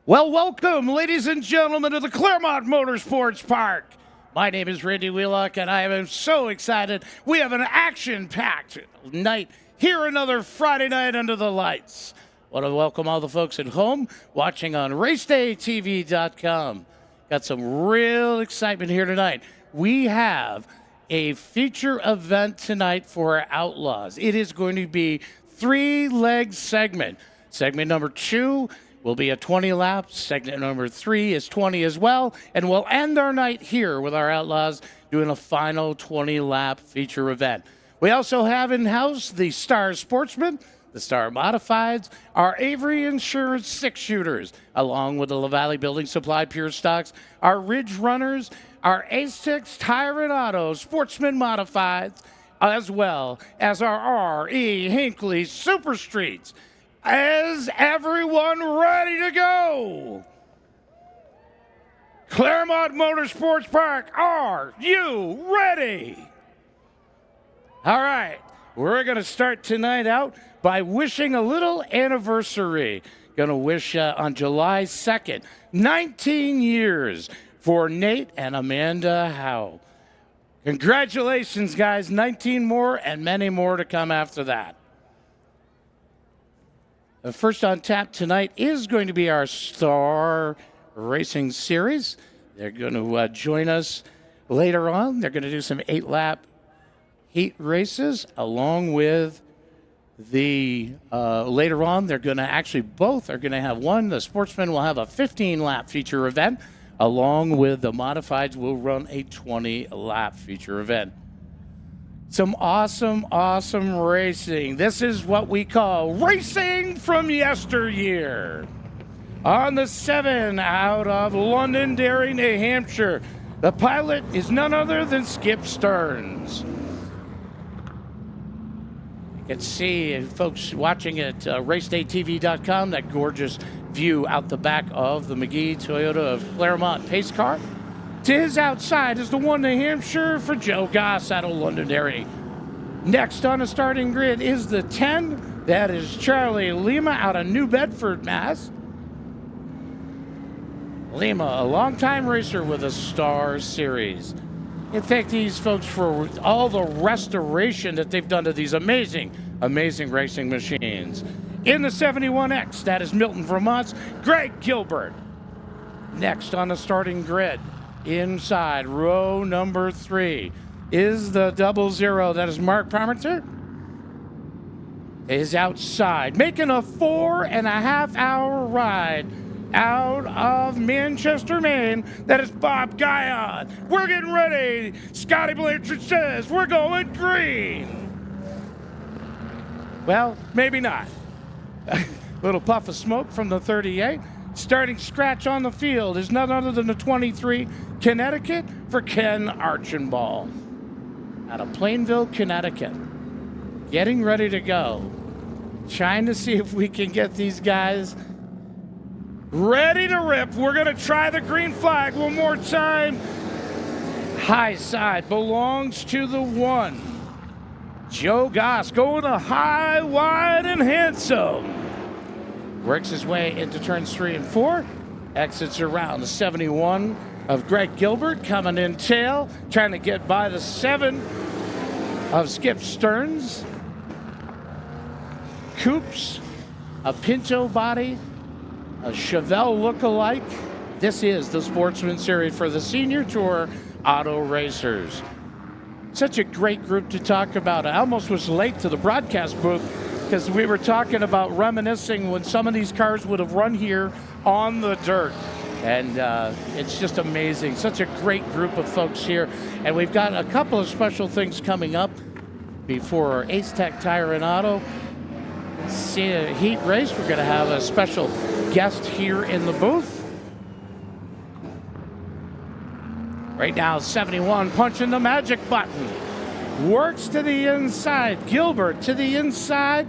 Well, welcome, ladies and gentlemen, to the Claremont Motorsports Park. My name is Randy Wheelock, and I am so excited. We have an action-packed night here, another Friday night under the lights. I want to welcome all the folks at home watching on racedaytv.com. Got some real excitement here tonight. We have a feature event tonight for our Outlaws. It is going to be three-leg segment. Segment number 2 will be a 20 laps. Segment number 3 is 20 as well. And we'll end our night here with our Outlaws doing a final 20-lap feature event. We also have in-house the Star Sportsman, the Star Modifieds, our Avery Insurance 6-shooters, along with the LaValle Building Supply Pure Stocks, our Ridge Runners, our Aztecs Tire and Auto Sportsman Modifieds, as well as our R.E. Hinckley Super Streets. Is everyone ready to go? Claremont Motorsports Park, are you ready? All right, we're going to start tonight out by wishing a little anniversary. Going to wish on July 2nd, 19 years for Nate and Amanda Howe. Congratulations, guys. 19 more and many more to come after that. First on tap tonight is going to be our Star Racing Series. They're going to join us later on. They're going to do some 8-lap heat races along with the later on. They're going to actually both are going to have one. The Sportsman will have a 15-lap feature event along with the Modifieds will run a 20-lap feature event. Some awesome racing. This is what we call racing from yesteryear. On the 7 out of Londonderry, New Hampshire, the pilot is none other than Skip Stearns. You can see, folks watching at racedaytv.com, that gorgeous view out the back of the McGee Toyota of Claremont pace car. To his outside is the 1 New Hampshire for Joe Goss out of Londonderry. Next on the starting grid is the 10. That is Charlie Lima out of New Bedford, Mass. Lima, a longtime racer with a Star Series. In fact, these folks for all the restoration that they've done to these amazing racing machines. In the 71X, that is Milton, Vermont's Greg Gilbert. Next on the starting grid, inside row number 3 is the 00. That is Mark Parmenter. Is outside, making a 4.5-hour ride out of Manchester, Maine. That is Bob Guyon. We're getting ready. Scotty Blanchard says we're going green. Well, maybe not. Little puff of smoke from the 38. Starting scratch on the field is none other than the 23, Connecticut, for Ken Archambault. Out of Plainville, Connecticut. Getting ready to go. Trying to see if we can get these guys ready to rip. We're going to try the green flag one more time. High side belongs to the 1. Joe Goss going to high, wide, and handsome. Works his way into turns 3 and 4. Exits around the 71 of Greg Gilbert coming in tail. Trying to get by the 7 of Skip Stearns. Coops, a Pinto body, a Chevelle look-alike. This is the Sportsman Series for the Senior Tour Auto Racers. Such a great group to talk about. I almost was late to the broadcast booth because we were talking about reminiscing when some of these cars would have run here on the dirt. And it's just amazing. Such a great group of folks here. And we've got a couple of special things coming up before our Aztec Tire and Auto heat race. We're going to have a special guest here in the booth. Right now, 71 punching the magic button. Works to the inside. Gilbert to the inside.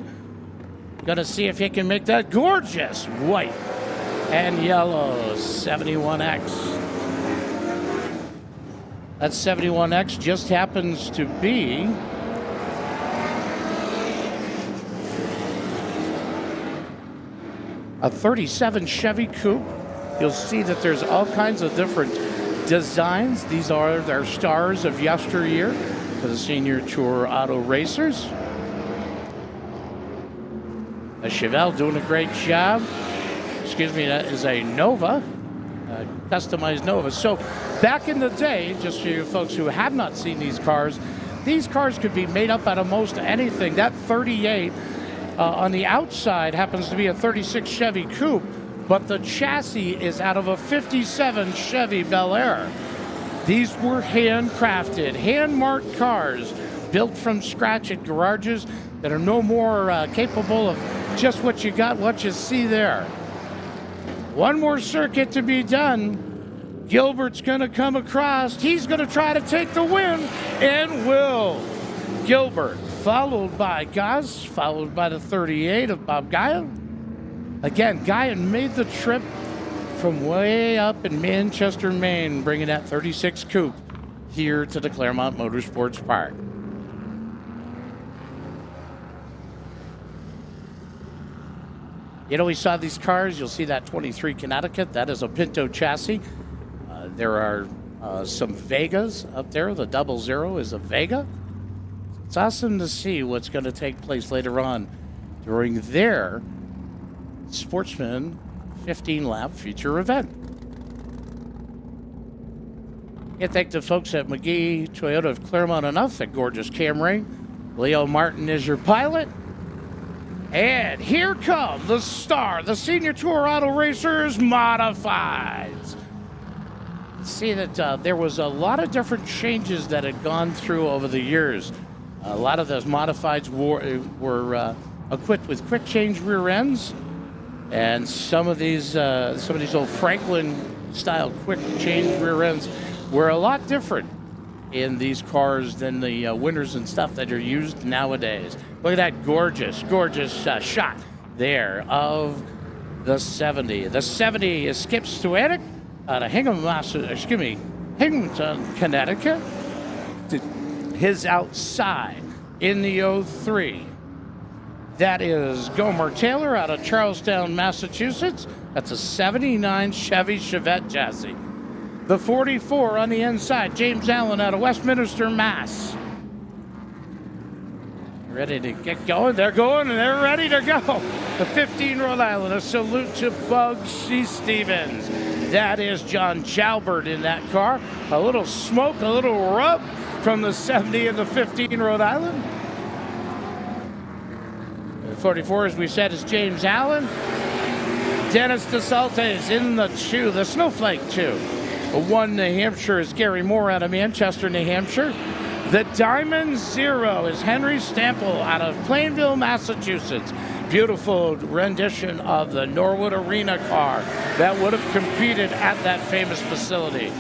Going to see if he can make that gorgeous white and yellow 71X. That 71X just happens to be a 37 Chevy Coupe you'll see that there's all kinds of different designs. These are their stars of yesteryear for the Senior Tour Auto Racers. A Chevelle doing a great job. Excuse me, that is a Nova, customized Nova. So back in the day, just for you folks who have not seen these cars could be made up out of most anything. That 38 on the outside happens to be a 36 Chevy Coupe, but the chassis is out of a 57 Chevy Bel Air. These were handcrafted, hand-marked cars built from scratch at garages that are no more capable of just what you got, what you see there. One more circuit to be done. Gilbert's going to come across. He's going to try to take the win, and will. Gilbert, followed by Goss, followed by the 38 of Bob Guyon. Again, Guyon made the trip from way up in Manchester, Maine, bringing that 36 Coupe here to the Claremont Motorsports Park. You know, we saw these cars. You'll see that 23 Connecticut. That is a Pinto chassis. There are some Vegas up there. The 00 is a Vega. It's awesome to see what's going to take place later on during their Sportsman 15-lap feature event. Can't thank the folks at McGee Toyota of Claremont enough. That gorgeous Camry. Leo Martin is your pilot. And here come the star, the Senior Tour Auto Racers Modifieds. See that there was a lot of different changes that had gone through over the years. A lot of those Modifieds were equipped with quick change rear ends, and some of these old Franklin-style quick change rear ends were a lot different in these cars than the Winners and stuff that are used nowadays. Look at that gorgeous shot there of the 70. The 70 is Skip Stuanek out of Hinghamton, Connecticut. His outside in the 03. That is Gomer Taylor out of Charlestown, Massachusetts. That's a 79 Chevy Chevette chassis. The 44 on the inside, James Allen out of Westminster, Mass. Ready to get going? They're going and they're ready to go. The 15 Rhode Island, a salute to Bugsy Stevens. That is John Jalbert in that car. A little smoke, a little rub from the 70 and the 15 Rhode Island. The 44, as we said, is James Allen. Dennis DeSaltes in the 2, the Snowflake 2. The 1 New Hampshire is Gary Moore out of Manchester, New Hampshire. The Diamond 0 is Henry Stample out of Plainville, Massachusetts. Beautiful rendition of the Norwood Arena car that would have competed at that famous facility.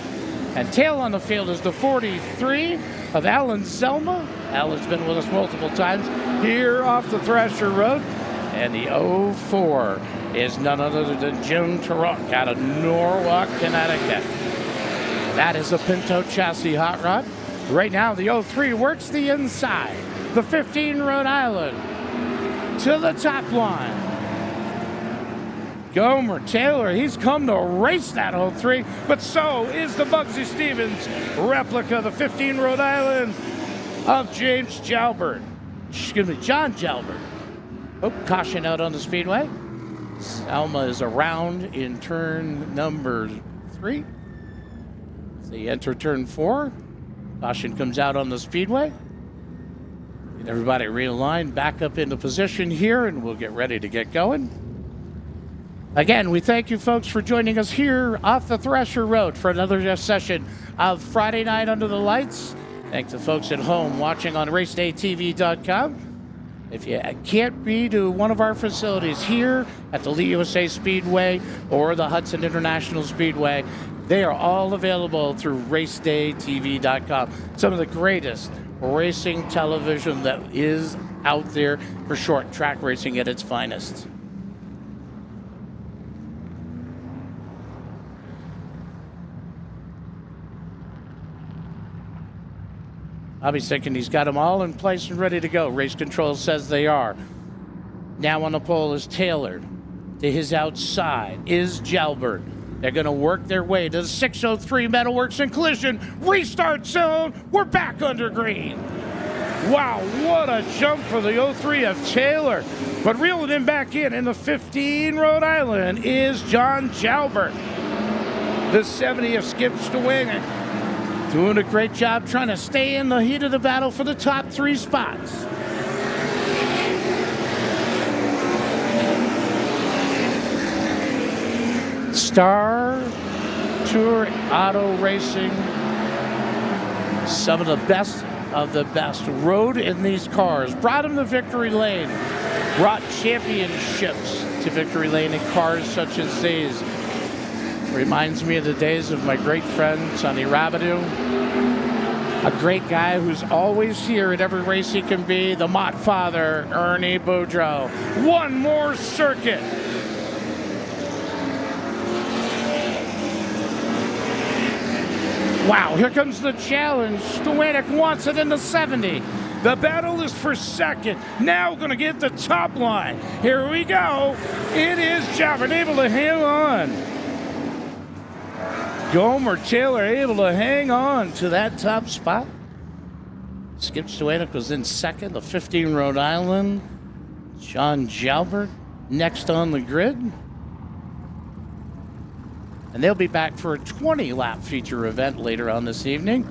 And tail on the field is the 43 of Alan Selma. Alan's been with us multiple times here off the Thrasher Road. And the 04 is none other than Jim Turok out of Norwalk, Connecticut. That is a Pinto chassis hot rod. Right now, the 03 works the inside. The 15 Rhode Island to the top line. Gomer Taylor, he's come to race that 03, but so is the Bugsy Stevens replica, the 15 Rhode Island of James Jalbert. Excuse me, John Jalbert. Oh, caution out on the speedway. Alma is around in turn number 3. They enter turn 4. Caution comes out on the speedway. Get everybody realigned back up into position here, and we'll get ready to get going. Again, we thank you folks for joining us here off the Thrasher Road for another session of Friday Night Under the Lights. Thanks to folks at home watching on racedaytv.com. If you can't be to one of our facilities here at the Lee USA Speedway or the Hudson International Speedway, they are all available through racedaytv.com. Some of the greatest racing television that is out there for short track racing at its finest. Bobby's thinking he's got them all in place and ready to go. Race control says they are. Now on the pole is Taylor. To his outside is Jalbert. They're going to work their way to the 603 Metalworks and Collision restart zone. We're back under green. Wow, what a jump for the 03 of Taylor. But reeling him back in the 15 Rhode Island is John Jalbert. The 70 of Skip Stewanick doing a great job trying to stay in the heat of the battle for the top 3 spots. Star Tour Auto Racing, some of the best rode in these cars, brought them to victory lane, brought championships to victory lane in cars such as these. Reminds me of the days of my great friend Sonny Rabideau, a great guy who's always here at every race he can be, the Mott father, Ernie Boudreau. One more circuit. Wow, here comes the challenge. Stewanick wants it in the 70. The battle is for second. Now going to get the top line. Here we go. It is Jalbert able to hang on. Gomer Taylor able to hang on to that top spot. Skip Stewanick was in second, the 15 Rhode Island. John Jalbert next on the grid. And they'll be back for a 20-lap feature event later on this evening.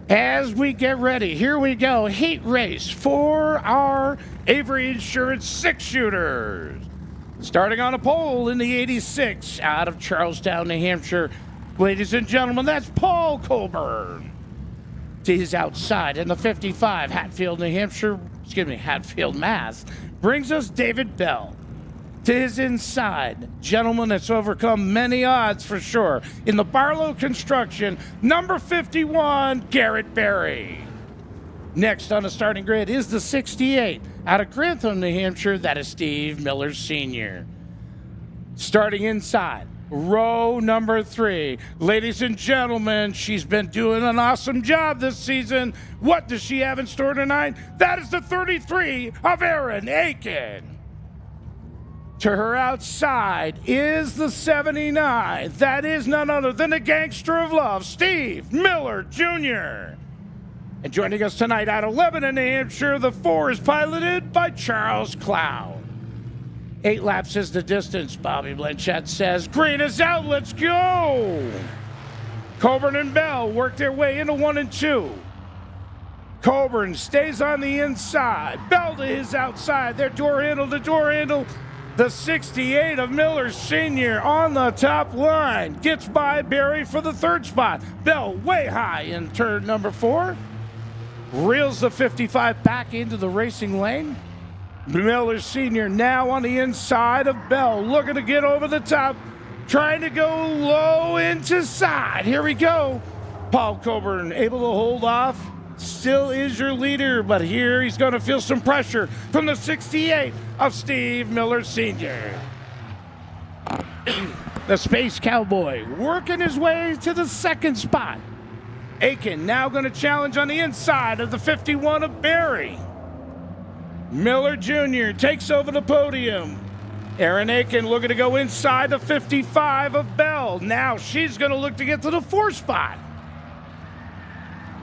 As we get ready, here we go. Heat race for our Avery Insurance 6-shooters. Starting on a pole in the 86 out of Charlestown, New Hampshire. Ladies and gentlemen, that's Paul Coburn. To his outside in the 55, Hatfield, Mass. Brings us David Bell. To his inside, gentleman that's overcome many odds for sure. In the Barlow Construction, number 51, Garrett Berry. Next on the starting grid is the 68 out of Grantham, New Hampshire. That is Steve Miller Sr. Starting inside, row number 3. Ladies and gentlemen, she's been doing an awesome job this season. What does she have in store tonight? That is the 33 of Erin Aiken. To her outside is the 79. That is none other than the gangster of love, Steve Miller Jr. And joining us tonight out of Lebanon, New Hampshire, the 4 is piloted by Charles Cloud. 8 laps is the distance, Bobby Blanchett says. Green is out, let's go! Coburn and Bell work their way into 1 and 2. Coburn stays on the inside. Bell to his outside. Their door handle to door handle. The 68 of Miller Sr. on the top line. Gets by Berry for the 3rd spot. Bell way high in turn number 4. Reels the 55 back into the racing lane. Miller Sr. now on the inside of Bell, looking to get over the top, trying to go low into side. Here we go. Paul Coburn able to hold off. Still is your leader, but here he's going to feel some pressure from the 68 of Steve Miller Sr. The Space Cowboy working his way to the 2nd spot. Aiken now going to challenge on the inside of the 51 of Berry. Miller Jr. takes over the podium. Erin Aiken looking to go inside the 55 of Bell. Now she's going to look to get to the 4th spot.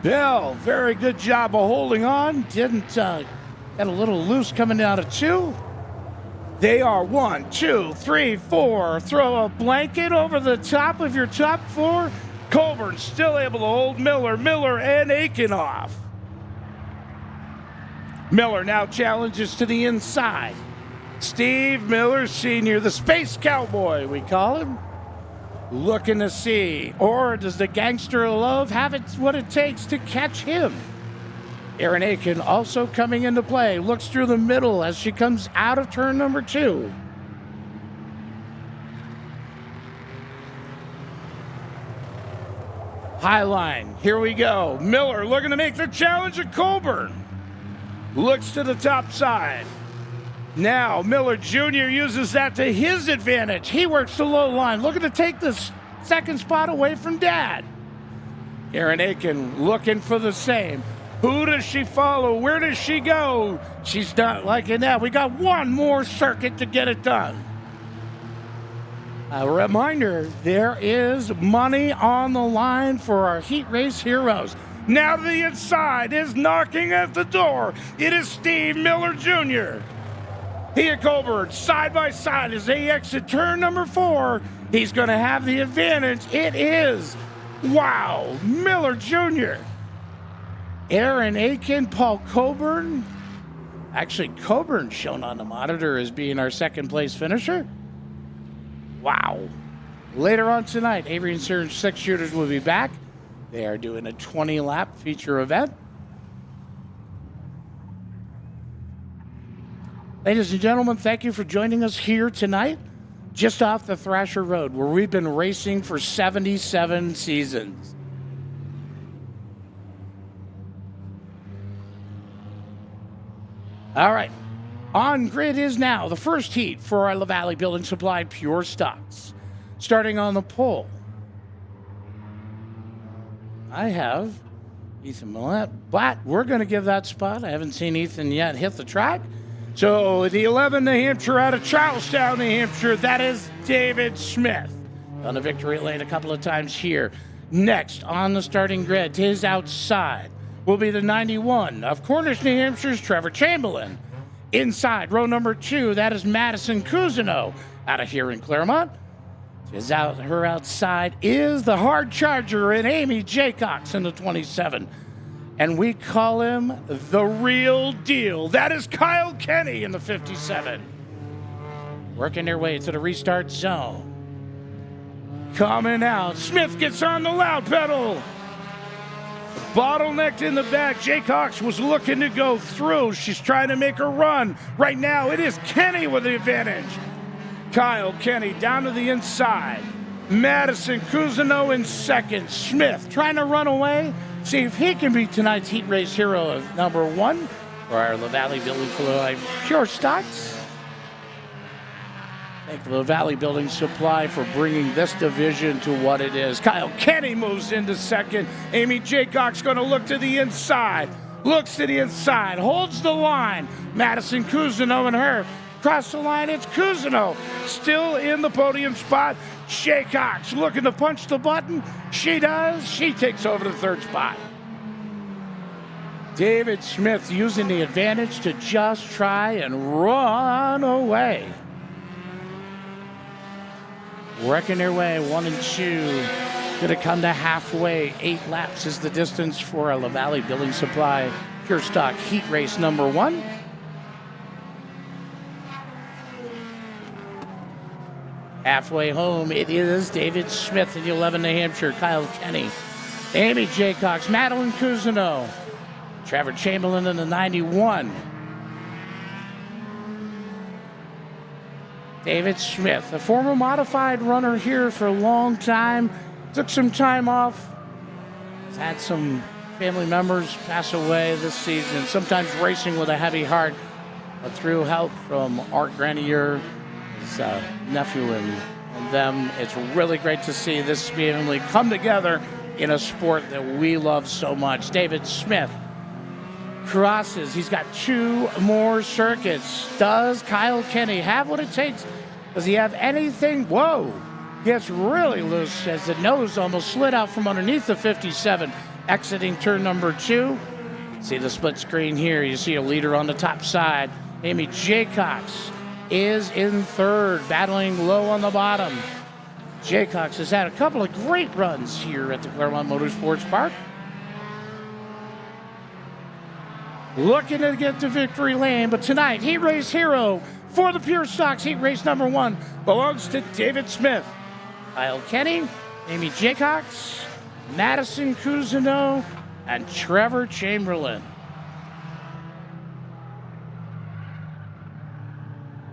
Bell, very good job of holding on. Didn't get a little loose coming out of 2. They are 1, 2, 3, 4. Throw a blanket over the top of your top 4. Coburn still able to hold Miller and Aiken off. Miller now challenges to the inside. Steve Miller Sr., the Space Cowboy, we call him. Looking to see, or does the gangster of love have what it takes to catch him? Erin Aiken also coming into play. Looks through the middle as she comes out of turn number 2. High line, here we go. Miller looking to make the challenge of Coburn. Looks to the top side. Now Miller Jr. uses that to his advantage. He works the low line, looking to take the 2nd spot away from Dad. Erin Aiken looking for the same. Who does she follow? Where does she go? She's not liking that. We got one more circuit to get it done. A reminder, there is money on the line for our heat race heroes. Now to the inside is knocking at the door. It is Steve Miller Jr. He and Colbert side by side as they exit turn number 4. He's going to have the advantage. It is, wow, Miller Jr. Aaron Aiken, Paul Coburn. Actually, Coburn shown on the monitor as being our second place finisher. Wow. Later on tonight, Avery and Surge 6 shooters will be back. They are doing a 20-lap feature event. Ladies and gentlemen, thank you for joining us here tonight, just off the Thrasher Road, where we've been racing for 77 seasons. All right. On grid is now the first heat for our LaValle Building Supply Pure Stocks. Starting on the pole, I have Ethan Millett, but we're going to give that spot. I haven't seen Ethan yet hit the track. So the 11 New Hampshire out of Charlestown, New Hampshire, that is David Smith. On the victory lane a couple of times here. Next on the starting grid, to his outside, will be the 91 of Cornish, New Hampshire's Trevor Chamberlain. Inside row number 2, that is Madison Cousineau out of here in Claremont. Her outside is the hard charger and Amy Jaycox in the 27. And we call him the real deal. That is Kyle Kenny in the 57. Working their way to the restart zone. Coming out, Smith gets on the loud pedal. Bottlenecked in the back. Jaycox was looking to go through. She's trying to make a run. Right now, it is Kenny with the advantage. Kyle Kenny down to the inside. Madison Cousineau in second. Smith trying to run away. See if he can be tonight's heat race hero of number 1 for our LaValle Building Supply Pure Stocks. Thank the LaValle Building Supply for bringing this division to what it is. Kyle Kenny moves into second. Amy Jaycox going to look to the inside. Looks to the inside. Holds the line. Madison Cousineau and her. Across the line, it's Cousineau. Still in the podium spot. Jaycox looking to punch the button. She does. She takes over the third spot. David Smith using the advantage to just try and run away. Working their way, 1 and 2. Going to come to halfway. 8 laps is the distance for a LaValle Building Supply Pure Stock Heat Race number 1. Halfway home, it is David Smith in the 11 New Hampshire, Kyle Kenny, Amy Jaycox, Madeline Cousineau, Trevor Chamberlain in the 91. David Smith, a former modified runner here for a long time, took some time off. He's had some family members pass away this season, sometimes racing with a heavy heart, but through help from Art Grenier, his nephew and them, it's really great to see this family come together in a sport that we love so much. David Smith crosses. He's got 2 more circuits. Does Kyle Kenny have what it takes? Does he have anything? Whoa. Gets really loose as the nose almost slid out from underneath the 57. Exiting turn number 2. See the split screen here. You see a leader on the top side. Amy Jaycox is in third, battling low on the bottom. Jaycox has had a couple of great runs here at the Claremont Motorsports Park. Looking to get to victory lane, but tonight, heat race hero for the Pure Stocks heat race number 1 belongs to David Smith. Kyle Kenny, Amy Jaycox, Madison Cousineau, and Trevor Chamberlain.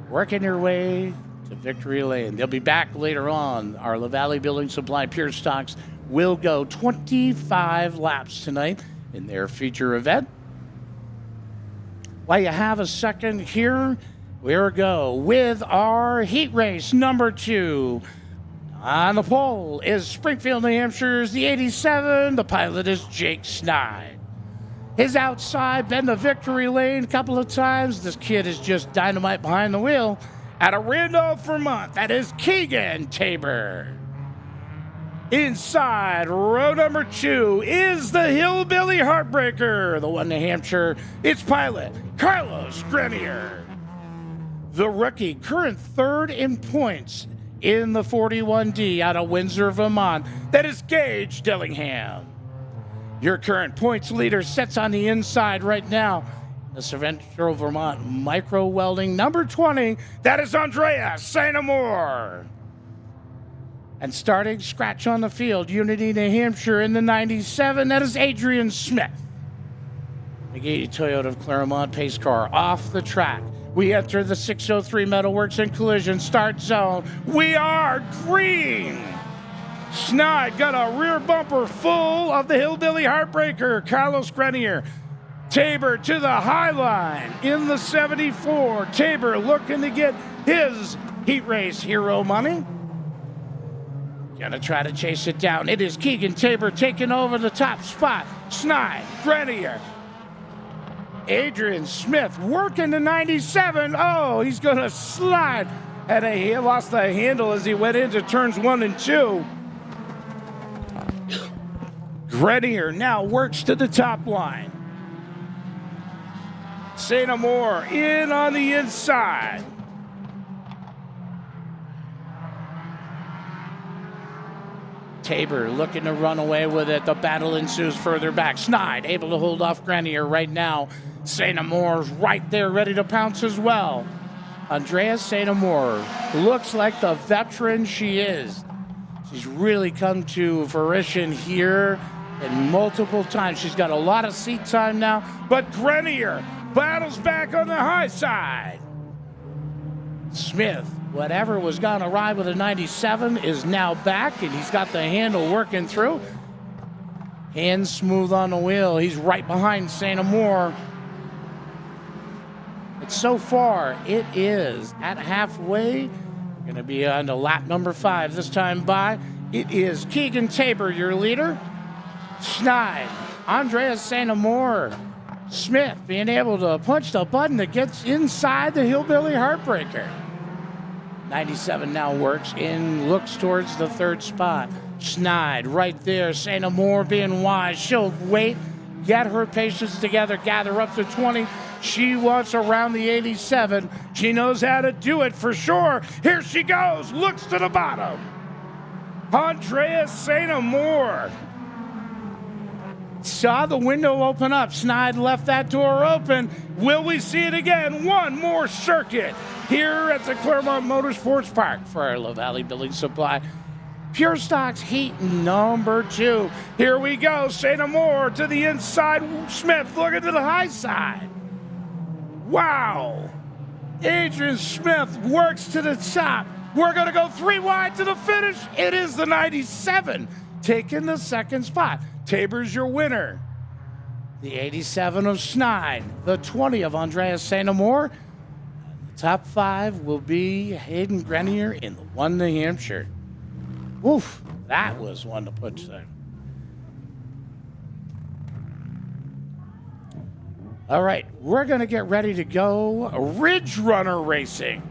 Working their way to victory lane. They'll be back later on. Our LaValle Building Supply Pure Stocks will go 25 laps tonight in their feature event. While you have a second here, we'll go with our heat race number 2. On the pole is Springfield, New Hampshire's the 87. The pilot is Jake Snide. his outside, been the victory lane a couple of times. This kid is just dynamite behind the wheel. Out of Randolph, Vermont, that is Keegan Tabor. Inside row number 2 is the Hillbilly Heartbreaker, the one New Hampshire. Its pilot, Carlos Grenier. The rookie, current third in points in the 41D out of Windsor, Vermont. That is Gage Dillingham. Your current points leader sits on the inside right now. The Central Vermont Micro Welding number 20. That is Andrea St. Amour. And starting scratch on the field, Unity, New Hampshire in the 97. That is Adrian Smith. McGee Toyota of Claremont pace car off the track. We enter the 603 Metalworks and Collision start zone. We are green. Schneid got a rear bumper full of the Hillbilly Heartbreaker, Carlos Grenier. Tabor to the high line in the 74. Tabor looking to get his heat race hero money. Gonna try to chase it down. It is Keegan Tabor taking over the top spot. Schneid, Grenier. Adrian Smith working the 97. Oh, he's going to slide. And he lost the handle as he went into turns 1 and 2. Grenier now works to the top line. St. Amour in on the inside. Tabor looking to run away with it. The battle ensues further back. Schneid able to hold off Grenier right now. St. Amour's right there ready to pounce as well. Andrea St. Amour looks like the veteran she is. She's really come to fruition here and multiple times. She's got a lot of seat time now, but Grenier battles back on the high side. Smith, whatever was going to ride with a 97, is now back, and he's got the handle working through. Hands smooth on the wheel. He's right behind St. Amour. But so far, it is at halfway. We're going to be on to lap number 5 this time by. It is Keegan Tabor, your leader. Schneid, Andrea St. Amour. Smith being able to punch the button that gets inside the Hillbilly Heartbreaker. 97 now works in, looks towards the third spot. Schneid right there. St. Amour being wise. She'll wait, get her patience together, gather up to 20. She wants around the 87. She knows how to do it for sure. Here she goes. Looks to the bottom. Andrea St. Amour saw the window open up. Schneid left that door open. Will we see it again? One more circuit here at the Claremont Motorsports Park for our La Valley Building Supply. Pure Stocks heat number 2. Here we go. St. Amour to the inside. Smith looking to the high side. Wow. Adrian Smith works to the top. We're going to go 3 wide to the finish. It is the 97 taking the second spot. Tabor's your winner. The 87 of Schneid, the 20 of Andrea St. Amour. The top 5 will be Hayden Grenier in the 1 New Hampshire. Woof, that was one to put there. All right, we're going to get ready to go Ridge Runner Racing.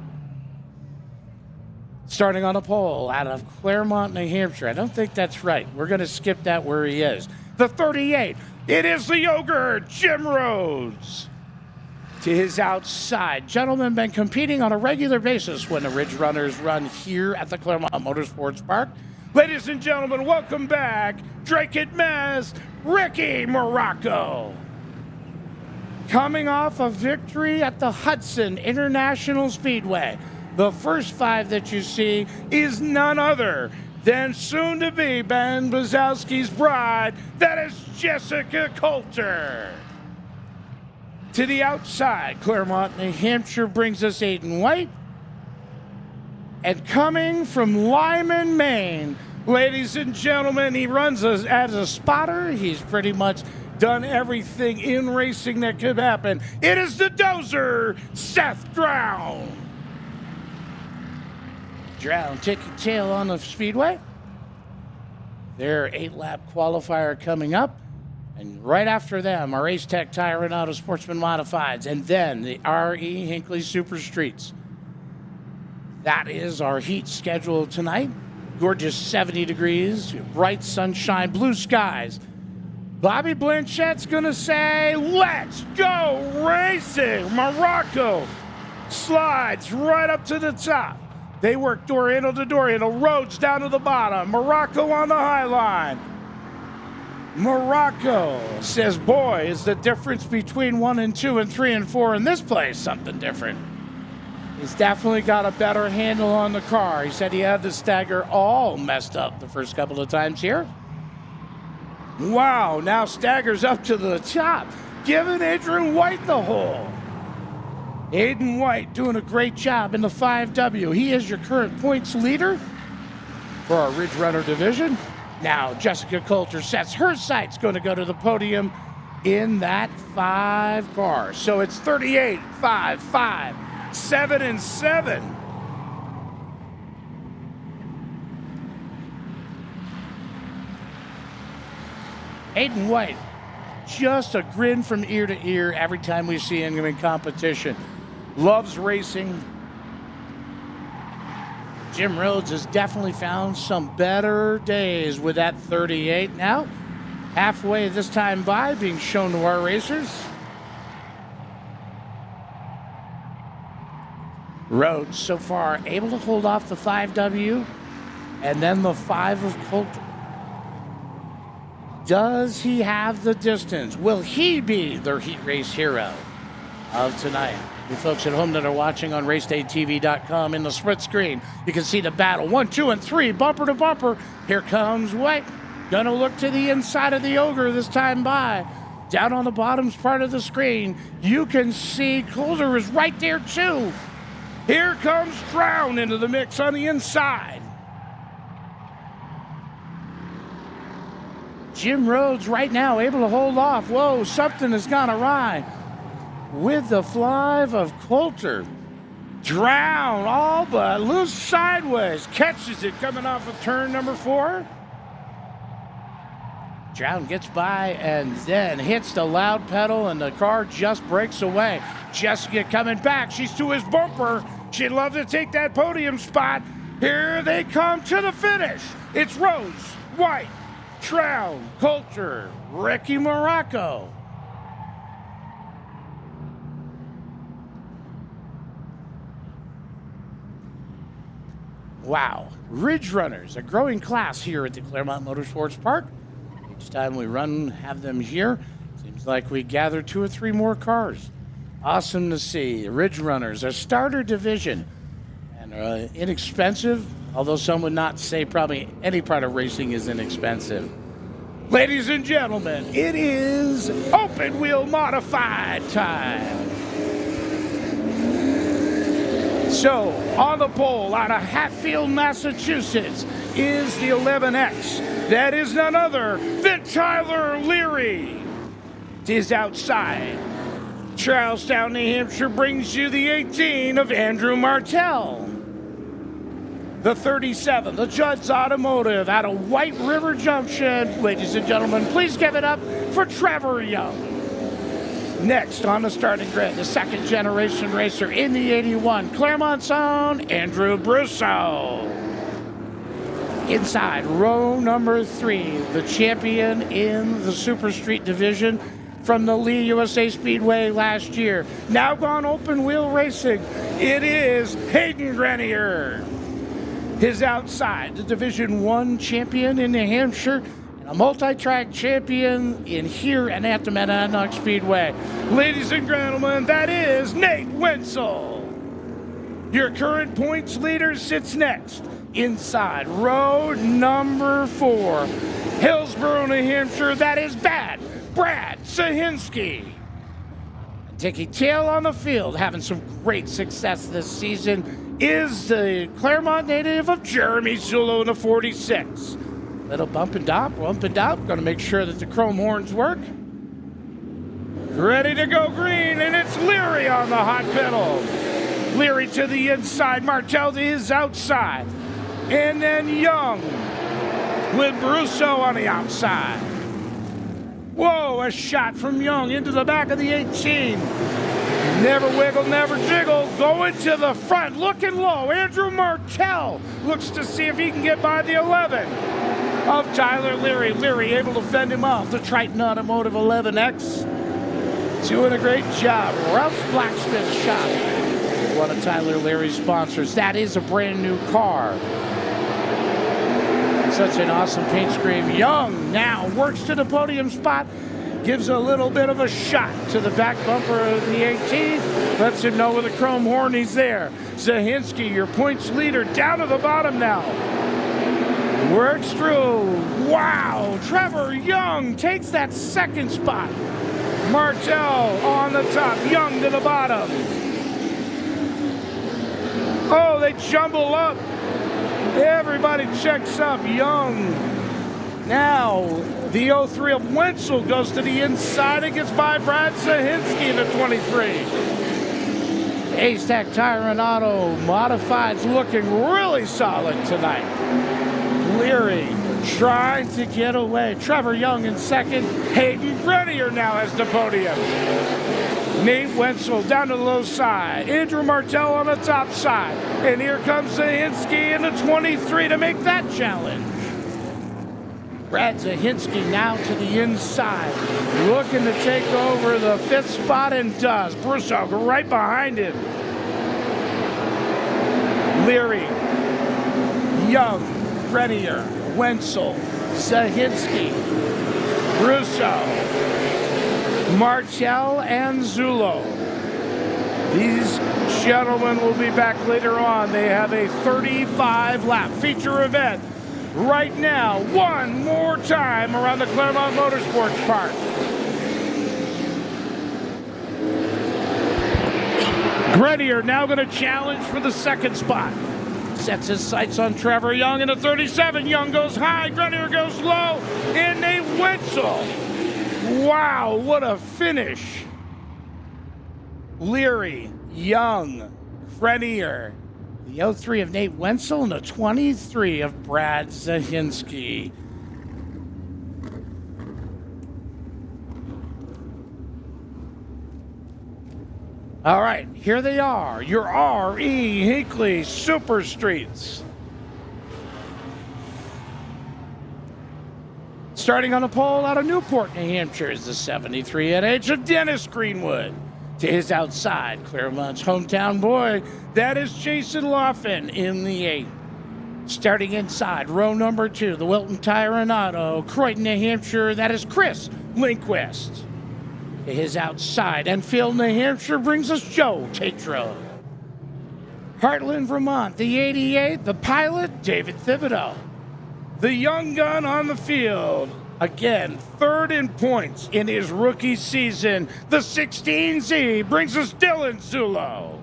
Starting on a pole out of Claremont, New Hampshire. I don't think that's right. We're going to skip that where he is. The 38, it is the Yogurt, Jim Rhodes. To his outside. Gentlemen been competing on a regular basis when the Ridge Runners run here at the Claremont Motorsports Park. Ladies and gentlemen, welcome back, Drake and Mez, Ricky Morocco. Coming off a victory at the Hudson International Speedway. The first 5 that you see is none other than soon-to-be Ben Brzezowski's bride. That is Jessica Coulter. To the outside, Claremont, New Hampshire brings us Aiden White. And coming from Lyman, Maine, ladies and gentlemen, he runs as a spotter. He's pretty much done everything in racing that could happen. It is the Dozer, Seth Drown. Drown taking tail on the speedway. Their 8-lap qualifier coming up. And right after them are Ace Tech Tire and Auto Sportsman Modifieds, and then the R.E. Hinckley Super Streets. That is our heat schedule tonight. Gorgeous 70 degrees, bright sunshine, blue skies. Bobby Blanchette's going to say, let's go racing. Morocco slides right up to the top. They work door handle to door handle, Rhodes down to the bottom. Morocco on the high line. Morocco says, boy, is the difference between 1 and 2 and 3 and 4 in this place something different. He's definitely got a better handle on the car. He said he had the stagger all messed up the first couple of times here. Wow, now staggers up to the top, giving Adrian White the hole. Aiden White doing a great job in the 5W. He is your current points leader for our Ridge Runner division. Now Jessica Coulter sets her sights, going to go to the podium in that 5 car. So it's 38, 5, 5, 7, and 7. Aiden White, just a grin from ear to ear every time we see him in competition. Loves racing. Jim Rhodes has definitely found some better days with that 38 now. Halfway this time by, being shown to our racers. Rhodes so far able to hold off the 5W and then the 5 of Coulter. Does he have the distance? Will he be their heat race hero of tonight? You folks at home that are watching on racedaydtv.com in the split screen, you can see the battle. 1, 2, and 3, bumper to bumper. Here comes White. Gonna look to the inside of the Ogre this time by. Down on the bottom part of the screen, you can see Coulter is right there too. Here comes Drown into the mix on the inside. Jim Rhodes right now able to hold off. Whoa, something has gone awry with the 5 of Coulter. Drown all but loose sideways. Catches it coming off of turn number 4. Drown gets by and then hits the loud pedal and the car just breaks away. Jessica coming back. She's to his bumper. She'd love to take that podium spot. Here they come to the finish. It's Rhodes, White, Drown, Coulter, Ricky Morocco. Wow, Ridge Runners, a growing class here at the Claremont Motorsports Park. Each time we run, have them here, seems like we gather 2 or 3 more cars. Awesome to see. Ridge Runners, a starter division, and inexpensive, although some would not say probably any part of racing is inexpensive. Ladies and gentlemen, it is open wheel modified time. So, on the pole out of Hatfield, Massachusetts, is the 11X. That is none other than Tyler Leary. It is outside. Charlestown, New Hampshire brings you the 18 of Andrew Martell. The 37, the Judd's Automotive out of White River Junction. Ladies and gentlemen, please give it up for Trevor Young. Next on the starting grid, the second generation racer in the 81, Claremont's own Andrew Brousseau. Inside, row number 3, the champion in the Super Street division from the Lee USA Speedway last year. Now gone open wheel racing, it is Hayden Grenier. His outside, the Division 1 champion in New Hampshire, and a multi-track champion in here and at the Monadnock Speedway. Ladies and gentlemen, that is Nate Wenzel. Your current points leader sits next. Inside, row number 4, Hillsborough, New Hampshire, that is Brad Sahinsky. Taking tail on the field, having some great success this season, is the Claremont native of Jeremy Zulo in the 46. Little bump and dop, gonna make sure that the chrome horns work. Ready to go green, and it's Leary on the hot pedal. Leary to the inside, Martell to his outside. And then Young with Brousseau on the outside. Whoa, a shot from Young into the back of the 18. Never wiggle, never jiggle. Going to the front, looking low. Andrew Martell looks to see if he can get by the 11 of Tyler Leary. Leary able to fend him off. The Triton Automotive 11X doing a great job. Ralph's Blacksmith Shop, one of Tyler Leary's sponsors. That is a brand new car. Such an awesome paint scheme. Young now works to the podium spot. Gives a little bit of a shot to the back bumper of the 18. Lets him know with a chrome horn he's there. Zahinski, your points leader, down to the bottom now. Works through. Wow. Trevor Young takes that second spot. Martell on the top. Young to the bottom. Oh, they jumble up. Everybody checks up. Young. Now, the 03 of Wenzel goes to the inside and gets by Brad Zahinski in the 23. A-Stack Tire and Auto Modified's looking really solid tonight. Leary trying to get away. Trevor Young in second. Hayden Grenier now has the podium. Nate Wenzel down to the low side. Andrew Martell on the top side. And here comes Zahinski in the 23 to make that challenge. Brad Zahinski now to the inside, looking to take over the 5th spot and does. Brussow right behind him. Leary, Young, Grenier, Wenzel, Zahinski, Brussow, Martell, and Zullo. These gentlemen will be back later on. They have a 35-lap feature event right now, one more time around the Claremont Motorsports Park. Grenier now going to challenge for the second spot. Sets his sights on Trevor Young in the 37. Young goes high, Grenier goes low, and Nate Wenzel. Wow, what a finish. Leary, Young, Grenier, the 03 of Nate Wenzel, and the 23 of Brad Zahinski. All right, here they are, your R.E. Hinckley Super Streets. Starting on the pole out of Newport, New Hampshire is the 73 at age of Dennis Greenwood. To his outside, Claremont's hometown boy, that is Jason Laughlin in the 8. Starting inside, row number 2, the Wilton Tire and Auto, Croydon, New Hampshire, that is Chris Lindquist. To his outside, Enfield, New Hampshire, brings us Joe Tatro. Heartland, Vermont, the 88, the pilot, David Thibodeau. The young gun on the field, again, 3rd in points in his rookie season. The 16Z brings us Dylan Zullo.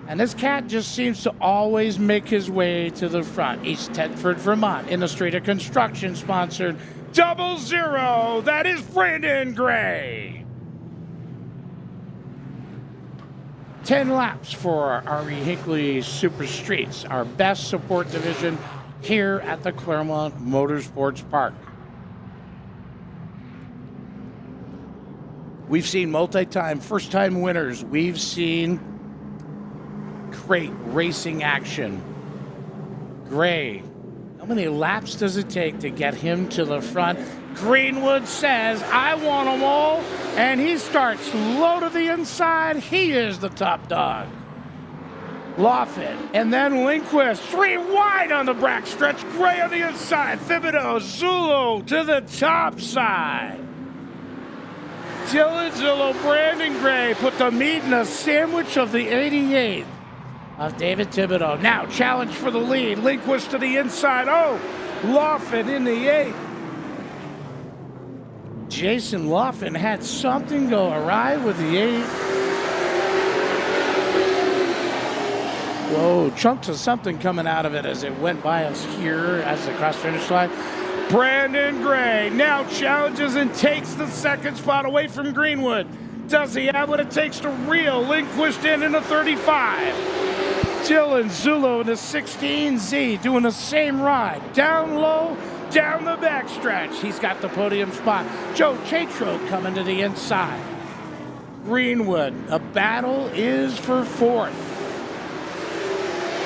And this cat just seems to always make his way to the front. East Thetford, Vermont, in the Street of Construction sponsored 00. That is Brandon Gray. 10 laps for R.E. Hinckley Super Streets, our best support division here at the Claremont Motorsports Park. We've seen multi-time, first-time winners. We've seen great racing action. Gray, how many laps does it take to get him to the front? Greenwood says, I want them all, and he starts low to the inside. He is the top dog. Laughlin, and then Lindquist, 3 wide on the back stretch. Gray on the inside. Thibodeau, Zullo to the top side. Dylan Zullo, Brandon Gray put the meat in a sandwich of the 88 of David Thibodeau. Now challenge for the lead. Lindquist to the inside. Oh, Laughlin in the 8. Jason Laughlin had something go awry with the 8. Whoa, chunks of something coming out of it as it went by us here as the cross-finish line. Brandon Gray now challenges and takes the second spot away from Greenwood. Does he have what it takes to reel Lindquist in the 35? Dylan Zullo in the 16Z doing the same ride. Down low, down the backstretch. He's got the podium spot. Joe Tatro coming to the inside. Greenwood, a battle is for fourth.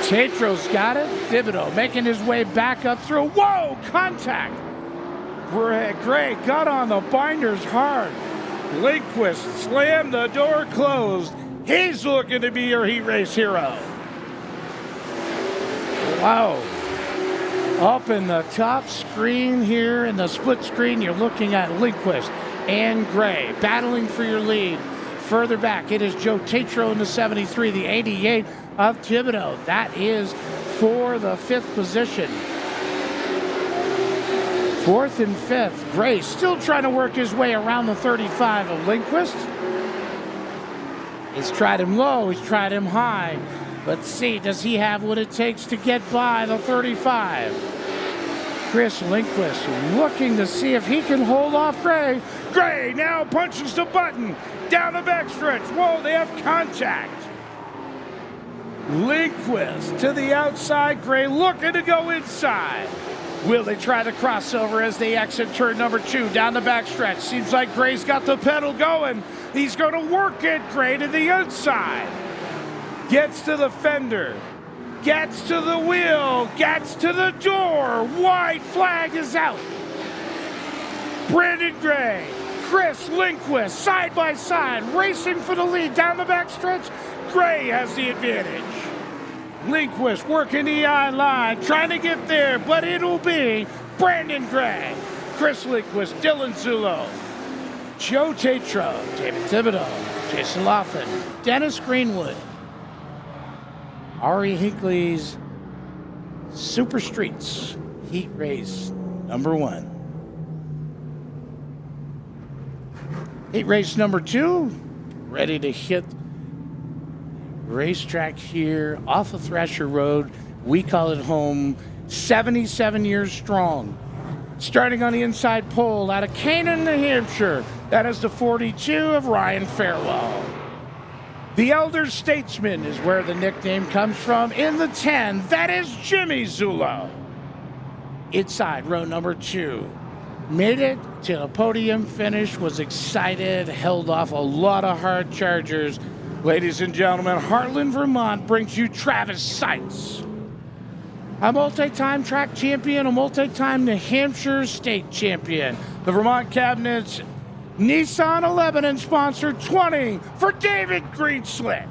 Tatro's got it. Thibodeau making his way back up through. Whoa, contact. Gray got on the binders hard. Lindquist slammed the door closed. He's looking to be your heat race hero. Wow. Up in the top screen here in the split screen, you're looking at Lindquist and Gray battling for your lead. Further back, it is Joe Tatro in the 73, the 88 of Thibodeau. That is for the fifth position. Fourth and fifth, Gray still trying to work his way around the 35 of Lindquist. He's tried him low, he's tried him high. Let's see, does he have what it takes to get by the 35? Chris Lindquist looking to see if he can hold off Gray. Gray now punches the button down the backstretch. Whoa, they have contact. Lindquist to the outside, Gray looking to go inside. Will they try the crossover as they exit turn number 2 down the backstretch? Seems like Gray's got the pedal going. He's going to work it, Gray to the inside. Gets to the fender. Gets to the wheel. Gets to the door. White flag is out. Brandon Gray, Chris Lindquist, side by side, racing for the lead down the backstretch. Gray has the advantage. Lindquist working the eye line, trying to get there, but it'll be Brandon Gray, Chris Lindquist, Dylan Zullo, Joe Tatro, David Thibodeau, Jason Laughlin, Dennis Greenwood, Ari Hinckley's Super Streets Heat Race number 1. Heat race number 2, ready to hit racetrack here off of Thrasher Road. We call it home. 77 years strong. Starting on the inside pole out of Canaan, New Hampshire. That is the 42 of Ryan Farewell. The Elder Statesman is where the nickname comes from. In the 10, that is Jimmy Zullo. Inside row number 2. Made it to the podium finish, was excited, held off a lot of hard chargers. Ladies and gentlemen, Heartland, Vermont brings you Travis Sykes. A multi-time track champion, a multi-time New Hampshire state champion. The Vermont Cabinet's Nissan 11 and sponsor 20 for David Greenslit.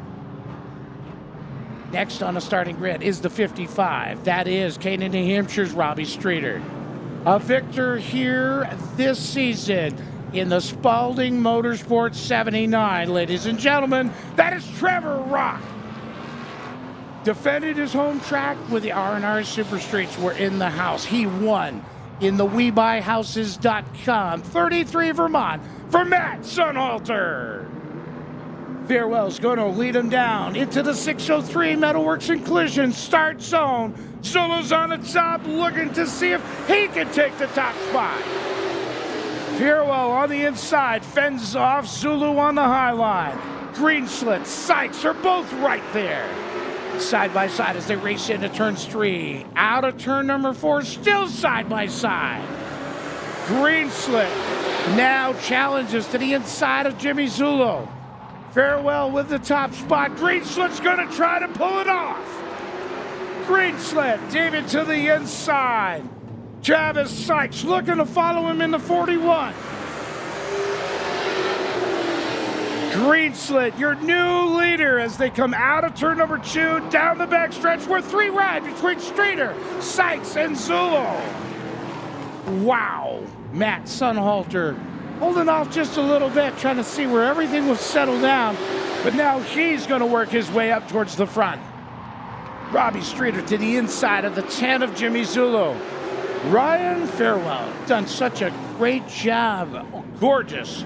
Next on the starting grid is the 55. That is Canaan, New Hampshire's Robbie Streeter. A victor here this season in the Spalding Motorsports 79, ladies and gentlemen, that is Trevor Rock. Defended his home track with the R&R Super Streets. Were in the house. He won in the WeBuyHouses.com 33 Vermont for Matt Sunhalter. Farewell's going to lead him down into the 603 Metalworks and Collision start zone. Solo's on the top looking to see if he can take the top spot. Farewell on the inside, fends off Zulu on the high line. Greenslit, Sykes are both right there. Side by side as they race into turn 3. Out of turn number 4, still side by side. Greenslit now challenges to the inside of Jimmy Zullo. Farewell with the top spot. Greenslit's going to try to pull it off. Greenslit, David to the inside. Travis Sykes looking to follow him in the 41. Greenslit, your new leader as they come out of turn number 2, down the backstretch where 3 ride between Streeter, Sykes, and Zullo. Wow. Matt Sunhalter holding off just a little bit, trying to see where everything was settled down, but now he's going to work his way up towards the front. Robbie Streeter to the inside of the 10 of Jimmy Zullo. Ryan Farewell done such a great job, gorgeous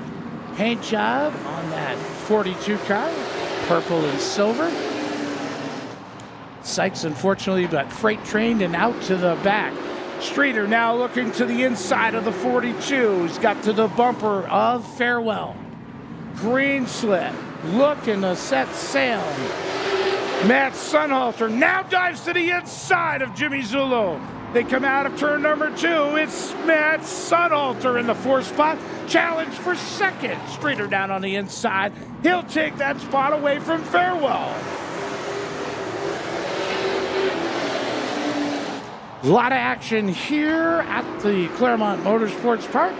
paint job on that 42 car, purple and silver. Sykes unfortunately got freight trained and out to the back. Streeter now looking to the inside of the 42. He's got to the bumper of Farewell. Greenslit looking to set sail. Matt Sunhalter now dives to the inside of Jimmy Zullo. They come out of turn number 2. It's Matt Sunhalter in the 4th spot. Challenge for 2nd. Streeter down on the inside. He'll take that spot away from Farewell. A lot of action here at the Claremont Motorsports Park.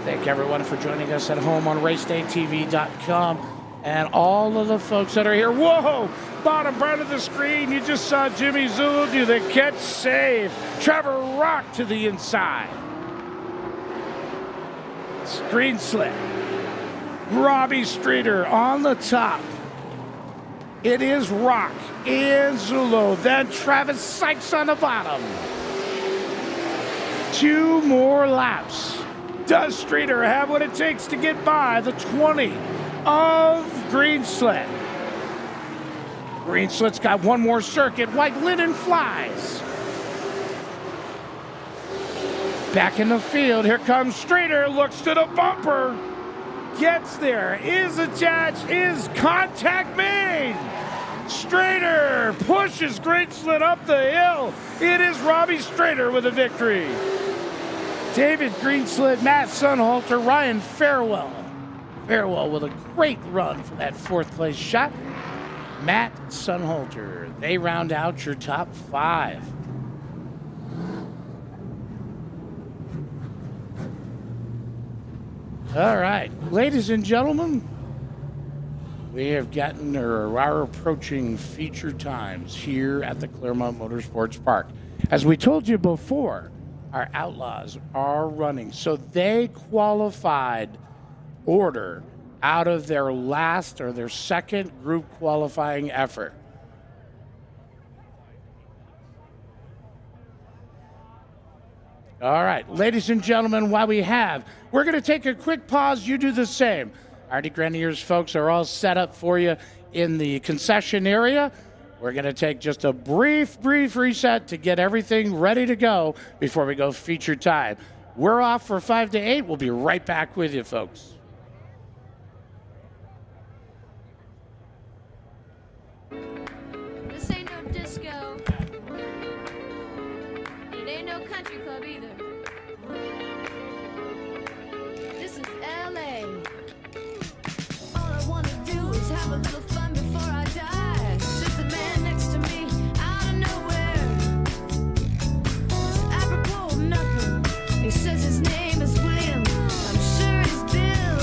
Thank everyone for joining us at home on racedaytv.com and all of the folks that are here. Whoa! Bottom part of the screen, you just saw Jimmy Zulu do the catch save. Trevor Rock to the inside. Screen slip. Robbie Streeter on the top. It is Rock and Zulu. Then Travis Sykes on the bottom. 2 more laps. Does Streeter have what it takes to get by the 20 of Greenslet? Greenslet's got one more circuit. White linen flies. Back in the field. Here comes Streeter. Looks to the bumper. Gets there. Is attached. Is contact made. Streeter pushes Greenslet up the hill. It is Robbie Streeter with a victory. David Greenslet, Matt Sunhalter, Ryan Farewell. Farewell with a great run for that 4th place shot. Matt Sunhalter. They round out your top 5. All right, ladies and gentlemen, we have gotten or are approaching feature times here at the Claremont Motorsports Park. As we told you before, our Outlaws are running. So they qualified order out of their last or their 2nd group qualifying effort. All right, ladies and gentlemen, while we're going to take a quick pause. You do the same. Artie Grenier's folks are all set up for you in the concession area. We're going to take just a brief reset to get everything ready to go before we go feature time. We're off for 5 to 8. We'll be right back with you, folks. This ain't no disco. It ain't no country club either. This is LA. All I wanna do is have a little fun before I die. Sits a man next to me out of nowhere. It's apropos of nothing. He says his name is William. I'm sure he's Bill.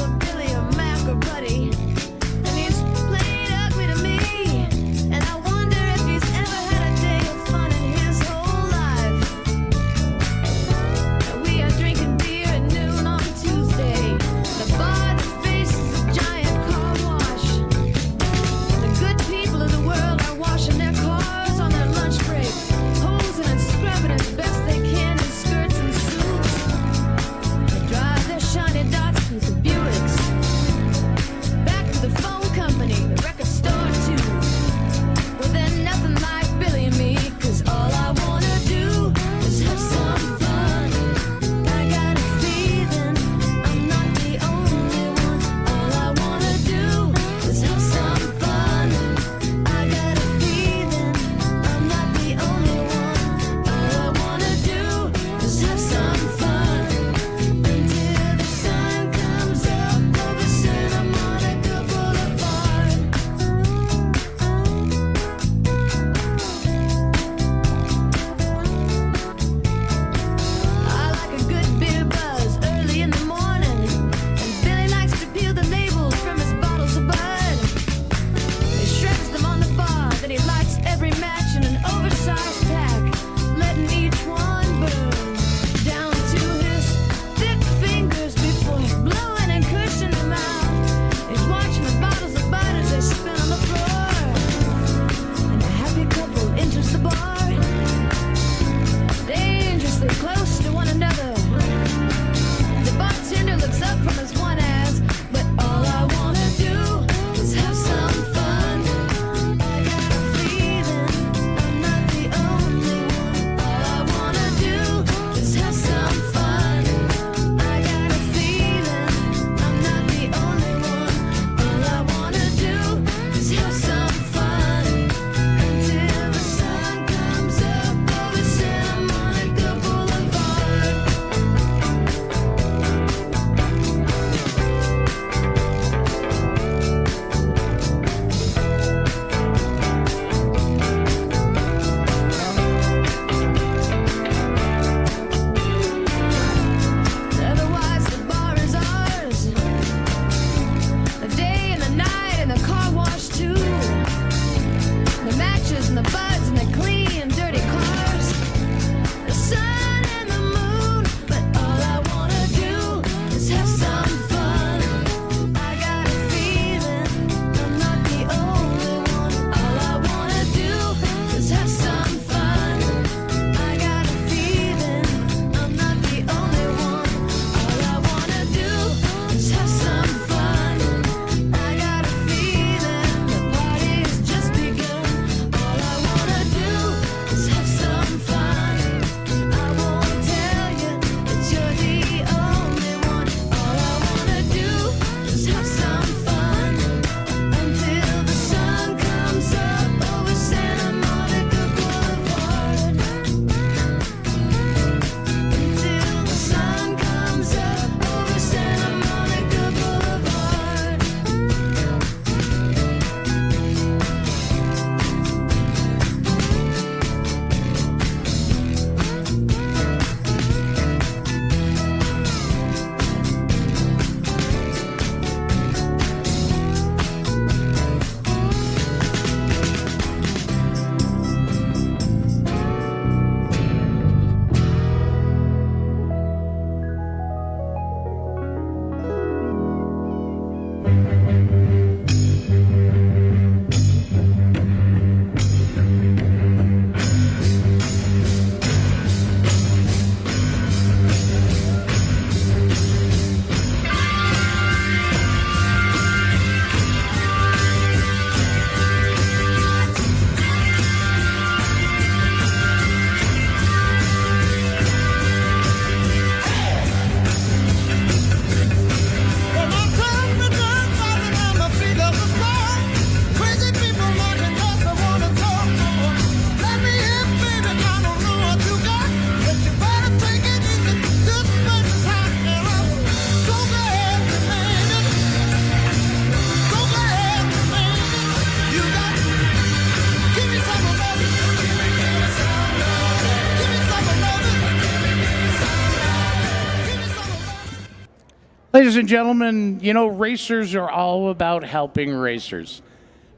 Ladies and gentlemen, you know, racers are all about helping racers.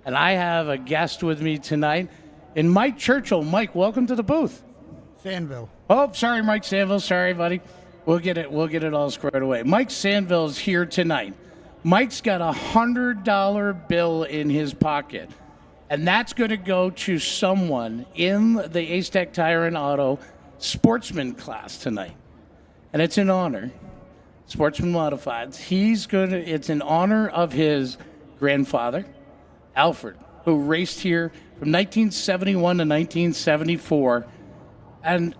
And I have a guest with me tonight in Mike Churchill. Mike, welcome to the booth. Sandville. Oh, sorry, Mike Sandville. Sorry, buddy. We'll get it all squared away. Mike Sandville is here tonight. Mike's got a $100 bill in his pocket, and that's going to go to someone in the Ace Tech Tire and Auto sportsman class tonight. And it's in honor. Sportsman Modifieds. It's in honor of his grandfather, Alfred, who raced here from 1971 to 1974. And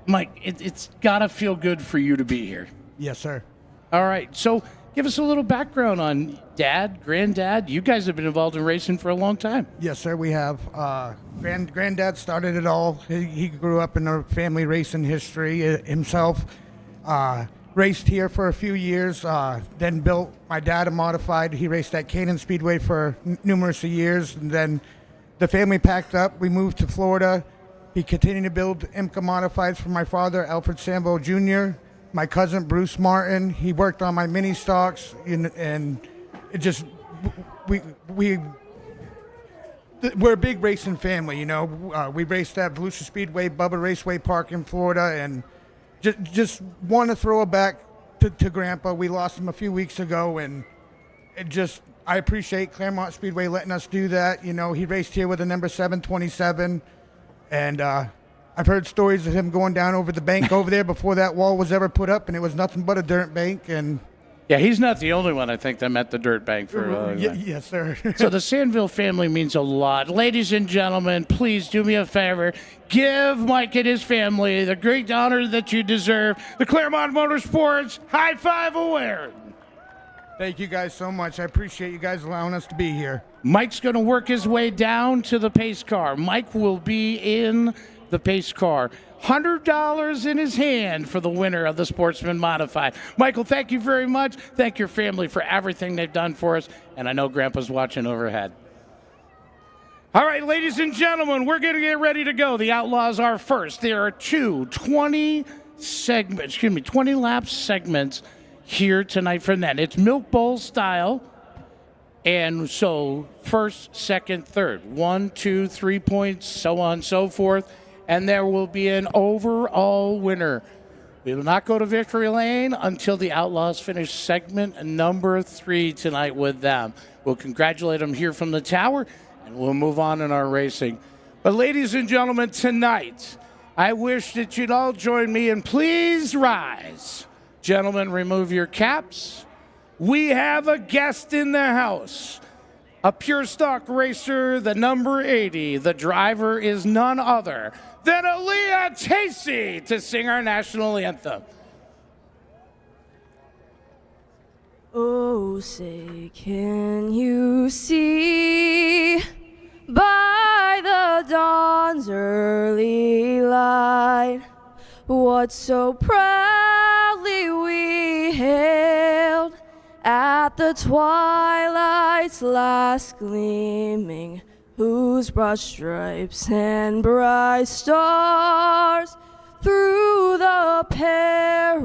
Mike, it's got to feel good for you to be here. Yes, sir. All right. So give us a little background on Dad, Granddad. You guys have been involved in racing for a long time. Yes, sir, we have. Granddad started it all. He grew up in a family racing history himself. Raced here for a few years, then built my dad a modified. He raced at Canaan Speedway for numerous years, and then the family packed up. We moved to Florida. He continued to build IMCA modifieds for my father, Alfred Sambo Jr., my cousin, Bruce Martin. He worked on my mini stocks, and it just, we're a big racing family, you know. We raced at Volusia Speedway, Bubba Raceway Park in Florida, and just want to throw it back to Grandpa. We lost him a few weeks ago, and I appreciate Claremont Speedway letting us do that. You know, he raced here with a number 727, and I've heard stories of him going down over the bank over there before that wall was ever put up, and it was nothing but a dirt bank. And yeah, he's not the only one, I think, that met the dirt bank for yes, sir. So the Sandville family means a lot. Ladies and gentlemen, please do me a favor. Give Mike and his family the great honor that you deserve. The Claremont Motorsports High Five Award. Thank you guys so much. I appreciate you guys allowing us to be here. Mike's going to work his way down to the pace car. Mike will be in the pace car. $100 in his hand for the winner of the Sportsman Modified. Michael, thank you very much. Thank your family for everything they've done for us. And I know Grandpa's watching overhead. All right, ladies and gentlemen, we're going to get ready to go. The Outlaws are first. There are 20 lap segments here tonight from them. It's Milk Bowl style. And so first, second, third, 1, 2, 3 points, so on and so forth. And there will be an overall winner. We will not go to victory lane until the Outlaws finish segment number 3 tonight with them. We'll congratulate them here from the tower, and we'll move on in our racing. But ladies and gentlemen, tonight, I wish that you'd all join me and please rise. Gentlemen, remove your caps. We have a guest in the house. A pure stock racer, the number 80. The driver is none other than Aaliyah Tacey to sing our national anthem. Oh, say, can you see by the dawn's early light what so proudly we hailed at the twilight's last gleaming, whose broad stripes and bright stars through the perilous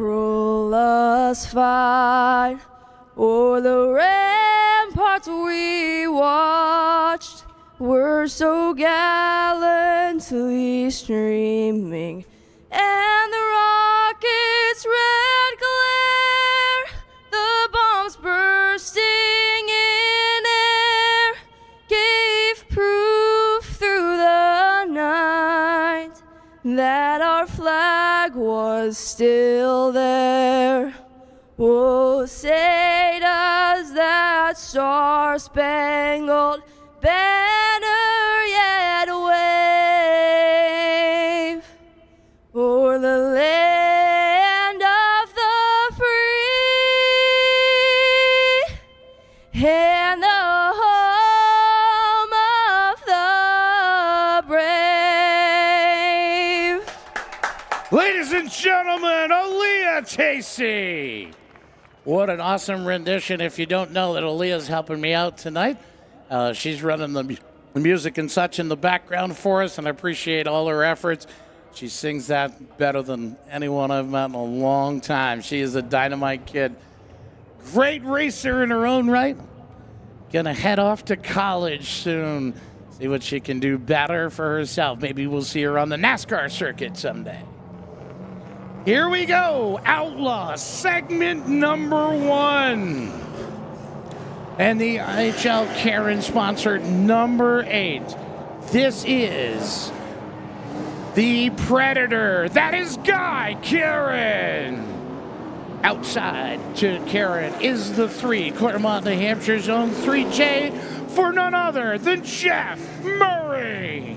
fight o'er the ramparts we watched were so gallantly streaming, and the rocket's red glare, the bombs bursting in air, gave proof through the night that our flag was still there. Oh, say does that star-spangled banner yet wave o'er the land of the free and the home of the brave. Ladies and gentlemen, Aaliyah Tacey. What an awesome rendition. If you don't know that Aaliyah's helping me out tonight, she's running the music and such in the background for us, and I appreciate all her efforts. She sings that better than anyone I've met in a long time. She is a dynamite kid. Great racer in her own right. Gonna head off to college soon. See what she can do better for herself. Maybe we'll see her on the NASCAR circuit someday. Here we go. Outlaw segment number 1. And the IHL Karen sponsored number 8. This is the Predator. That is Guy Karen. Outside to Karen is the 3, Claremont, New Hampshire's own 3J, for none other than Jeff Murray.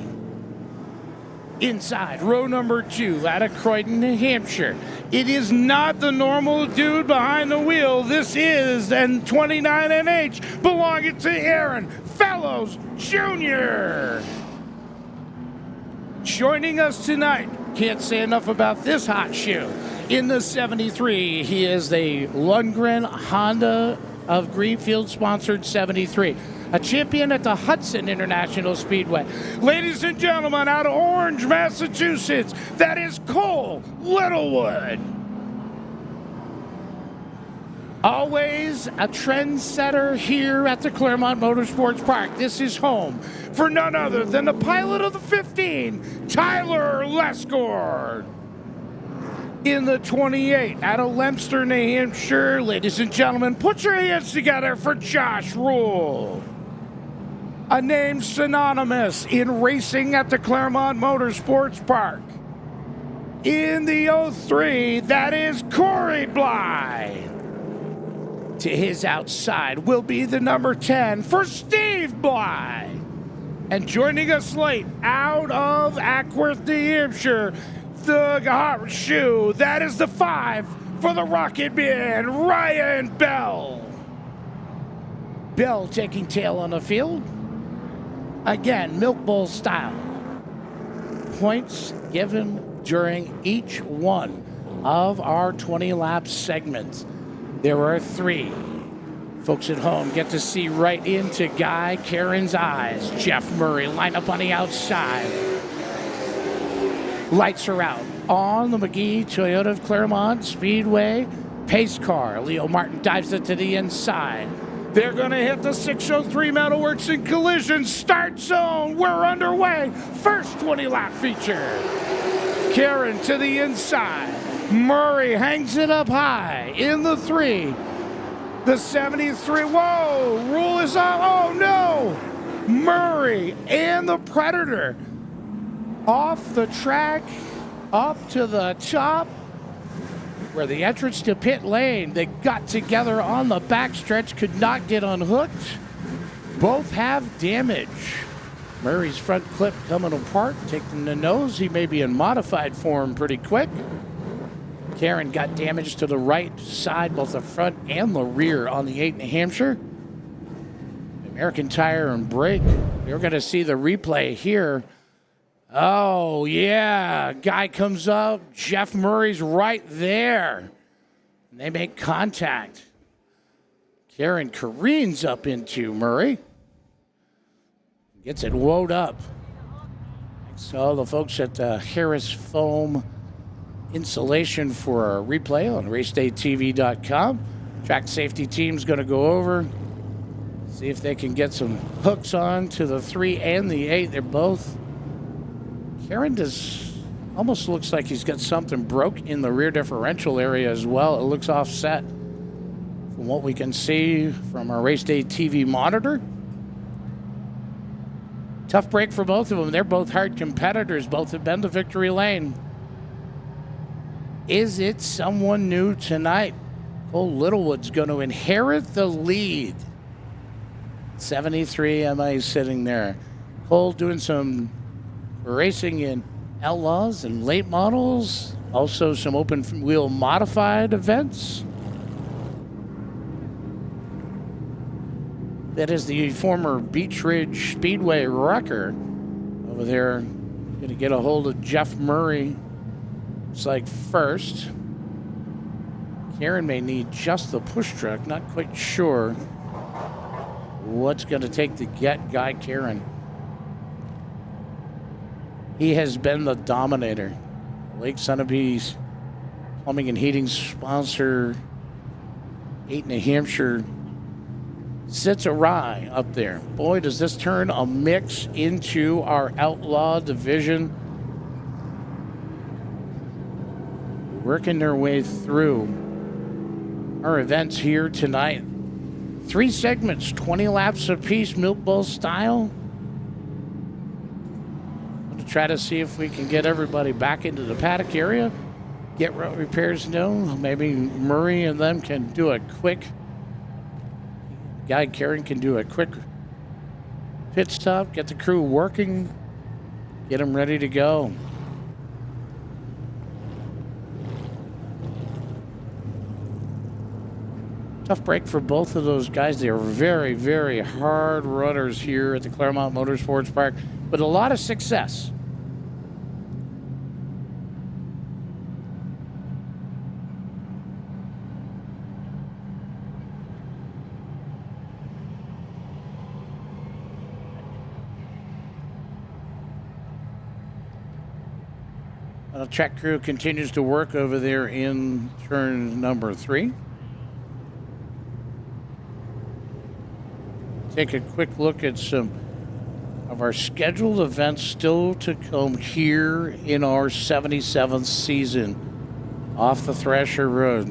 Inside, row number 2 out of Croydon, New Hampshire. It is not the normal dude behind the wheel. This is an 29 NH belonging to Aaron Fellows Jr. Joining us tonight, can't say enough about this hot shoe. In the 73, he is a Lundgren Honda of Greenfield sponsored 73. A champion at the Hudson International Speedway. Ladies and gentlemen, out of Orange, Massachusetts, that is Cole Littlewood. Always a trendsetter here at the Claremont Motorsports Park. This is home for none other than the pilot of the 15, Tyler Lescord. In the 28, out of Leominster, New Hampshire, ladies and gentlemen, put your hands together for Josh Rule. A name synonymous in racing at the Claremont Motorsports Park. In the 03, that is Corey Bly. To his outside will be the number 10 for Steve Bly. And joining us late out of Ackworth, New Hampshire, the hot shoe, that is the 5 for the Rocket Man, Ryan Bell. Bell taking tail on the field. Again, Milk Bowl style. Points given during each one of our 20-lap segments. There are 3. Folks at home get to see right into Guy Karen's eyes. Jeff Murray line up on the outside. Lights are out on the McGee Toyota of Claremont Speedway pace car. Leo Martin dives it to the inside. They're going to hit the 603 Metalworks in collision. Start zone. We're underway. First 20-lap feature. Karen to the inside. Murray hangs it up high in the 3. The 73. Whoa. Rule is on. Oh, no. Murray and the Predator off the track up to the top where the entrance to pit lane. They got together on the backstretch, could not get unhooked. Both have damage. Murray's front clip coming apart, taking the nose. He may be in modified form pretty quick. Karen got damage to the right side, both the front and the rear on the 8 New Hampshire. American Tire and Brake. You're going to see the replay here. Oh, yeah. Guy comes up. Jeff Murray's right there. And they make contact. Karen careens up into Murray. Gets it woed up. So the folks at Harris Foam Insulation for a replay on racedaystv.com. Track safety team's going to go over. See if they can get some hooks on to the 3 and the 8. They're both... Karen almost looks like he's got something broke in the rear differential area as well. It looks offset from what we can see from our Race Day TV monitor. Tough break for both of them. They're both hard competitors. Both have been to victory lane. Is it someone new tonight? Cole Littlewood's going to inherit the lead. 73 MA sitting there. Cole doing some racing in Outlaws and late models, also some open wheel modified events. That is the former Beach Ridge Speedway wrecker over there. Going to get a hold of Jeff Murray. It's like first. Karen may need just the push truck. Not quite sure what's going to take to get Guy Karen. He has been the dominator. Lake Sunapee Plumbing and Heating sponsor 8 New Hampshire sits awry up there. Boy, does this turn a mix into our outlaw division. Working their way through our events here tonight. 3 segments, 20 laps apiece, Milk Bowl style. To try to see if we can get everybody back into the paddock area, get what repairs done. Maybe Murray and them can do a quick, Guy Karen can do a quick pit stop, get the crew working, get them ready to go. Tough break for both of those guys. They are very, very hard runners here at the Claremont Motorsports Park, but a lot of success. The track crew continues to work over there in turn number 3. Take a quick look at some of our scheduled events still to come here in our 77th season off the Thrasher Road.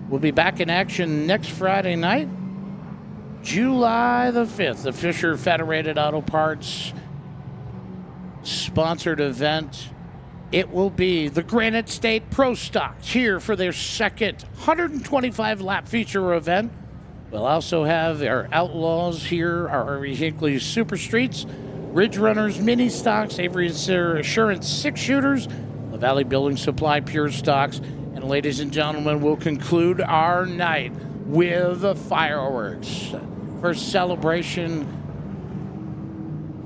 We'll be back in action next Friday night, July the 5th, the Fisher Federated Auto Parts sponsored event. It will be the Granite State Pro Stocks here for their second 125 lap feature event. We'll also have our Outlaws here, our Hinkley Super Streets, Ridge Runners Mini Stocks, Avery Assurance 6-shooters, the Valley Building Supply Pure Stocks, and ladies and gentlemen, we'll conclude our night with the fireworks. First celebration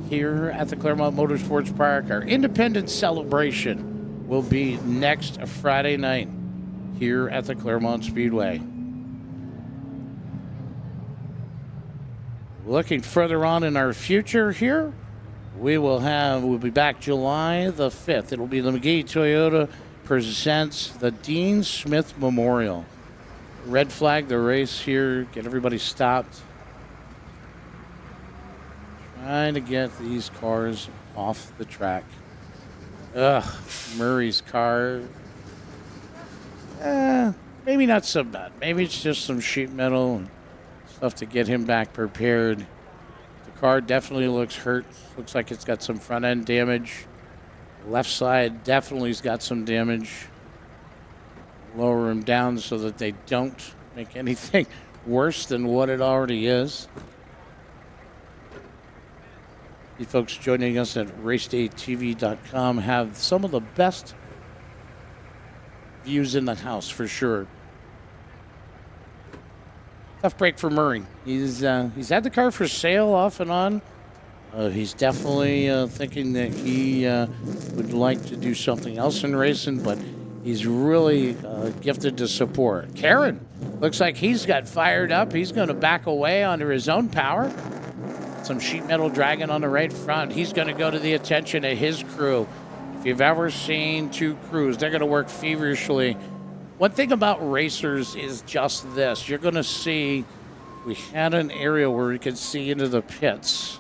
here at the Claremont Motorsports Park. Our Independence celebration will be next Friday night here at the Claremont Speedway. Looking further on in our future here, we'll be back July the 5th. It'll be the McGee Toyota presents the Dean Smith Memorial. Red flag the race here, get everybody stopped. Trying to get these cars off the track. Murray's car. Maybe not so bad. Maybe it's just some sheet metal and stuff to get him back prepared. The car definitely looks hurt. Looks like it's got some front end damage. Left side definitely's got some damage. Lower him down so that they don't make anything worse than what it already is. You folks joining us at racedaytv.com have some of the best views in the house for sure. Tough break for Murray. He's had the car for sale off and on. He's definitely thinking that he would like to do something else in racing, but he's really gifted to support. Karen looks like he's got fired up. He's going to back away under his own power. Some sheet metal dragging on the right front. He's going to go to the attention of his crew. If you've ever seen two crews, they're going to work feverishly. One thing about racers is just this. You're going to see, we had an area where we could see into the pits.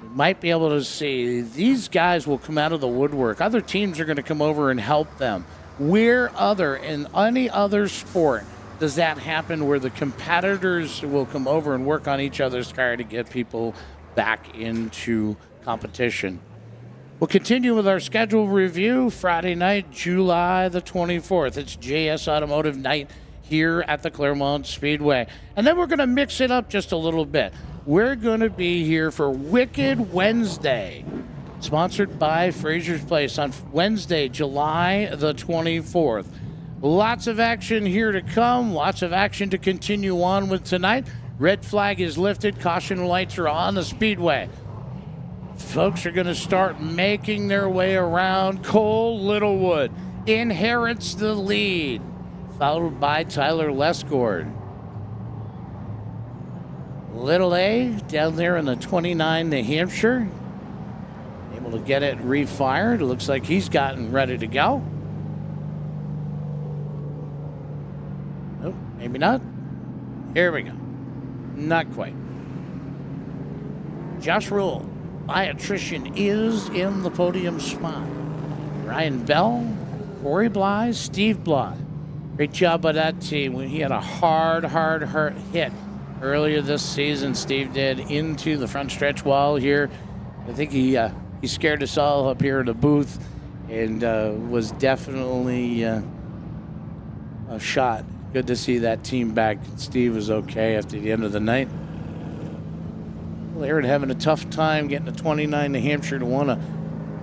You might be able to see these guys will come out of the woodwork. Other teams are going to come over and help them. Where in any other sport does that happen, where the competitors will come over and work on each other's car to get people back into competition? We'll continue with our schedule review Friday night, July the 24th. It's JS Automotive Night here at the Claremont Speedway. And then we're going to mix it up just a little bit. We're going to be here for Wicked Wednesday, sponsored by Fraser's Place on Wednesday, July the 24th. Lots of action here to come, lots of action to continue on with tonight. Red flag is lifted, caution lights are on the speedway. Folks are going to start making their way around. Cole Littlewood inherits the lead, followed by Tyler Lesgord. Little A down there in the 29 New Hampshire. Able to get it refired. It looks like he's gotten ready to go. Nope, maybe not. Here we go. Not quite. Josh Rule, by attrition, is in the podium spot. Ryan Bell, Corey Bly, Steve Bly. Great job by that team. He had a hard hit earlier this season. Steve did into the front stretch wall here. I think he scared us all up here in the booth, and was definitely a shot. Good to see that team back. Steve was okay after the end of the night. Well, Aaron having a tough time getting to 29 New Hampshire to want to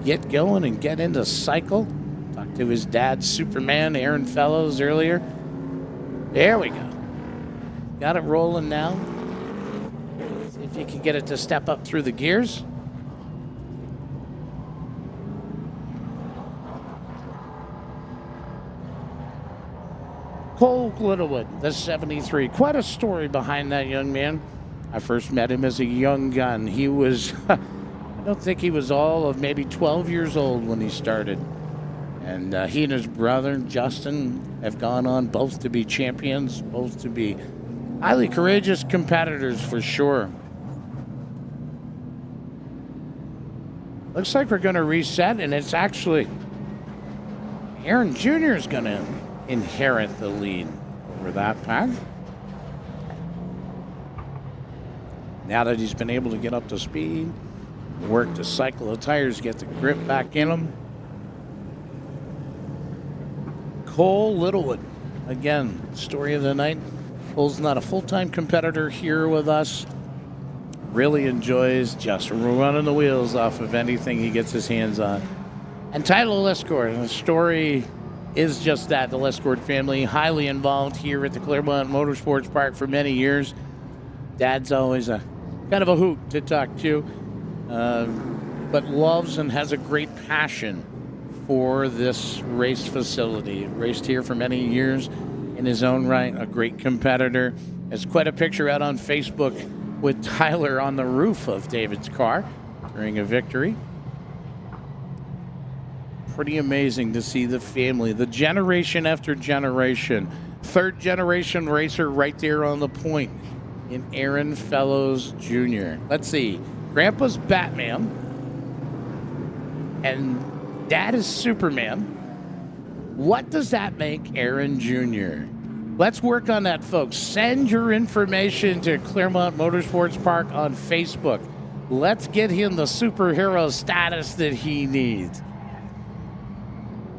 get going and get into cycle. Talked to his dad, Superman, Aaron Fellows, earlier. There we go. Got it rolling now. See if you can get it to step up through the gears. Cole Littlewood, the 73. Quite a story behind that young man. I first met him as a young gun. He was, I don't think he was all of maybe 12 years old when he started. And he and his brother, Justin, have gone on both to be champions, both to be highly courageous competitors for sure. Looks like we're going to reset, and it's actually Aaron Jr. is going to inherit the lead over that pack. Now that he's been able to get up to speed, work to cycle the tires, get the grip back in them. Cole Littlewood, again, story of the night. Cole's not a full-time competitor here with us. Really enjoys just running the wheels off of anything he gets his hands on. And Tyler Lescourt, and the story is just that. The Lescourt family, highly involved here at the Claremont Motorsports Park for many years. Dad's always a kind of a hoot to talk to, but loves and has a great passion for this race facility. Raced here for many years in his own right, a great competitor. There's quite a picture out on Facebook with Tyler on the roof of David's car during a victory. Pretty amazing to see the family, the generation after generation. Third generation racer right there on the point in Aaron Fellows Jr. Let's see. Grandpa's Batman and Dad is Superman. What does that make Aaron Jr.? Let's work on that, folks. Send your information to Claremont Motorsports Park on Facebook. Let's get him the superhero status that he needs.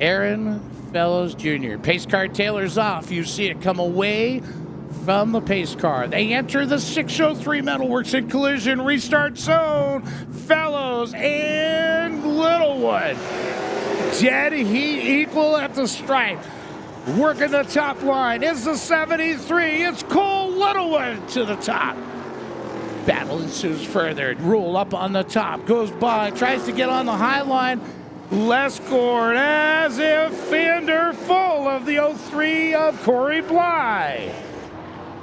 Aaron Fellows Jr. Pace car tailors off. You see it come away from the pace car. They enter the 603 Metalworks and collision restart zone. Fellows and Littlewood. Dead heat equal at the stripe. Working the top line is the 73. It's Cole Littlewood to the top. Battle ensues further. Rule up on the top. Goes by. Tries to get on the high line. Lescourt as if fender full of the 03 of Corey Bly.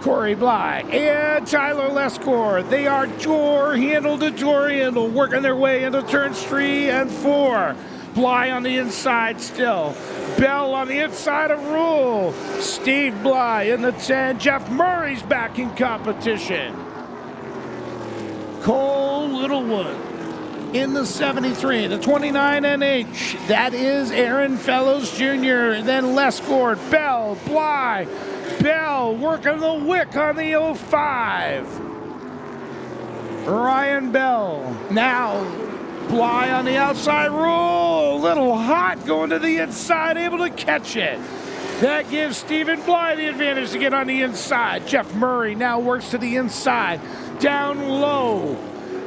Corey Bly and Tyler Lescourt. They are door handle to door handle, working their way into turns 3 and 4. Bly on the inside still. Bell on the inside of Rule. Steve Bly in the 10. Jeff Murray's back in competition. Cole Littlewood in the 73, the 29 NH. That is Aaron Fellows Jr. And then Lescourt, Bell, Bly. Bell working the wick on the 05. Ryan Bell. Now Bly on the outside. Rule. Little hot going to the inside, able to catch it. That gives Stephen Bly the advantage to get on the inside. Jeff Murray now works to the inside. Down low.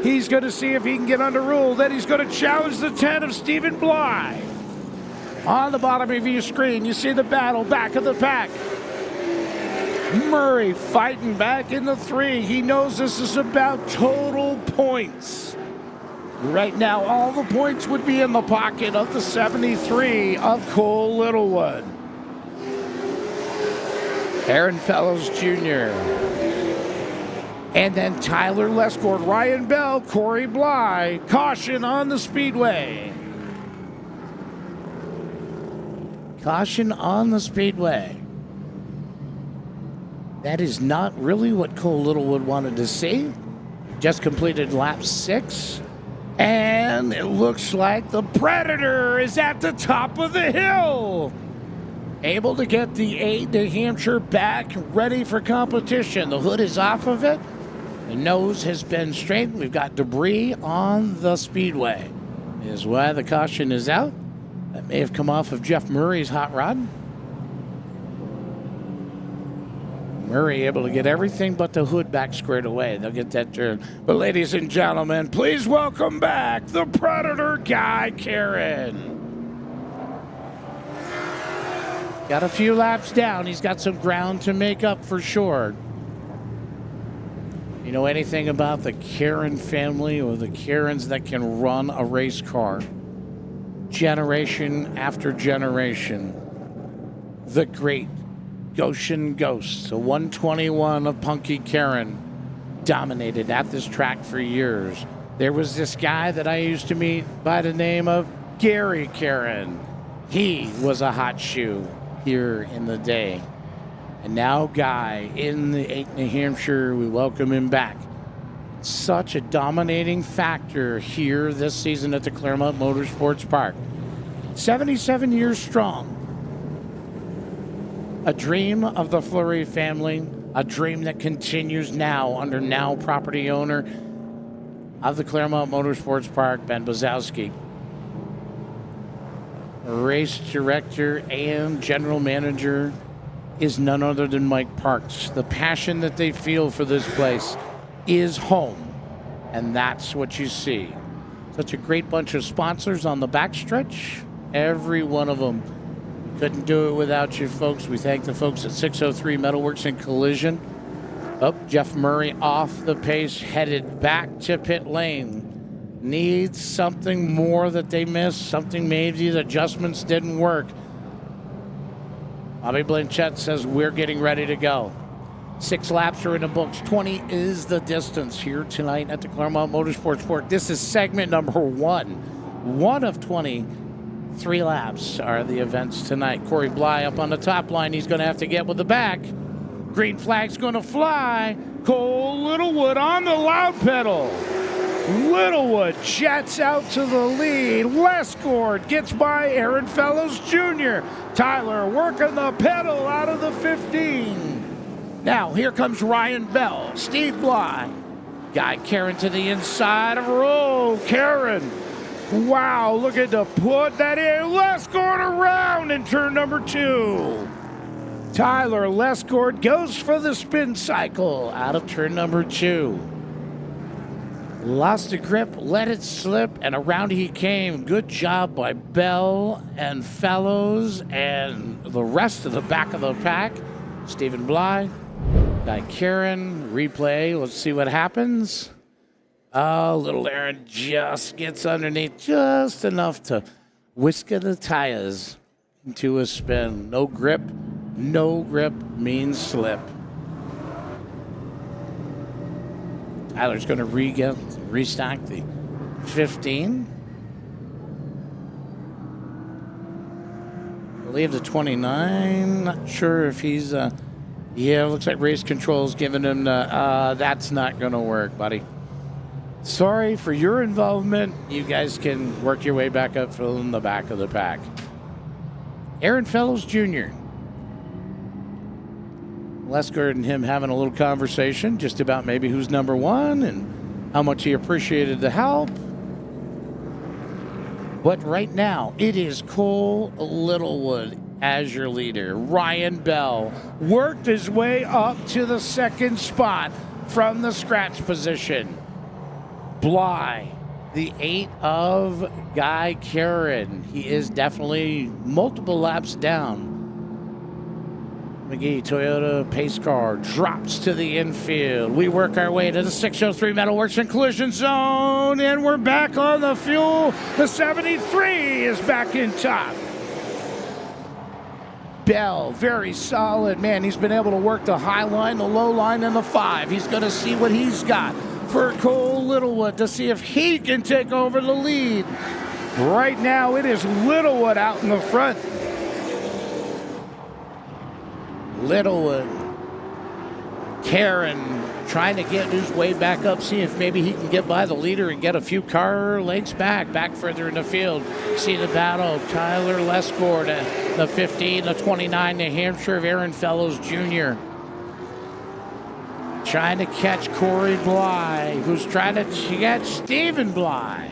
He's going to see if he can get under Rule. Then he's going to challenge the 10 of Stephen Bly. On the bottom of your screen, you see the battle back of the pack. Murray fighting back in the 3. He knows this is about total points. Right now, all the points would be in the pocket of the 73 of Cole Littlewood. Aaron Fellows Jr. And then Tyler Lescord, Ryan Bell, Corey Bly. Caution on the speedway. Caution on the speedway. That is not really what Cole Littlewood wanted to see. Just completed lap 6. And it looks like the Predator is at the top of the hill. Able to get the 8 New Hampshire back ready for competition. The hood is off of it. The nose has been straightened. We've got debris on the speedway. Is why the caution is out. That may have come off of Jeff Murray's hot rod. Murray able to get everything but the hood back squared away. They'll get that turn. But ladies and gentlemen, please welcome back the Predator, Guy Karen. Got a few laps down. He's got some ground to make up for sure. You know anything about the Karen family or the Karens that can run a race car? Generation after generation. The great Goshen Ghost, the 121 of Punky Karen, dominated at this track for years. There was this guy that I used to meet by the name of Gary Karen. He was a hot shoe here in the day. And now Guy in the 8 New Hampshire, we welcome him back. Such a dominating factor here this season at the Claremont Motorsports Park. 77 years strong. A dream of the Fleury family, a dream that continues now under now property owner of the Claremont Motorsports Park, Ben Bazowski. Race director and general manager is none other than Mike Parks. The passion that they feel for this place is home, and that's what you see. Such a great bunch of sponsors on the backstretch, every one of them. We couldn't do it without you folks. We thank the folks at 603 Metalworks and Collision. Oh, Jeff Murray off the pace, headed back to pit lane. Needs something more that they missed, something maybe the adjustments didn't work. Bobby Blanchett says we're getting ready to go. 6 laps are in the books. 20 is the distance here tonight at the Claremont Motorsports Park. This is segment number 1. 1 of 20. 3 laps are the events tonight. Corey Bly up on the top line. He's going to have to get with the back. Green flag's going to fly. Cole Littlewood on the loud pedal. Littlewood jets out to the lead. Lescord gets by Aaron Fellows Jr. Tyler working the pedal out of the 15. Now here comes Ryan Bell. Steve Bly. Guy Karen to the inside of roll. Karen. Wow, looking to put that in. Lescord around in turn number 2. Tyler Lescord goes for the spin cycle out of turn number 2. Lost the grip, let it slip, and around he came. Good job by Bell and Fellows and the rest of the back of the pack. Stephen Bly, Guy Karen, replay. Let's see what happens. Oh, little Aaron just gets underneath just enough to whisk the tires into a spin. No grip. No grip means slip. Tyler's going to restock the 15. I believe the 29. Not sure if he's, yeah, looks like race control's giving him the, that's not going to work, buddy. Sorry for your involvement. You guys can work your way back up from the back of the pack. Aaron Fellows Jr. Lescord and him having a little conversation just about maybe who's number 1 and how much he appreciated the help. But right now, it is Cole Littlewood as your leader. Ryan Bell worked his way up to the 2nd spot from the scratch position. Bly, the 8 of Guy Karen. He is definitely multiple laps down. McGee Toyota pace car drops to the infield. We work our way to the 603 Metalworks and Collision Zone, and we're back on the fuel. The 73 is back in top. Bell, very solid, man. He's been able to work the high line, the low line, and the 5. He's going to see what he's got for Cole Littlewood to see if he can take over the lead. Right now, it is Littlewood out in the front. Littlewood. Karen trying to get his way back up, see if maybe he can get by the leader and get a few car lengths back further in the field. See the battle. Tyler Lesgord, the 15, the 29, New Hampshire of Aaron Fellows Jr. Trying to catch Corey Bly, who's trying to catch Stephen Bly.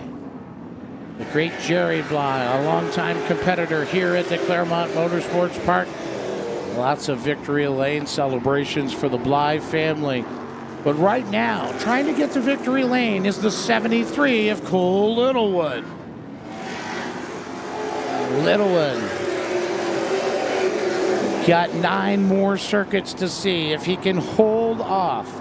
The great Jerry Bly, a longtime competitor here at the Claremont Motorsports Park. Lots of victory lane celebrations for the Bly family. But right now, trying to get to victory lane is the 73 of Cole Littlewood. Littlewood got 9 more circuits to see if he can hold off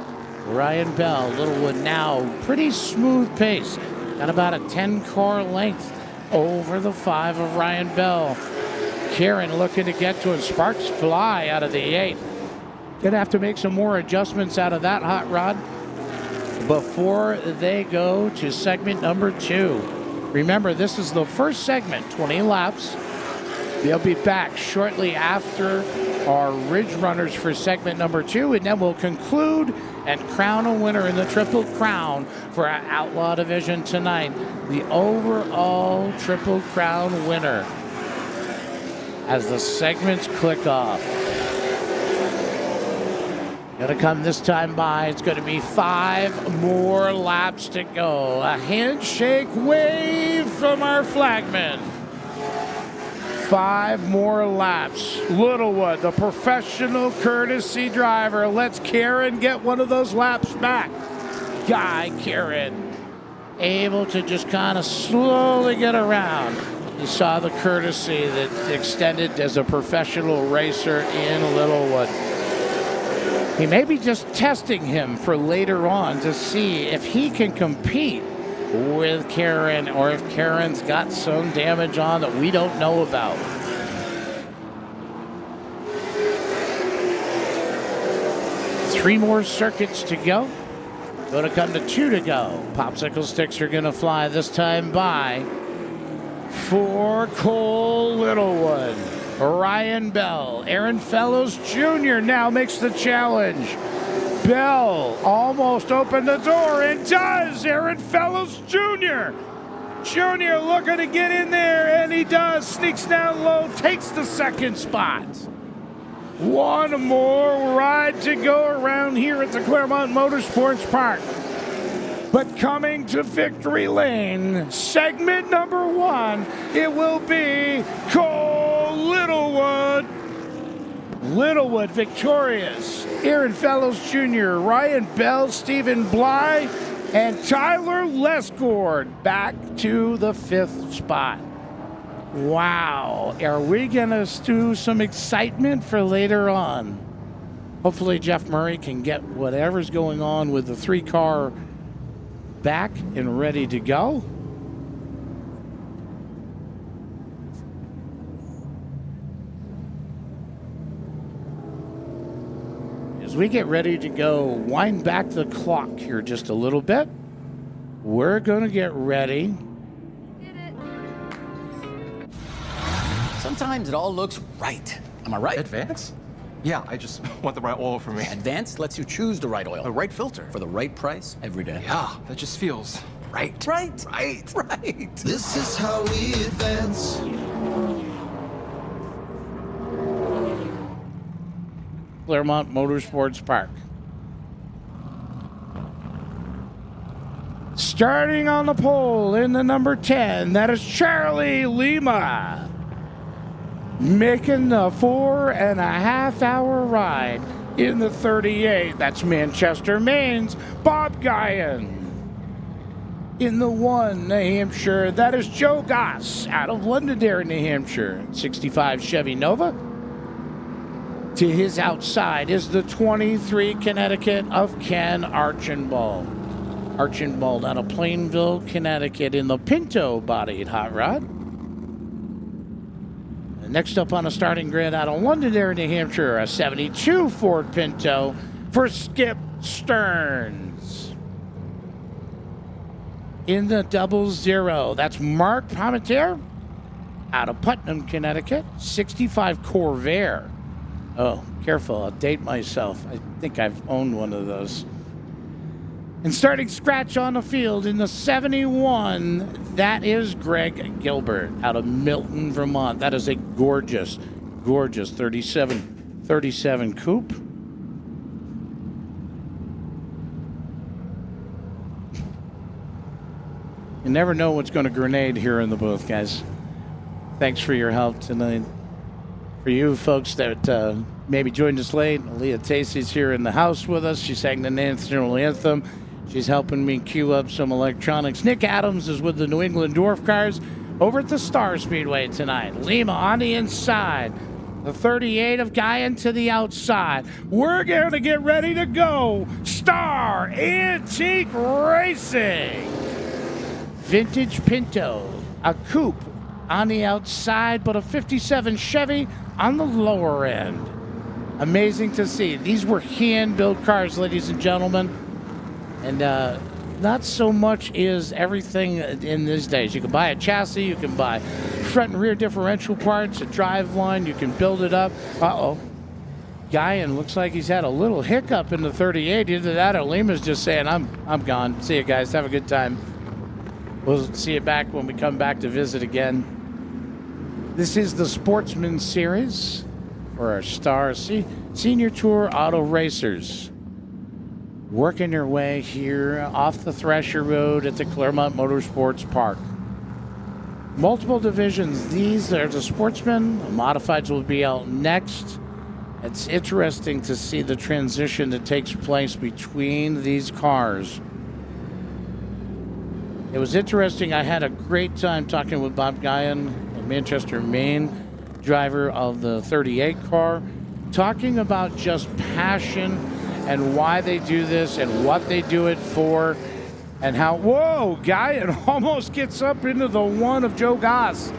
Ryan Bell. Littlewood now pretty smooth pace. Got about a 10-car length over the 5 of Ryan Bell. Karen looking to get to him. Sparks fly out of the 8. Gonna have to make some more adjustments out of that hot rod before they go to segment number 2. Remember, this is the first segment, 20 laps. They'll be back shortly after our Ridge Runners for segment number 2, and then we'll conclude and crown a winner in the Triple Crown for our Outlaw Division tonight. The overall Triple Crown winner as the segments click off. Gonna come this time by. It's gonna be 5 more laps to go. A handshake wave from our flagman. 5 more laps. Littlewood, the professional courtesy driver, lets Karen get one of those laps back. Guy Karen, able to just kind of slowly get around. You saw the courtesy that extended as a professional racer in Littlewood. He may be just testing him for later on to see if he can compete with Karen or if Karen's got some damage on that we don't know about. Three more circuits to go. Going to come to 2 to go. Popsicle sticks are going to fly this time by for Cole Littlewood. Ryan Bell, Aaron Fellows Jr. now makes the challenge. Bell almost opened the door and does. Aaron Fellows Jr. Jr. looking to get in there, and he does. Sneaks down low, takes the second spot. One more ride to go around here at the Claremont Motorsports Park. But coming to victory lane, segment number 1, it will be Cole Littlewood. Littlewood victorious. Aaron Fellows Jr., Ryan Bell, Stephen Bly, and Tyler Lesgord back to the 5th spot. Wow. Are we going to do some excitement for later on? Hopefully Jeff Murray can get whatever's going on with the 3-car back and ready to go. As we get ready to go, wind back the clock here just a little bit. We're going to get ready. Sometimes it all looks right. Am I right? Advance? Yeah, I just want the right oil for me. Advance lets you choose the right oil. The right filter. For the right price every day. Yeah, that just feels right. Right. Right. Right. This is how we advance. Claremont Motorsports Park. Starting on the pole in the number 10, that is Charlie Lima. Making the 4.5-hour ride in the 38. That's Manchester, Maine's Bob Guyan. In the 1, New Hampshire, that is Joe Goss out of Londonderry, New Hampshire. 65 Chevy Nova. To his outside is the 23 Connecticut of Ken Archambault. Archambault out of Plainville, Connecticut in the Pinto-bodied hot rod. Next up on the starting grid out of Londonderry, New Hampshire, a 72 Ford Pinto for Skip Stearns. In the 00, that's Mark Palmetier out of Putnam, Connecticut, 65 Corvair. Oh, careful, I'll date myself. I think I've owned one of those. And starting scratch on the field in the 71, that is Greg Gilbert out of Milton, Vermont. That is a gorgeous, gorgeous 37 coupe. You never know what's going to grenade here in the booth, guys. Thanks for your help tonight. For you folks that maybe joined us late, Aaliyah Tacey's here in the house with us. She sang the national anthem. She's helping me cue up some electronics. Nick Adams is with the New England Dwarf Cars over at the Star Speedway tonight. Lima on the inside. The 38 of Guyan to the outside. We're going to get ready to go. Star Antique Racing. Vintage Pinto. A coupe on the outside, but a 57 Chevy on the lower end. Amazing to see. These were hand-built cars, ladies and gentlemen. And not so much is everything in these days. You can buy a chassis, you can buy front and rear differential parts, a drive line, you can build it up. Uh-oh. Guyan looks like he's had a little hiccup in the 38. Either that or Lima's just saying, I'm gone. See you guys. Have a good time. We'll see you back when we come back to visit again. This is the Sportsman Series for our Star Senior Tour Auto Racers. Working their way here off the Thresher Road at the Claremont Motorsports Park. Multiple divisions. These are the Sportsmen. The Modifieds will be out next. It's interesting to see the transition that takes place between these cars. It was interesting. I had a great time talking with Bob Guyan, a Manchester, Maine driver of the 38 car, talking about just passion and why they do this and what they do it for and how, whoa, Guyan almost gets up into the one of Joe Goss.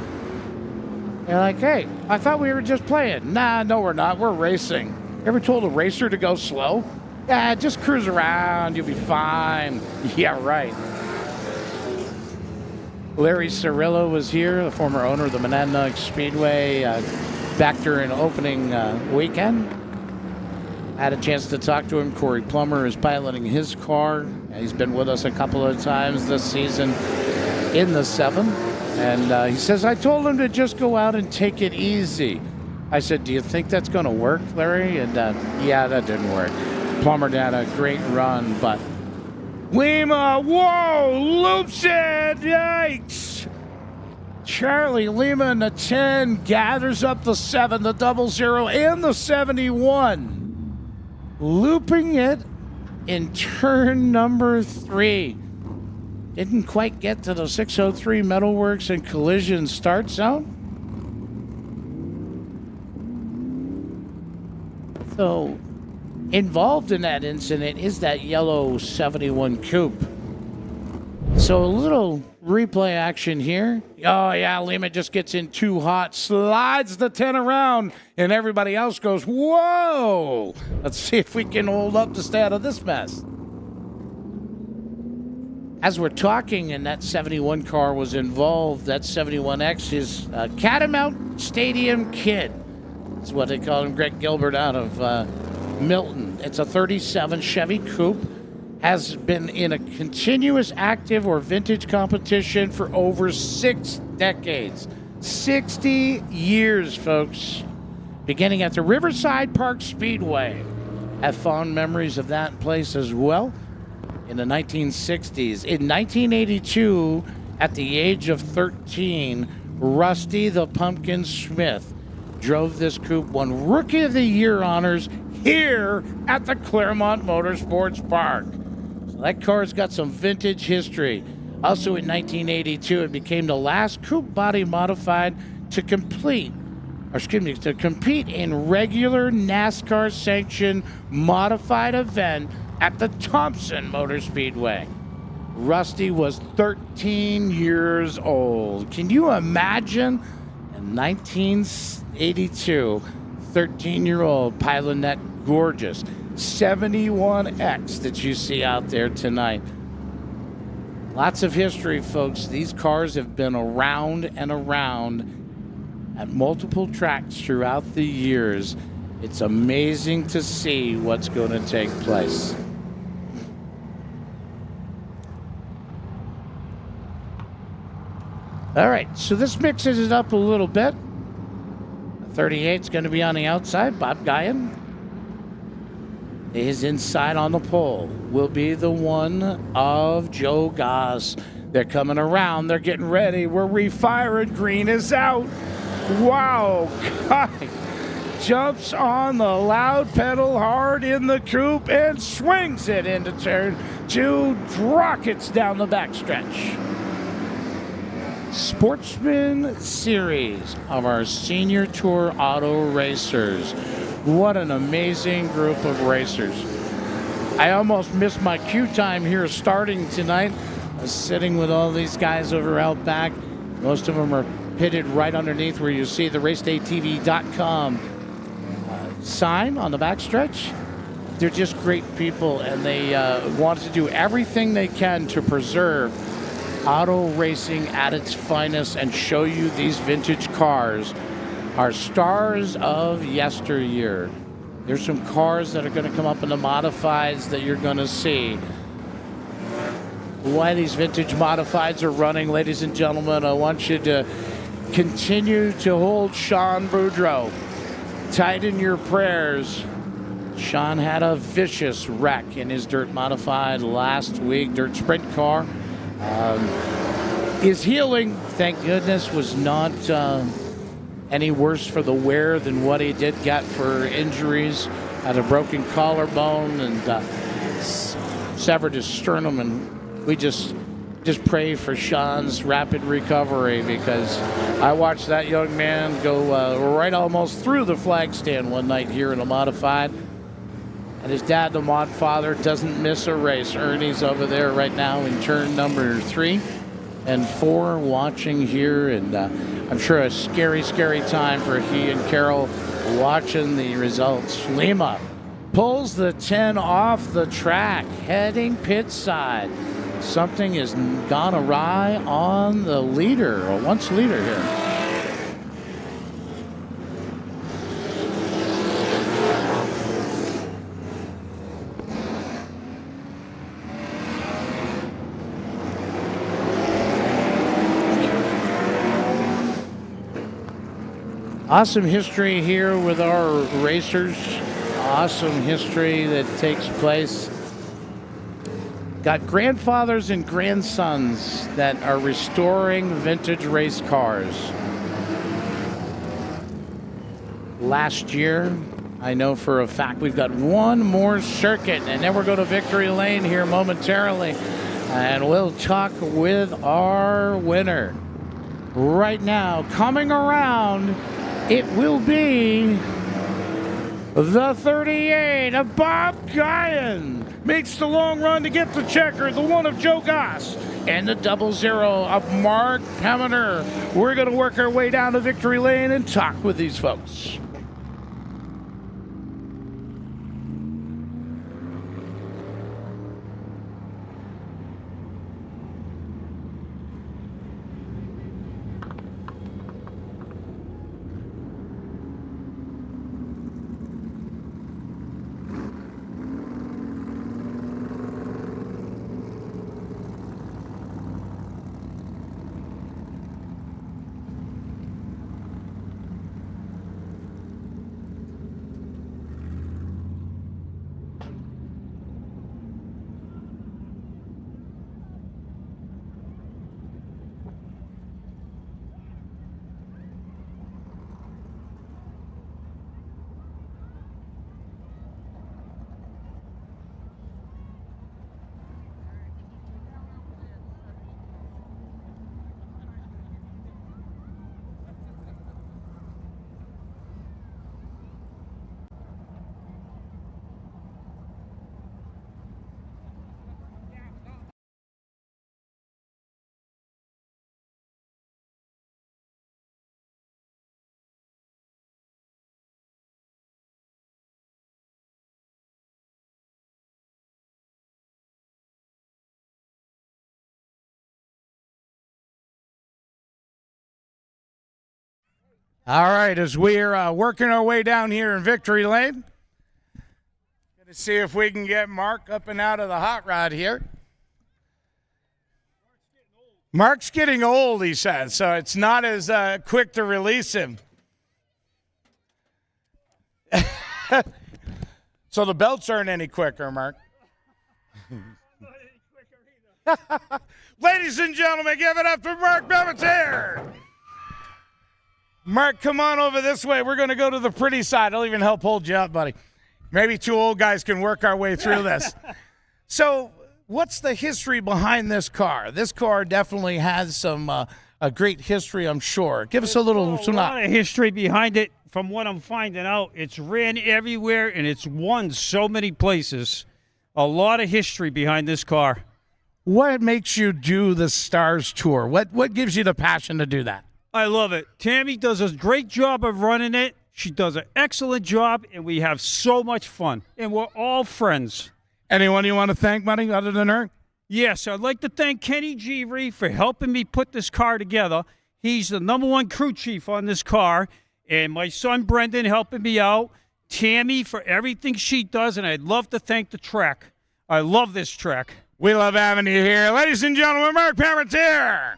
They're like, hey, I thought we were just playing. Nah, no, we're not. We're racing. Ever told a racer to go slow? Yeah, just cruise around. You'll be fine. Yeah, right. Larry Cirillo was here, the former owner of the Monadnock Speedway, back during opening weekend. Had a chance to talk to him. Corey Plummer is piloting his car. He's been with us a couple of times this season in the 7. And he says, I told him to just go out and take it easy. I said, do you think that's going to work, Larry? And yeah, that didn't work. Plummer had a great run, but Lima, whoa, loops it, yikes. Charlie Lima in the 10 gathers up the 7, the 00, and the 71. Looping it in turn number 3. Didn't quite get to the 603 Metalworks and Collision start zone. So, involved in that incident is that yellow 71 coupe. So a little replay action here. Oh yeah, Lima just gets in too hot, slides the 10 around, and everybody else goes, whoa! Let's see if we can hold up to stay out of this mess. As we're talking, and that 71 car was involved, that 71X is Catamount Stadium Kid. That's what they call him, Greg Gilbert out of Milton. It's a 37 Chevy Coupe. Has been in a continuous active or vintage competition for over 6 decades. 60 years, folks. Beginning at the Riverside Park Speedway. Have fond memories of that place as well. In the 1960s. In 1982, at the age of 13, Rusty the Pumpkin Smith drove this coupe, won Rookie of the Year honors here at the Claremont Motorsports Park. So that car's got some vintage history. Also in 1982, it became the last coupe body modified to compete in regular NASCAR sanctioned modified event at the Thompson Motor Speedway. Rusty was 13 years old. Can you imagine? And 1982, 13-year-old Pilotnet, gorgeous. 71X that you see out there tonight. Lots of history, folks. These cars have been around and around at multiple tracks throughout the years. It's amazing to see what's going to take place. All right, so this mixes it up a little bit. 38 is going to be on the outside. Bob Guyan is inside on the pole. Will be the one of Joe Goss. They're coming around. They're getting ready. We're refiring. Green is out. Wow. God. Jumps on the loud pedal hard in the coupe and swings it into turn 2. Rockets down the backstretch. Sportsman Series of our Senior Tour Auto Racers. What an amazing group of racers. I almost missed my cue time here starting tonight. I was sitting with all these guys over out back. Most of them are pitted right underneath where you see the RaceDayTV.com sign on the backstretch. They're just great people, and they want to do everything they can to preserve auto racing at its finest and show you these vintage cars are stars of yesteryear. There's some cars that are going to come up in the modifieds that you're going to see. Why these vintage modifieds are running, ladies and gentlemen, I want you to continue to hold Sean Boudreau tight in your prayers. Sean had a vicious wreck in his dirt modified last week, dirt sprint car. Is healing, thank goodness, was not any worse for the wear than what he did get for injuries. Had a broken collarbone and severed his sternum, and we just pray for Sean's rapid recovery, because I watched that young man go right almost through the flag stand one night here in a modified. And his dad, the mod father, doesn't miss a race. Ernie's over there right now in turn number 3 and 4 watching here. And I'm sure a scary, scary time for he and Carol watching the results. Lima pulls the 10 off the track, heading pit side. Something has gone awry on the leader, or once leader here. Awesome history here with our racers. Awesome history that takes place. Got grandfathers and grandsons that are restoring vintage race cars. Last year, I know for a fact we've got one more circuit, and then we're going to Victory Lane here momentarily. And we'll talk with our winner. Right now, coming around, it will be the 38 of Bob Guyan. Makes the long run to get the checker, the one of Joe Goss, and the 00 of Mark Hemmener. We're going to work our way down to Victory Lane and talk with these folks. All right, as we're working our way down here in Victory Lane, going to see if we can get Mark up and out of the hot rod here. Mark's getting old, he says, so it's not as quick to release him. So the belts aren't any quicker, Mark. Ladies and gentlemen, give it up for Mark Bevitter. Mark, come on over this way. We're going to go to the pretty side. I'll even help hold you up, buddy. Maybe two old guys can work our way through this. So what's the history behind this car? This car definitely has some a great history, I'm sure. Give us a little. A lot of history behind it. From what I'm finding out, it's ran everywhere and it's won so many places. A lot of history behind this car. What makes you do the Stars Tour? What gives you the passion to do that? I love it. Tammy does a great job of running it. She does an excellent job, and we have so much fun. And we're all friends. Anyone you want to thank, buddy, other than her? Yes, I'd like to thank Kenny Jeevery for helping me put this car together. He's the #1 crew chief on this car. And my son Brendan helping me out. Tammy for everything she does, and I'd love to thank the track. I love this track. We love having you here. Ladies and gentlemen, Mark Parmentier.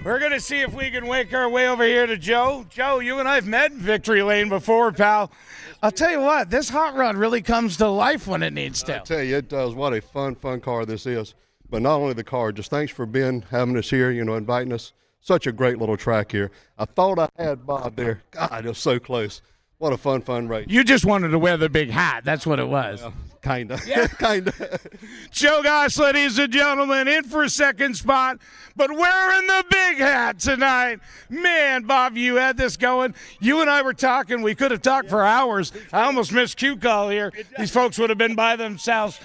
We're going to see if we can make our way over here to Joe. Joe, you and I have met in Victory Lane before, pal. I'll tell you what, this hot rod really comes to life when it needs to. I tell you, it does. What a fun car this is. But not only the car, just thanks for having us here, inviting us. Such a great little track here. I thought I had Bob there. God, it was so close. What a fun race. You just wanted to wear the big hat. That's what it was. Well, kind of. Yeah. Kind of. Joe Goss, ladies and gentlemen, in for second spot, but wearing the big hat tonight. Man, Bob, you had this going. You and I were talking. We could have talked for hours. I almost missed cue call here. These folks would have been by themselves.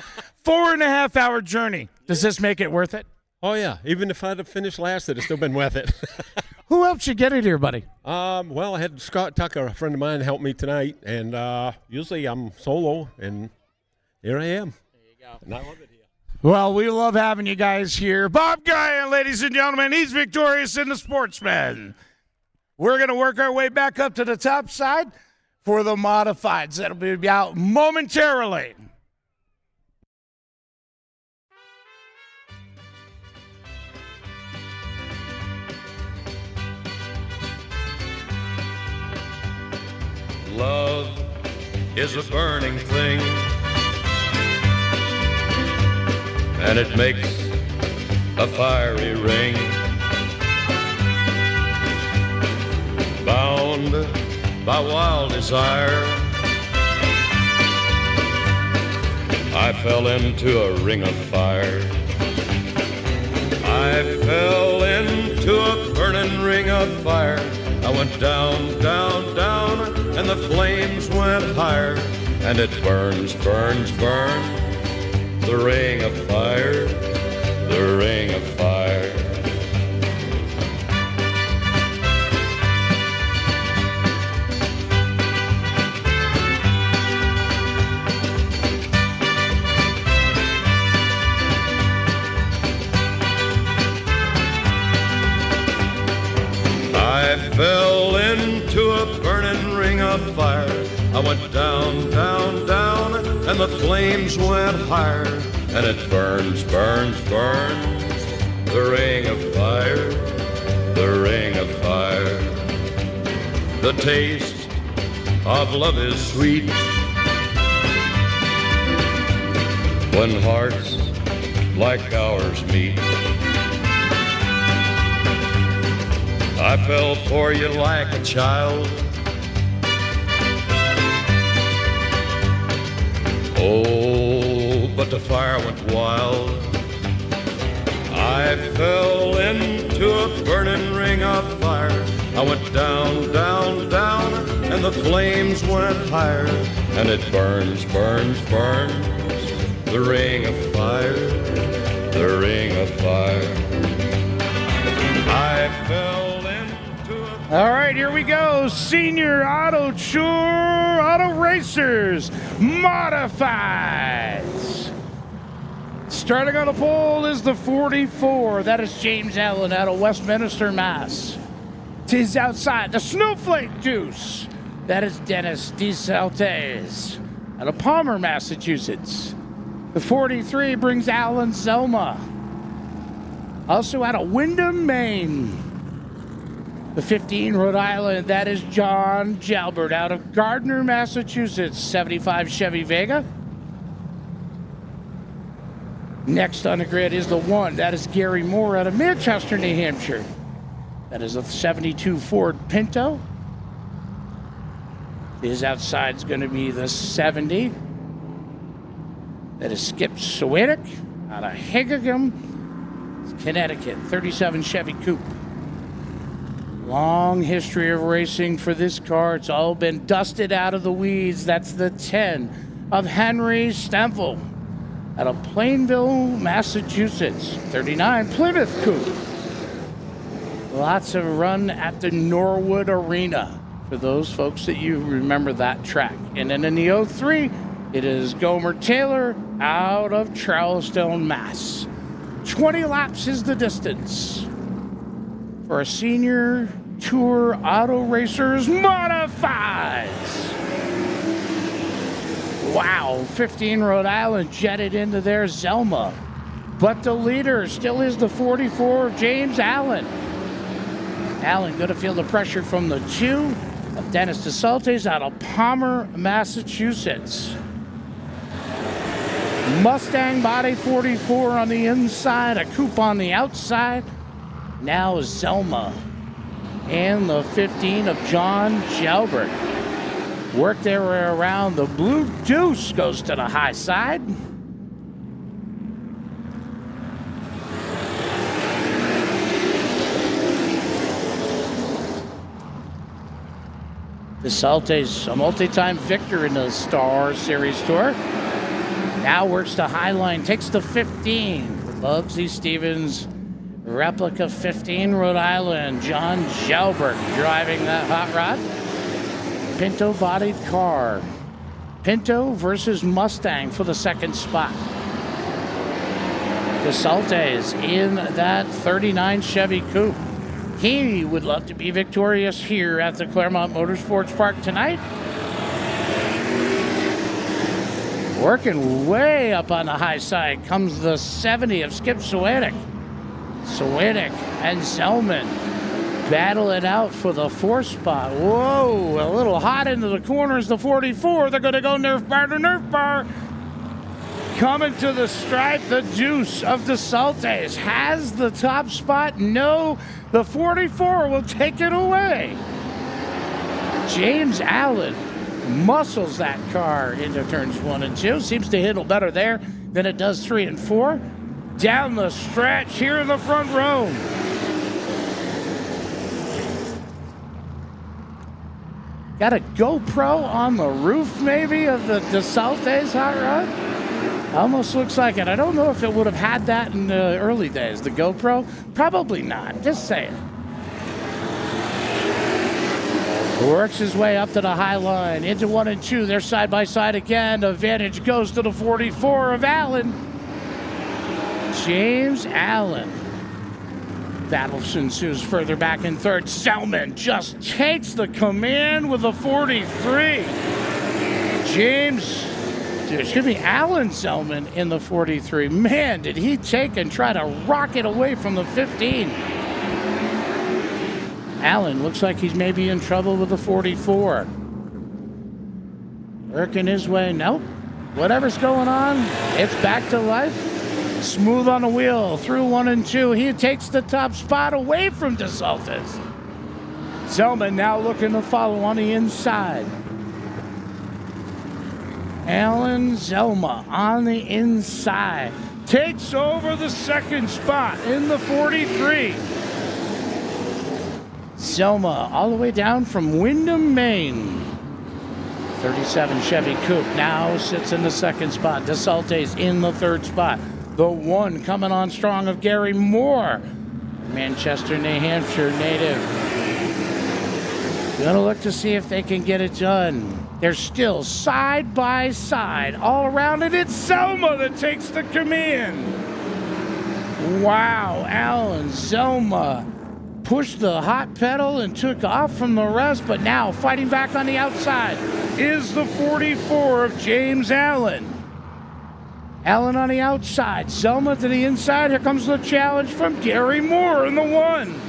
4.5 hour journey. Does this make it worth it? Oh, yeah. Even if I'd have finished last, it'd have still been worth it. Who helped you get it here, buddy? Well, I had Scott Tucker, a friend of mine, help me tonight. And usually I'm solo, and here I am. There you go. And I love it here. Well, we love having you guys here. Bob Guyan, ladies and gentlemen, he's victorious in the Sportsman. We're going to work our way back up to the top side for the modifieds. That'll be out momentarily. Love is a burning thing, and it makes a fiery ring. Bound by wild desire, I fell into a ring of fire. I fell into a burning ring of fire. I went down, down, down, and the flames went higher. And it burns, burns, burns, the ring of fire, the ring of fire. I fell into a burning ring of fire. I went down, down, down, and the flames went higher. And it burns, burns, burns, the ring of fire, the ring of fire. The taste of love is sweet when hearts like ours meet. I fell for you like a child. Oh, but the fire went wild. I fell into a burning ring of fire. I went down, down, down, and the flames went higher. And it burns, burns, burns, the ring of fire, the ring of fire. I fell. All right, here we go. Senior Auto Tour Auto Racers Modifieds. Starting on the pole is the 44. That is James Allen out of Westminster, Mass. 'Tis outside the Snowflake Deuce. That is Dennis DeSaltes out of Palmer, Massachusetts. The 43 brings Alan Zelma, also out of Windham, Maine. The 15, Rhode Island, that is John Jalbert out of Gardner, Massachusetts. 75 Chevy Vega. Next on the grid is the 1, that is Gary Moore out of Manchester, New Hampshire. That is a 72 Ford Pinto. His outside is going to be the 70. That is Skip Swiatek out of Higgum, Connecticut. 37 Chevy Coupe. Long history of racing for this car. It's all been dusted out of the weeds. That's the 10 of Henry Stempel out of Plainville, Massachusetts. 39 Plymouth Coupe. Lots of run at the Norwood Arena for those folks that you remember that track. And then in the 03, it is Gomer Taylor out of Charlestown, Mass. 20 laps is the distance for a senior tour auto racers modifieds. Wow, 15 Rhode Island jetted into their Zelma. But the leader still is the 44 of James Allen. Allen going to feel the pressure from the 2 of Dennis DeSaltes out of Palmer, Massachusetts. Mustang body 44 on the inside, a coupe on the outside. Now Zelma and the 15 of John Jalbert. Work their way around. The Blue Deuce goes to the high side. DeSaltes, a multi-time victor in the Star Series Tour. Now works the high line, takes the 15. Bugsy Stevens, replica 15, Rhode Island. John Jalbert driving that hot rod. Pinto-bodied car. Pinto versus Mustang for the second spot. DeSaltes in that 39 Chevy Coupe. He would love to be victorious here at the Claremont Motorsports Park tonight. Working way up on the high side comes the 70 of Skip Swiatek. Swiatek and Zellman battle it out for the 4th spot. Whoa, a little hot into the corners, the 44. They're going to go Nerf bar to Nerf bar. Coming to the stripe, the Deuce of DeSaltes has the top spot. No, the 44 will take it away. James Allen muscles that car into turns 1 and 2. Seems to hit better there than it does 3 and 4. Down the stretch here in the front row. Got a GoPro on the roof, maybe, of the DeSaltes hot rod? Almost looks like it. I don't know if it would have had that in the early days, the GoPro. Probably not. Just saying. Works his way up to the high line. Into 1 and 2. They're side by side again. Advantage goes to the 44 of Allen. James Allen. Battle ensues further back in third. Selman just takes the command with the 43. Alan Selman in the 43. Man, did he take and try to rocket away from the 15. Allen looks like he's maybe in trouble with the 44. Working his way. Nope. Whatever's going on, it's back to life. Smooth on the wheel through 1 and 2. He takes the top spot away from DeSaltes. Selman now looking to follow on the inside. Alan Zelma on the inside takes over the second spot in the 43. Zelma all the way down from Windham, Maine. 37 Chevy Coupe now sits in the second spot. DeSaltes in the third spot. The 1 coming on strong of Gary Moore, Manchester, New Hampshire native. Gonna look to see if they can get it done. They're still side by side all around it. It's Selma that takes the command. Wow, Alan Zelma pushed the hot pedal and took off from the rest, but now fighting back on the outside is the 44 of James Allen. Allen on the outside, Selma to the inside. Here comes the challenge from Gary Moore in the 1.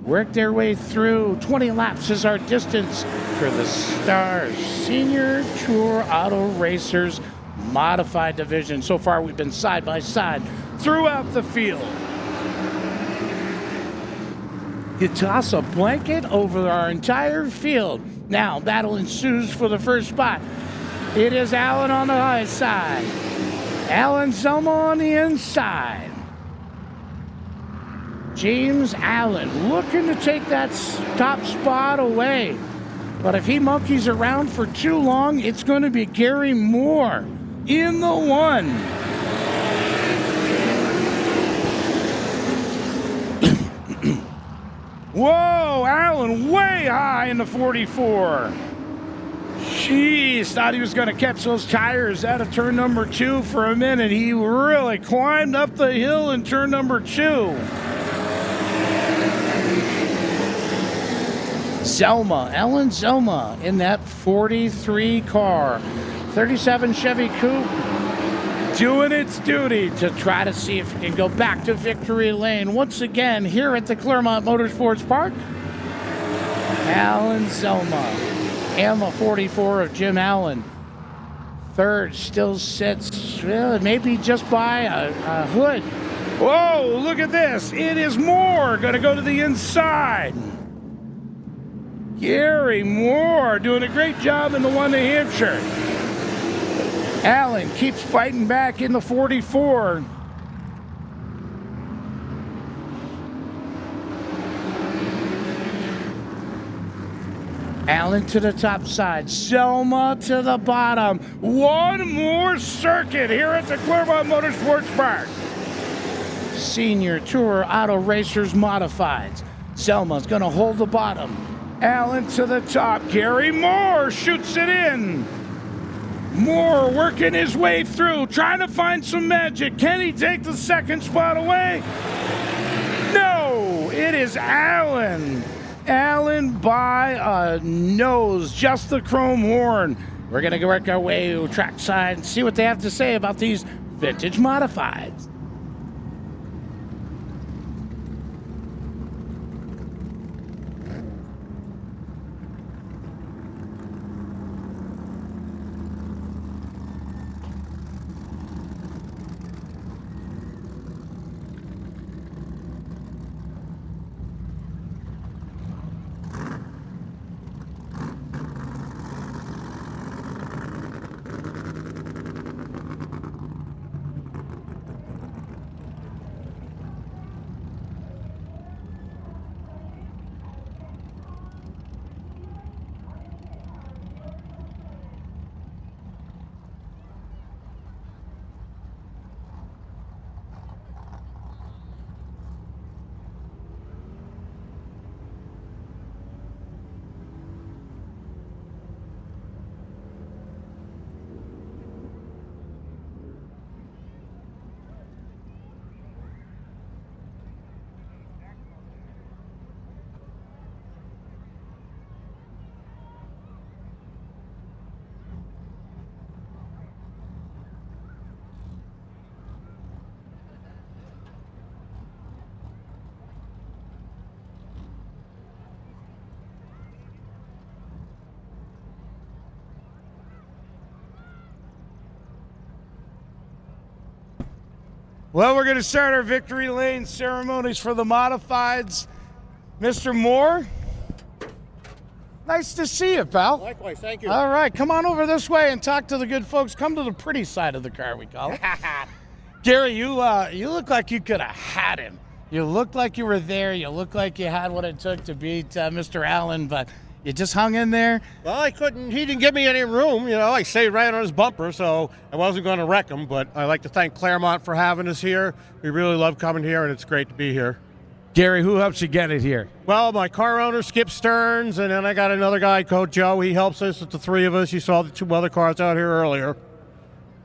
Work their way through. 20 laps is our distance for the Stars Senior Tour Auto Racers Modified Division. So far, we've been side by side throughout the field. You toss a blanket over our entire field. Now, battle ensues for the first spot. It is Allen on the high side. Allen Selma on the inside. James Allen looking to take that top spot away. But if he monkeys around for too long, it's going to be Gary Moore in the 1. Whoa, Allen way high in the 44. Jeez, thought he was going to catch those tires out of turn number 2 for a minute. He really climbed up the hill in turn number 2. Allen Selma in that 43 car. 37 Chevy Coupe doing its duty to try to see if it can go back to victory lane once again here at the Claremont Motorsports Park. Allen Selma and the 44 of Jim Allen. Third still sits maybe just by a hood. Whoa, look at this. It is Moore going to go to the inside. Gary Moore doing a great job in the 1 New Hampshire. Allen keeps fighting back in the 44. Allen to the top side, Selma to the bottom. One more circuit here at the Claremont Motorsports Park. Senior Tour Auto Racers Modifieds. Selma's going to hold the bottom. Allen to the top. Gary Moore shoots it in. Moore working his way through, trying to find some magic. Can he take the second spot away? No, it is Allen. Allen by a nose, just the chrome horn. We're going to work our way to trackside and see what they have to say about these vintage modifieds. Well, we're going to start our victory lane ceremonies for the modifieds. Mr. Moore, nice to see you, pal. Likewise, thank you. All right, come on over this way and talk to the good folks. Come to the pretty side of the car, we call it. Gary, you look like you could have had him. You looked like you were there. You looked like you had what it took to beat Mr. Allen, but you just hung in there. Well, I couldn't. He didn't give me any room. You know, I stayed right on his bumper, so I wasn't going to wreck him. But I'd like to thank Claremont for having us here. We really love coming here, and it's great to be here. Gary, who helps you get it here? Well, my car owner, Skip Stearns, and then I got another guy called Joe. He helps us with the three of us. You saw the two other cars out here earlier.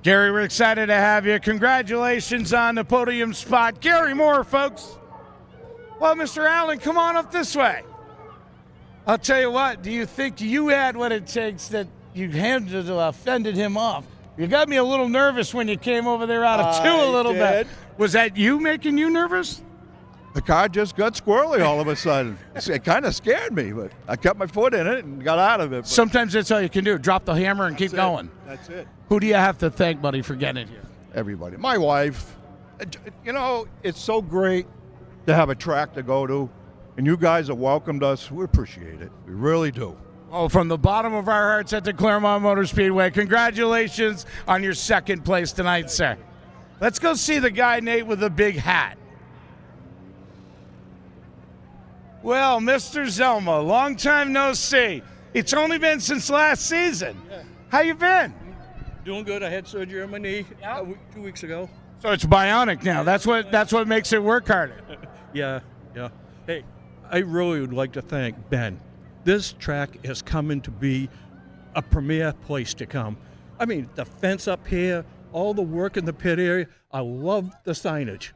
Gary, we're excited to have you. Congratulations on the podium spot. Gary Moore, folks. Well, Mr. Allen, come on up this way. I'll tell you what, do you think you had what it takes that you fended him off? You got me a little nervous when you came over there out of two a little bit. Was that you making you nervous? The car just got squirrely all of a sudden. It kind of scared me, but I kept my foot in it and got out of it. But Sometimes that's all you can do. Drop the hammer and keep going. That's it. Who do you have to thank, buddy, for getting here? Everybody. My wife. You know, it's so great to have a track to go to, and you guys have welcomed us. We appreciate it. We really do. Oh, from the bottom of our hearts at the Claremont Motor Speedway, congratulations on your second place tonight, sir. Let's go see the guy, Nate, with the big hat. Well, Mr. Zelma, long time no see. It's only been since last season. Yeah. How you been? Doing good. I had surgery on my knee 2 weeks ago. So it's bionic now. That's what makes it work harder. Yeah. Hey, I really would like to thank Ben. This track is coming to be a premier place to come. I mean, the fence up here, all the work in the pit area. I love the signage.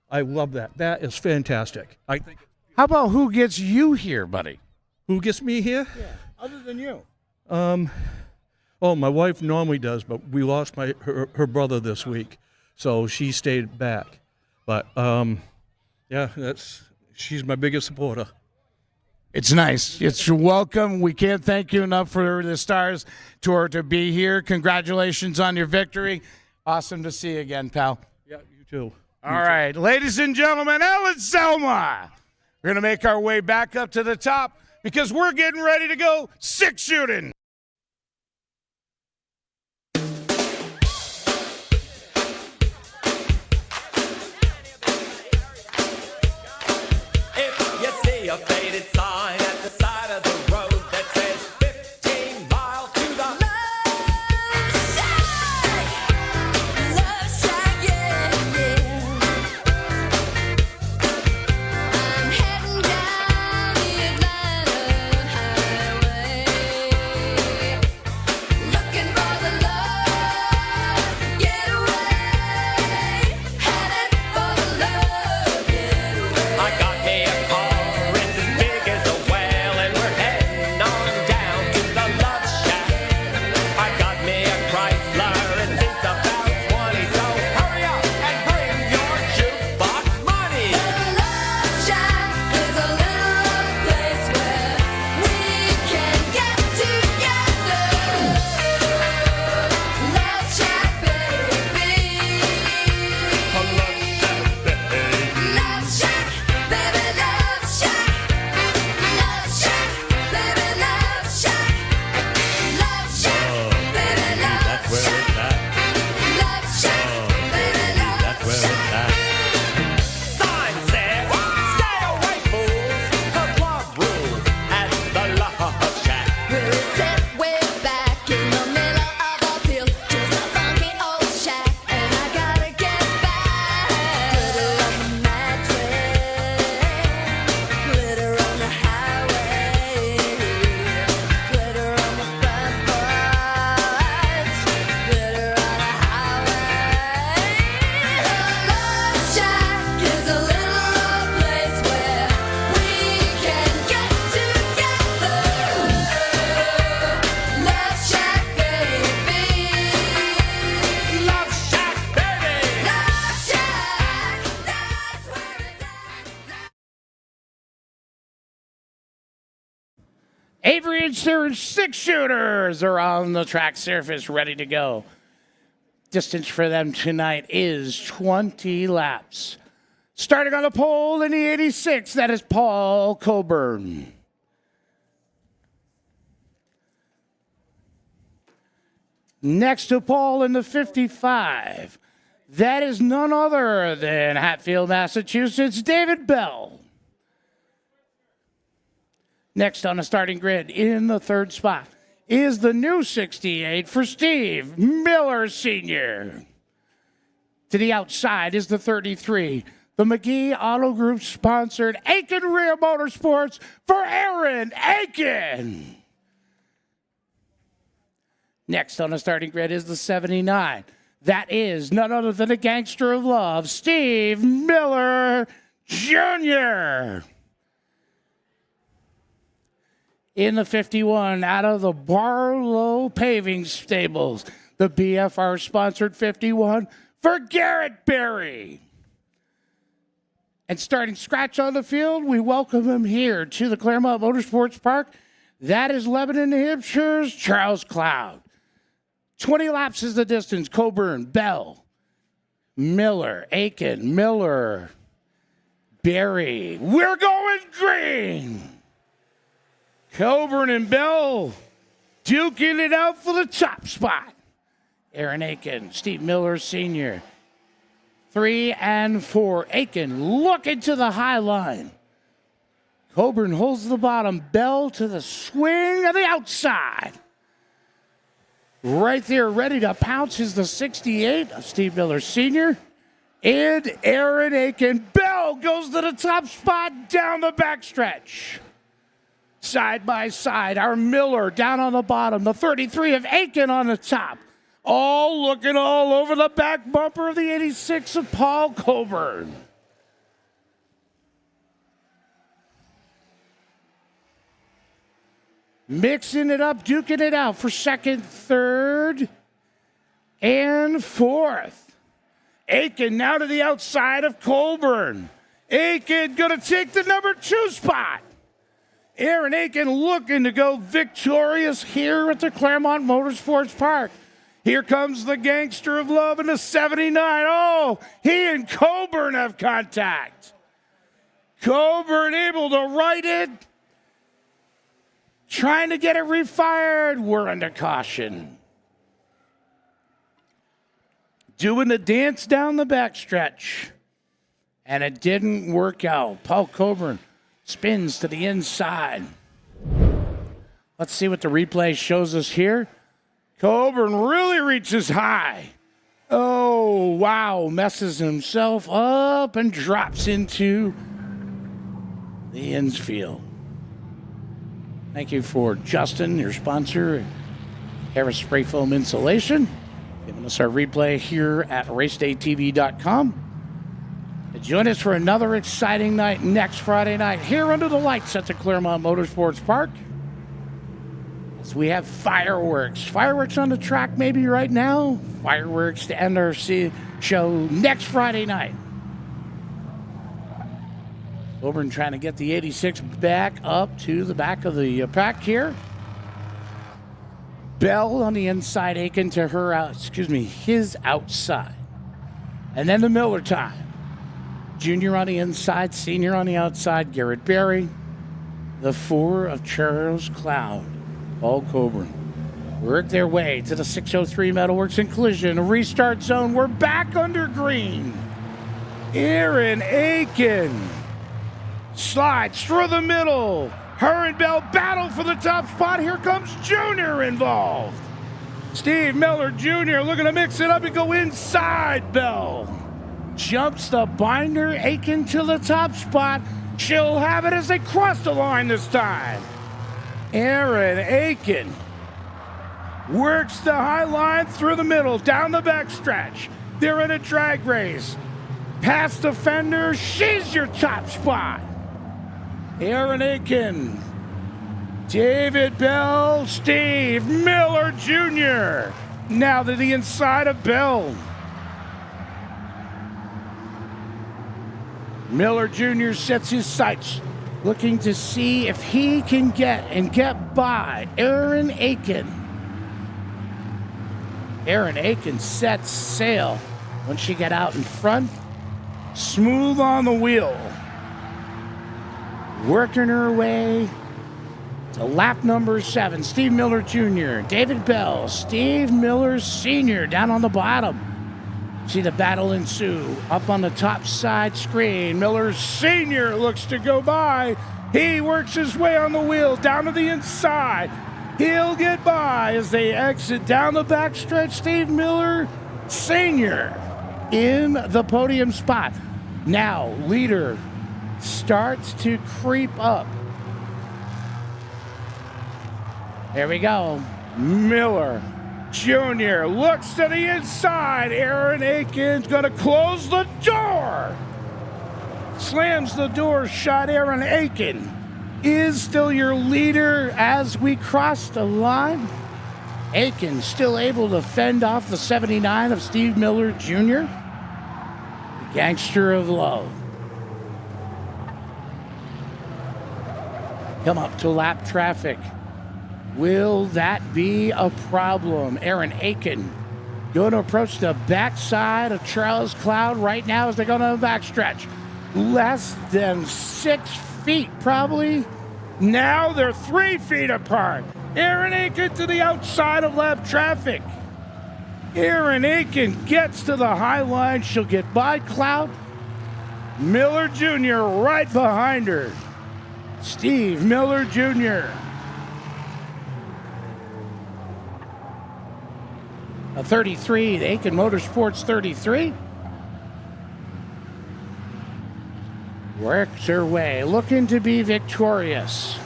I love that. That is fantastic. I think. How about who gets you here, buddy? Who gets me here? Yeah, other than you. Oh, my wife normally does, but we lost her brother this week, so she stayed back. But yeah, she's my biggest supporter. It's nice. It's welcome. We can't thank you enough for the Stars Tour to be here. Congratulations on your victory. Awesome to see you again, pal. Yeah, you too. All right, ladies and gentlemen, Ellen Selma. We're going to make our way back up to the top because we're getting ready to go six shooting. If you see a faded sign at the side of the road that says 15 miles to the Love shack, yeah, yeah. I'm heading down the Atlanta highway, looking for the love getaway, headed for the love getaway. I got me a car, it's as big as a whale, and we're heading on down to the Love Shack. I got me a Chrysler, and it's about 20, so hurry up and bring your jukebox money. The Love Shack is a little place where we can get together. Love Shack, baby. Love Shack, baby, Love Shack. Love Shack, baby, Love Shack. Love Shack, baby, Love Shack. Love Shack, baby, Love Shack. Sign says, stay away, fools, the club rules at the Love Shack. We're set way back in the middle of a field, just a funky old shack, and I gotta get back. Glitter on the mattress, glitter on the highway, glitter on the front porch, glitter on the highway. The Love Shack is a little place where we can get together. Love Shack, baby. Love Shack, baby! Love Shack, that's where it's at. Avery and Sarah's six shooters are on the track surface ready to go. Distance for them tonight is 20 laps. Starting on the pole in the 86, that is Paul Coburn. Next to Paul in the 55, that is none other than Hatfield, Massachusetts, David Bell. Next on the starting grid in the third spot is the new 68 for Steve Miller Sr. To the outside is the 33, the McGee Auto Group sponsored Aiken Rear Motorsports for Aaron Aiken. Next on the starting grid is the 79, That is none other than the gangster of love, Steve Miller Jr. In the 51, out of the Barlow Paving Stables, the BFR-sponsored 51 for Garrett Berry. And starting scratch on the field, we welcome him here to the Claremont Motorsports Park. That is Lebanon, New Hampshire's Charles Cloud. 20 laps is the distance. Coburn, Bell, Miller, Aiken, Miller, Berry. We're going green. Coburn and Bell duking it out for the top spot. Aaron Aiken, Steve Miller Sr. 3 and 4. Aiken looking to the high line. Coburn holds the bottom. Bell to the swing of the outside. Right there, ready to pounce is the 68 of Steve Miller Sr. And Aaron Aiken. Bell goes to the top spot down the backstretch. Side by side, our Miller down on the bottom. The 33 of Aiken on the top. All looking all over the back bumper of the 86 of Paul Coburn. Mixing it up, duking it out for second, third, and fourth. Aiken now to the outside of Coburn. Aiken going to take the number 2 spot. Aaron Aiken looking to go victorious here at the Claremont Motorsports Park. Here comes the gangster of love in the 79. Oh, he and Coburn have contact. Coburn able to right it. Trying to get it refired. We're under caution. Doing the dance down the backstretch. And it didn't work out. Paul Coburn spins to the inside. Let's see what the replay shows us here. Coburn really reaches high. Oh, wow. Messes himself up and drops into the infield. Thank you for Justin, your sponsor, Harris Spray Foam Insulation, giving us our replay here at racedaytv.com. Join us for another exciting night next Friday night here under the lights at the Claremont Motorsports Park. As we have fireworks. Fireworks on the track maybe right now. Fireworks to end our show next Friday night. Coburn trying to get the 86 back up to the back of the pack here. Bell on the inside, Aiken to his outside. And then the Miller time. Junior on the inside, senior on the outside, Garrett Berry. The 4 of Charles Cloud, Paul Coburn. Work their way to the 603 Metalworks and Collision. A restart zone. We're back under green. Aaron Aiken slides through the middle. Her and Bell battle for the top spot. Here comes Junior involved. Steve Miller Jr. looking to mix it up and go inside Bell. Jumps the binder, Aiken to the top spot. She'll have it as they cross the line this time. Aaron Aiken works the high line through the middle, down the backstretch. They're in a drag race. Past the fender, she's your top spot. Aaron Aiken, David Bell, Steve Miller Jr. Now to the inside of Bell. Miller Jr. sets his sights, looking to see if he can get by Aaron Aiken. Aaron Aiken sets sail when she got out in front, smooth on the wheel. Working her way to lap number 7. Steve Miller Jr., David Bell, Steve Miller Sr. down on the bottom. See the battle ensue. Up on the top side screen, Miller Sr. looks to go by. He works his way on the wheel down to the inside. He'll get by as they exit down the backstretch. Steve Miller Sr. in the podium spot. Now, leader starts to creep up. There we go. Miller Jr. looks to the inside. Aaron Aiken's going to close the door. Slams the door shut. Aaron Aiken is still your leader as we cross the line. Aiken still able to fend off the 79 of Steve Miller Jr., the gangster of love. Come up to lap traffic. Will that be a problem? Aaron Aiken going to approach the backside of Charles Cloud right now as they go on the backstretch. Less than 6 feet, probably. Now they're 3 feet apart. Aaron Aiken to the outside of lap traffic. Aaron Aiken gets to the high line. She'll get by Cloud. Miller Jr. right behind her. Steve Miller Jr. A 33, the Aiken Motorsports 33. Works her way, looking to be victorious.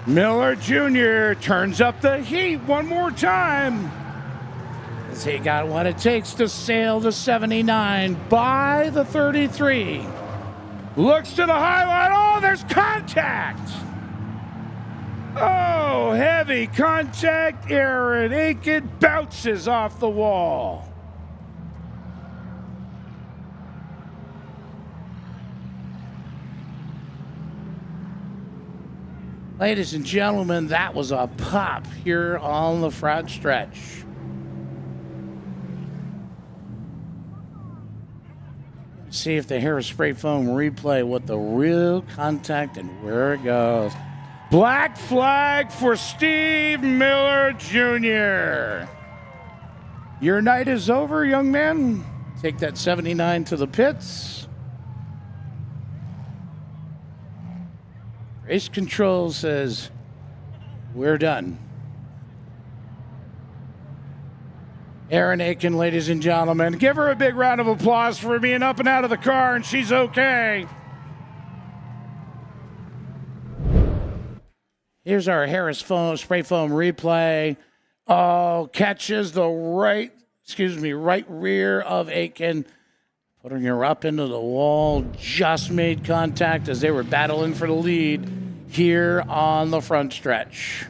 Miller Jr. turns up the heat one more time. As he got what it takes to sail the 79 by the 33. Looks to the highlight. Oh, there's contact. Oh, heavy contact. Aaron Aiken bounces off the wall. Ladies and gentlemen, that was a pop here on the front stretch. See if the Harris spray foam replay what the real contact and where it goes. Black flag for Steve Miller Jr. Your night is over, young man. Take that 79 to the pits. Race control says we're done. Aaron Aiken, ladies and gentlemen. Give her a big round of applause for being up and out of the car, and she's okay. Here's our Harris spray foam replay. Oh, catches the right rear of Aiken, putting her up into the wall. Just made contact as they were battling for the lead here on the front stretch.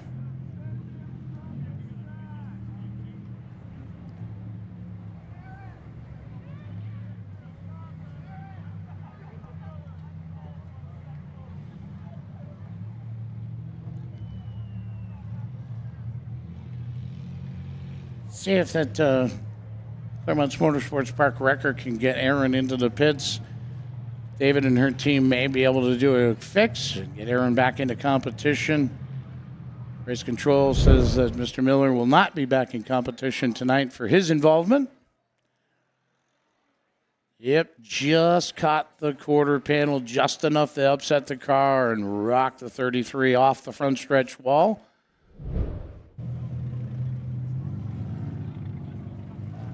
See if that Claremont's Motorsports Park wrecker can get Aaron into the pits. David and her team may be able to do a fix and get Aaron back into competition. Race control says that Mr. Miller will not be back in competition tonight for his involvement. Yep, just caught the quarter panel just enough to upset the car and rock the 33 off the front stretch wall.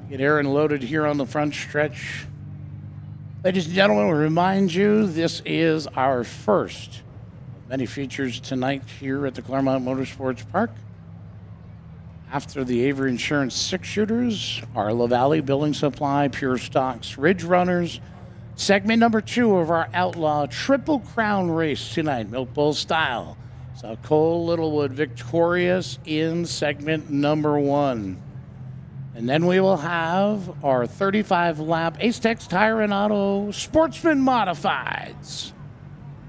Get Aaron loaded here on the front stretch. Ladies and gentlemen, we remind you this is our first of many features tonight here at the Claremont Motorsports Park. After the Avery Insurance 6-shooters, our La Valley Building Supply, Pure Stocks, Ridge Runners, segment number 2 of our Outlaw Triple Crown race tonight, Milk Bowl style. So Cole Littlewood victorious in segment number 1. And then we will have our 35-lap Ace-Tex Tire and Auto Sportsman Modifieds.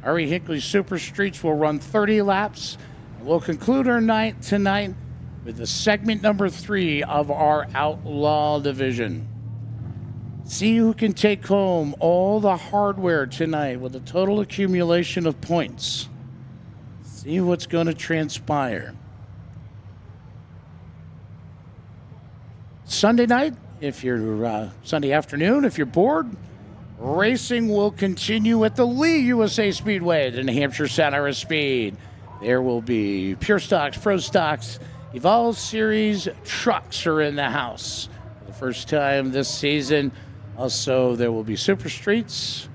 Ari Hickley Super Streets will run 30 laps. And we'll conclude our night tonight with the segment number 3 of our Outlaw division. See who can take home all the hardware tonight with a total accumulation of points. See what's going to transpire. Sunday night, if you're Sunday afternoon, if you're bored, racing will continue at the Lee USA Speedway, the New Hampshire Center of Speed. There will be Pure Stocks, Pro Stocks, Evolve Series trucks are in the house for the first time this season. Also, there will be Super Streets,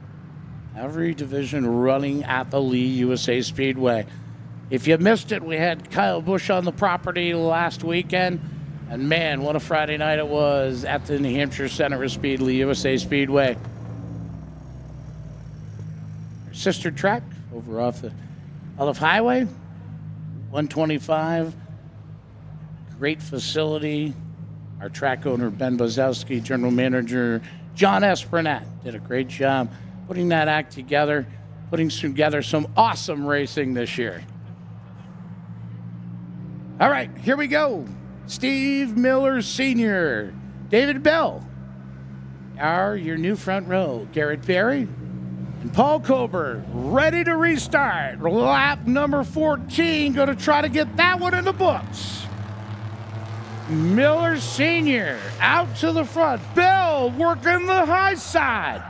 every division running at the Lee USA Speedway. If you missed it, we had Kyle Busch on the property last weekend. And man, what a Friday night it was at the New Hampshire Center of Speedway, USA Speedway. Our sister track over off the Olive Highway, 125. Great facility. Our track owner, Ben Bozowski, general manager, John Esprinat, did a great job putting that act together, putting together some awesome racing this year. All right, here we go. Steve Miller Sr., David Bell are your new front row. Garrett Berry and Paul Coburn ready to restart. Lap number 14, going to try to get that one in the books. Miller Sr. out to the front. Bell working the high side.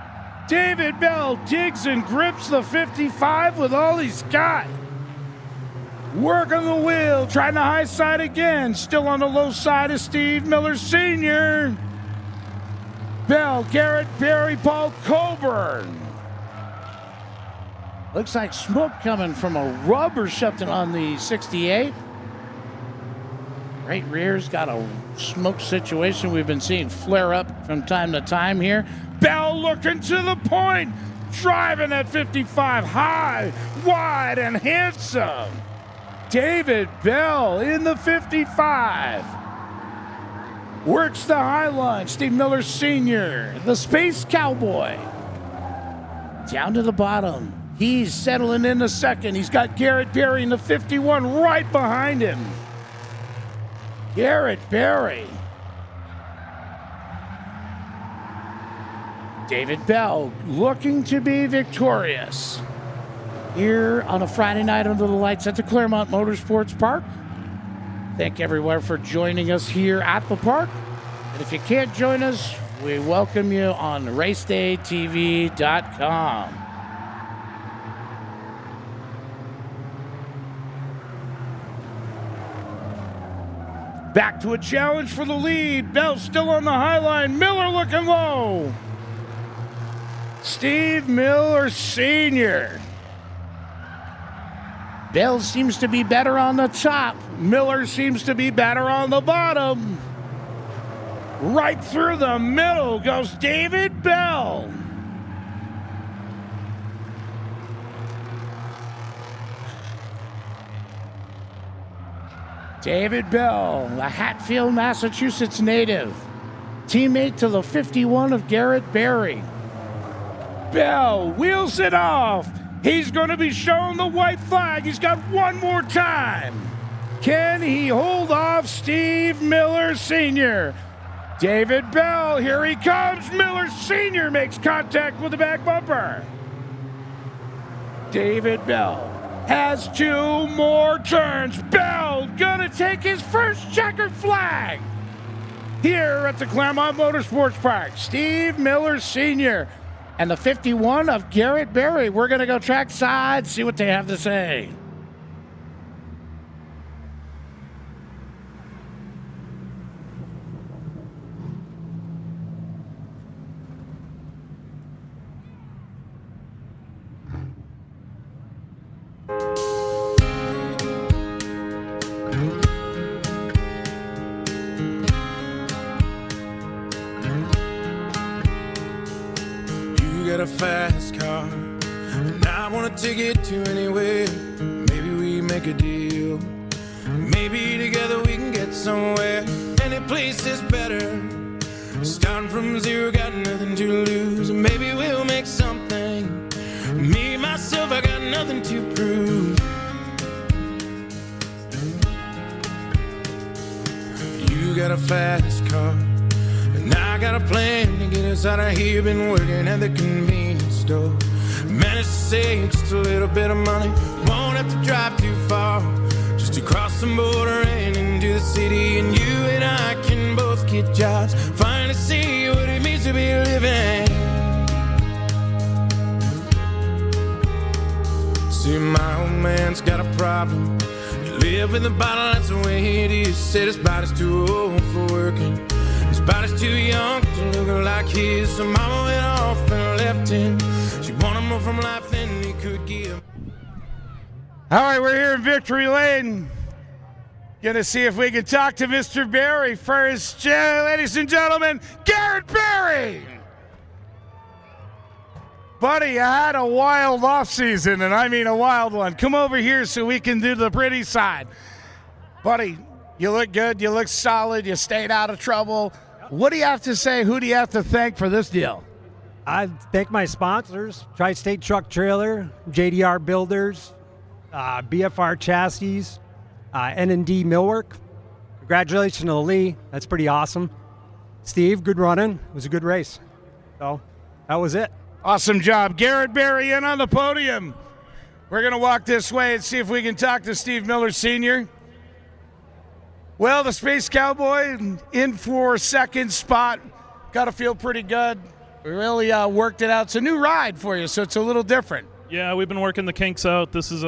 David Bell digs and grips the 55 with all he's got. Working the wheel, trying the high side again. Still on the low side of Steve Miller Sr. Bell, Garrett Berry, Paul Coburn. Looks like smoke coming from a rub or something on the 68. Right rear's got a smoke situation we've been seeing flare up from time to time here. Bell looking to the point, driving that 55 high, wide, and handsome. David Bell in the 55. Works the high line. Steve Miller Sr., the Space Cowboy. Down to the bottom. He's settling in the second. He's got Garrett Berry in the 51 right behind him. Garrett Berry. David Bell looking to be victorious here on a Friday night under the lights at the Claremont Motorsports Park. Thank everyone for joining us here at the park. And if you can't join us, we welcome you on racedaytv.com. Back to a challenge for the lead. Bell still on the high line. Miller looking low. Steve Miller Sr. Bell seems to be better on the top. Miller seems to be better on the bottom. Right through the middle goes David Bell. David Bell, a Hatfield, Massachusetts native. Teammate to the 51 of Garrett Berry. Bell wheels it off. He's going to be shown the white flag. He's got one more time. Can he hold off Steve Miller Sr.? David Bell, here he comes. Miller Sr. makes contact with the back bumper. David Bell has two more turns. Bell gonna take his first checkered flag here at the Claremont Motorsports Park. Steve Miller Sr. and the 51 of Garrett Berry. We're gonna go trackside, see what they have to say. A fast car, and I wanna take it to anywhere. Maybe we make a deal. Maybe together we can get somewhere. Any place is better. Starting from zero, got nothing to lose. Maybe we'll make something. Me, myself, I got nothing to prove. You got a fast car, and I got a plan to get us out of here. Been working at the convenience store. Managed to save just a little bit of money. Won't have to drive too far, just to cross the border and into the city. And you and I can both get jobs. Finally see what it means to be living. See, my old man's got a problem. You live in the bottle, that's the way it is. Said his body's too old for working. His body's too young to look like his. So mama went off and left him. She wanted more from life than he could give. All right, we're here in Victory Lane. Gonna see if we can talk to Mr. Barry first. Ladies and gentlemen, Garrett Barry! Buddy, you had a wild offseason, and I mean a wild one. Come over here so we can do the pretty side. Buddy, you look good, you look solid, you stayed out of trouble. What do you have to say? Who do you have to thank for this deal? I thank my sponsors, Tri-State Truck Trailer, JDR Builders, BFR Chassis, N&D Millwork. Congratulations to Lee. That's pretty awesome. Steve, good running. It was a good race. So that was it. Awesome job. Garrett Barry in on the podium. We're going to walk this way and see if we can talk to Steve Miller Sr. Well, the Space Cowboy in for second spot. Got to feel pretty good. We really worked it out. It's a new ride for you, so it's a little different. Yeah, we've been working the kinks out. This is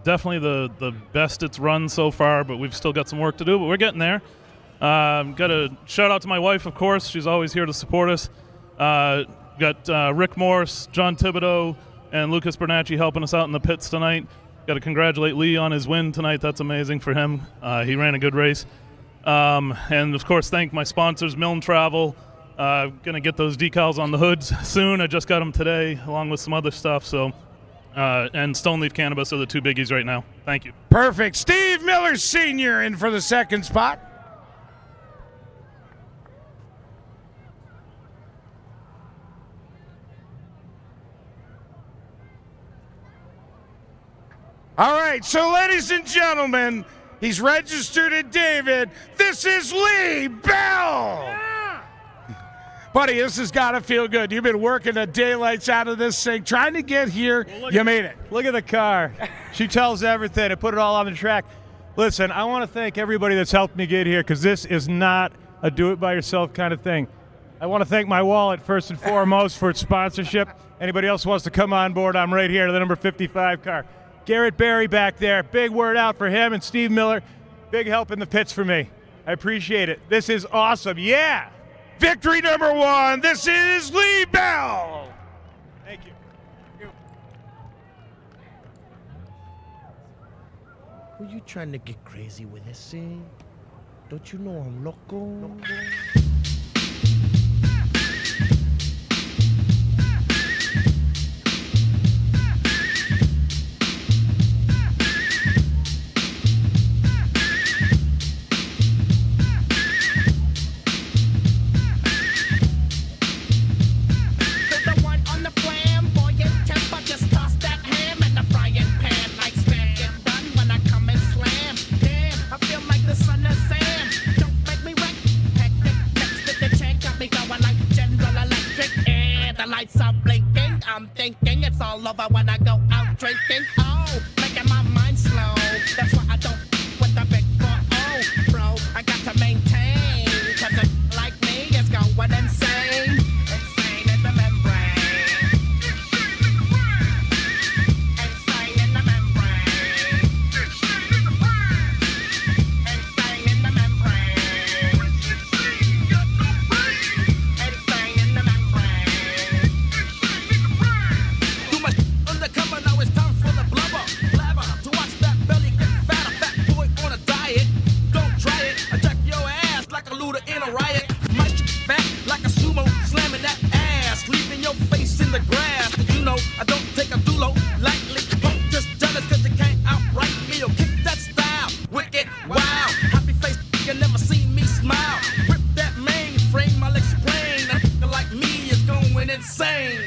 definitely the best it's run so far, but we've still got some work to do, but we're getting there. Got a shout out to my wife, of course. She's always here to support us. Got Rick Morse, John Thibodeau, and Lucas Bernacci helping us out in the pits tonight. Got to congratulate Lee on his win tonight. That's amazing for him. He ran a good race. And, of course, thank my sponsors, Milne Travel. Going to get those decals on the hoods soon. I just got them today, along with some other stuff. So, and Stone Leaf Cannabis are the two biggies right now. Thank you. Perfect. Steve Miller Sr. in for the second spot. All right, so ladies and gentlemen, he's registered at David. This is Lee Bell. Yeah. Buddy, this has got to feel good. You've been working the daylights out of this thing, trying to get here. Well, you made it. Look at the car. She tells everything. I put it all on the track. Listen, I want to thank everybody that's helped me get here because this is not a do-it-by-yourself kind of thing. I want to thank my wallet first and foremost for its sponsorship. Anybody else wants to come on board, I'm right here, the number 55 car. Garrett Barry back there, big word out for him, and Steve Miller, big help in the pits for me. I appreciate it. This is awesome. Yeah. Victory number one. This is Lee Bell. Thank you. Who you trying to get crazy with this, eh? Don't you know I'm loco? I'm thinking it's all over when I go out drinking. Oh, making my mind slow. That's why I don't with the big 4-0, bro. I got to maintain, cause a like me is going insane. Insane in the membrane. Insane in the membrane. Insane in the brain. Insane in the membrane. Insane in the membrane. Undercover, now it's time for the blubber. Blabber, to watch that belly get fat. A fat boy on a diet. Don't try it. Attack your ass like a looter in a riot. Might you fat like a sumo, slamming that ass, leaving your face in the grass. Did you know I don't take a dulo lightly? Don't just jealous cause you can't outright me or kick that style. Wicked, wow. Happy face, you never seen me smile. Rip that mainframe, I'll explain. A nigga like me is going insane.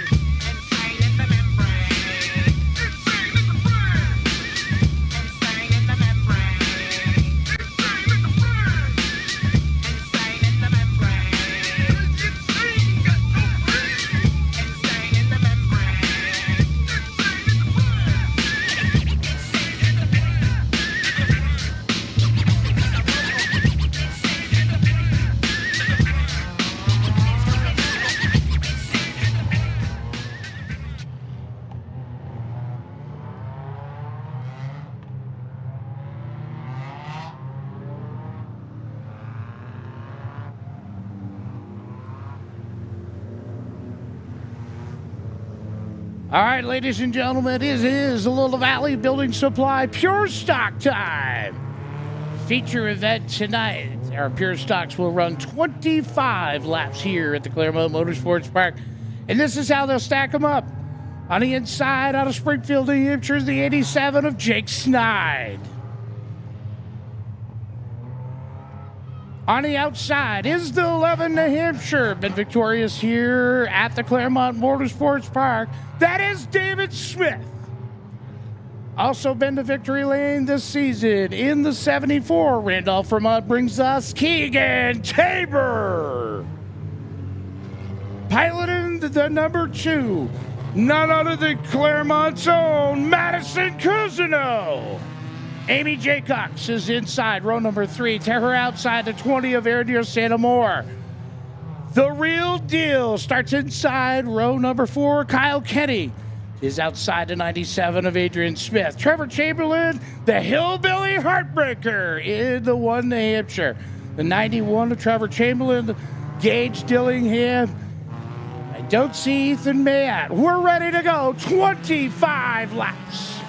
All right, ladies and gentlemen, it is a Little Valley Building Supply Pure Stock time. feature event tonight. Our pure stocks will run 25 laps here at the Claremont Motorsports Park. And this is how they'll stack them up. On the inside, out of Springfield, New Hampshire, is the 87 of Jake Snide. On the outside is the 11 New Hampshire. Been victorious here at the Claremont Motorsports Park. That is David Smith. Also been to victory lane this season in the 74. Randolph, Vermont brings us Keegan Tabor. Piloting the number 2. None other than Claremont's own Madison Cousineau. Amy Jaycox is inside row number 3. To her outside, the 20 of Air Santa Moore. The real deal starts inside row number 4. Kyle Kenny is outside the 97 of Adrian Smith. Trevor Chamberlain, the Hillbilly Heartbreaker in the 1 New Hampshire. The 91 of Trevor Chamberlain, Gage Dillingham. I don't see Ethan Mayat. We're ready to go. 25 laps.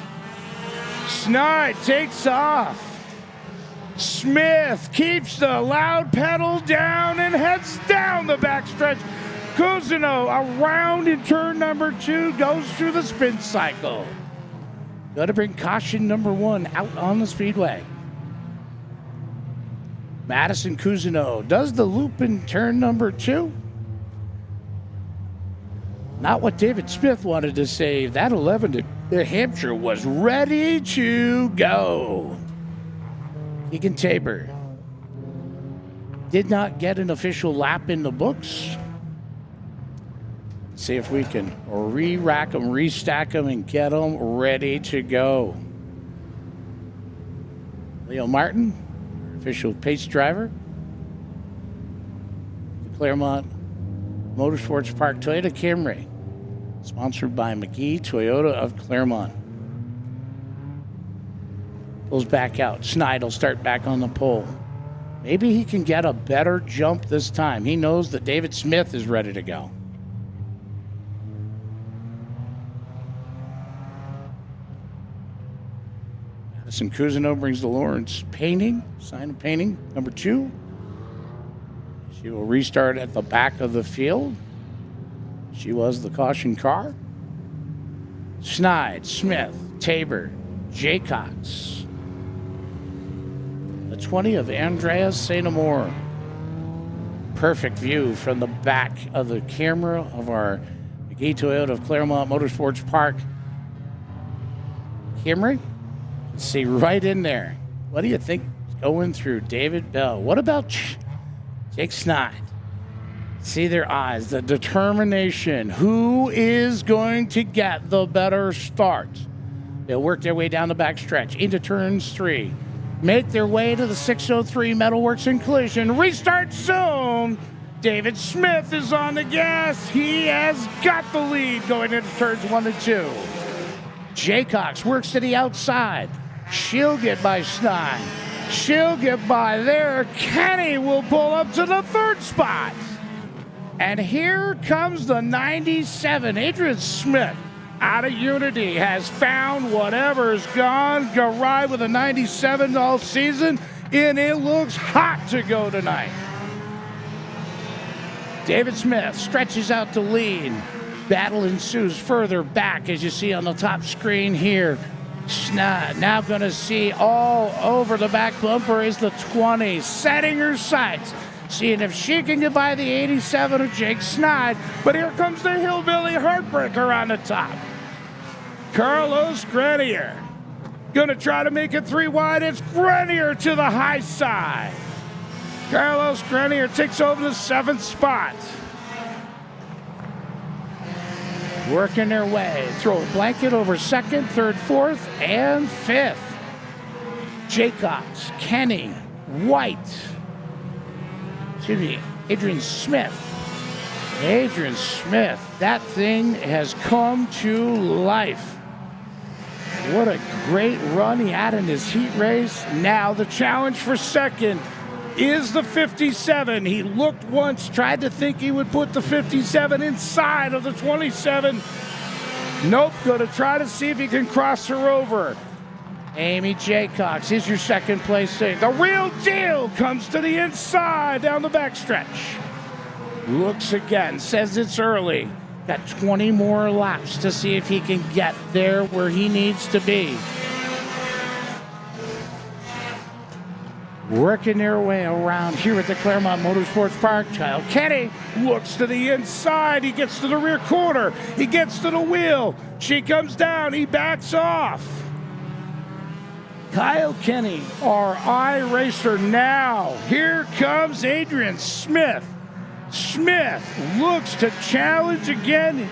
Snide takes off. Smith keeps the loud pedal down and heads down the backstretch. Cousineau around in turn number 2, goes through the spin cycle. Got to bring caution number 1 out on the speedway. Madison Cousineau does the loop in turn number 2. Not what David Smith wanted to save. That 11 to New Hampshire was ready to go. Keegan Tabor did not get an official lap in the books. See if we can re-rack them, restack them, and get them ready to go. Leo Martin, official pace driver. The Claremont Motorsports Park Toyota Camry, sponsored by McGee Toyota of Claremont. Pulls back out. Snide will start back on the pole. Maybe he can get a better jump this time. He knows that David Smith is ready to go. Madison Cousineau brings the Lawrence painting, sign of painting, number 2. She will restart at the back of the field. She was the caution car. Snide, Smith, Tabor, Jaycox. The 20 of Andreas St. Amour. Perfect view from the back of the camera of our McGee Toyota of Claremont Motorsports Park Camry. See right in there. What do you think is going through David Bell? What about Jake Snide? See their eyes, the determination. Who is going to get the better start? They'll work their way down the backstretch into turns 3. Make their way to the 603 Metalworks and Collision. Restart soon. David Smith is on the gas. He has got the lead going into turns 1 and 2. Jaycox works to the outside. She'll get by Snide. She'll get by there. Kenny will pull up to the 3rd spot. And here comes the 97. Adrian Smith out of Unity has found whatever's gone. Go ride with a 97 all season, and it looks hot to go tonight. David Smith stretches out the lead. Battle ensues further back, as you see on the top screen here. Snide now going to see all over the back bumper is the 20, setting her sights, seeing if she can get by the 87 of Jake Snide. But here comes the Hillbilly Heartbreaker on the top. Carlos Grenier going to try to make it 3 wide. It's Grenier to the high side. Carlos Grenier takes over the 7th spot. Working their way. Throw a blanket over 2nd, 3rd, 4th, and 5th. Jaycox, Kenny, White. Excuse me, Adrian Smith. Adrian Smith. That thing has come to life. What a great run he had in his heat race. Now the challenge for 2nd is the 57. He looked once, tried to think he would put the 57 inside of the 27. Nope, going to try to see if he can cross her over. Amy Jaycox is your second place safe. The real deal comes to the inside down the backstretch. Looks again, says it's early. Got 20 more laps to see if he can get there where he needs to be. Working their way around here at the Claremont Motorsports Park. Kyle Kenny looks to the inside. He gets to the rear corner. He gets to the wheel. She comes down. He backs off. Kyle Kenny, our iRacer now. Here comes Adrian Smith. Smith looks to challenge again.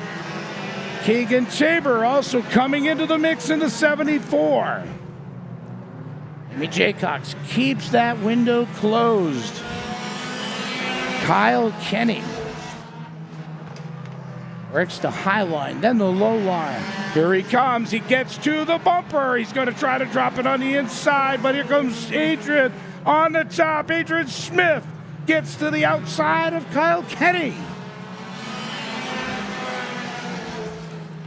Keegan Tabor also coming into the mix in the 74. Amy Jaycox keeps that window closed. Kyle Kenny works the high line, then the low line. Here he comes. He gets to the bumper. He's going to try to drop it on the inside, but here comes Adrian on the top. Adrian Smith gets to the outside of Kyle Kenny.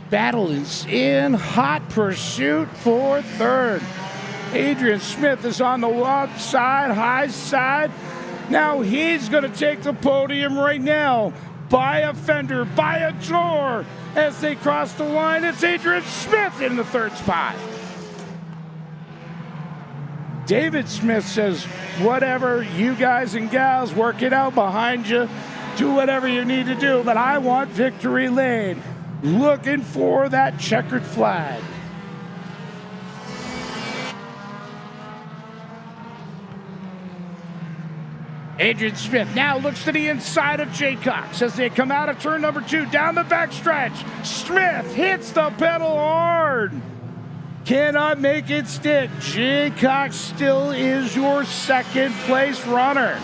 Battle is in hot pursuit for third. Adrian Smith is on the outside, high side. Now he's going to take the podium right now. By a fender, by a door. As they cross the line, it's Adrian Smith in the third spot. David Smith says, whatever, you guys and gals, work it out behind you. Do whatever you need to do, but I want victory lane. Looking for that checkered flag. Adrian Smith now looks to the inside of Jaycox as they come out of turn number 2 down the backstretch. Smith hits the pedal hard. Cannot make it stick. Jaycox still is your second place runner.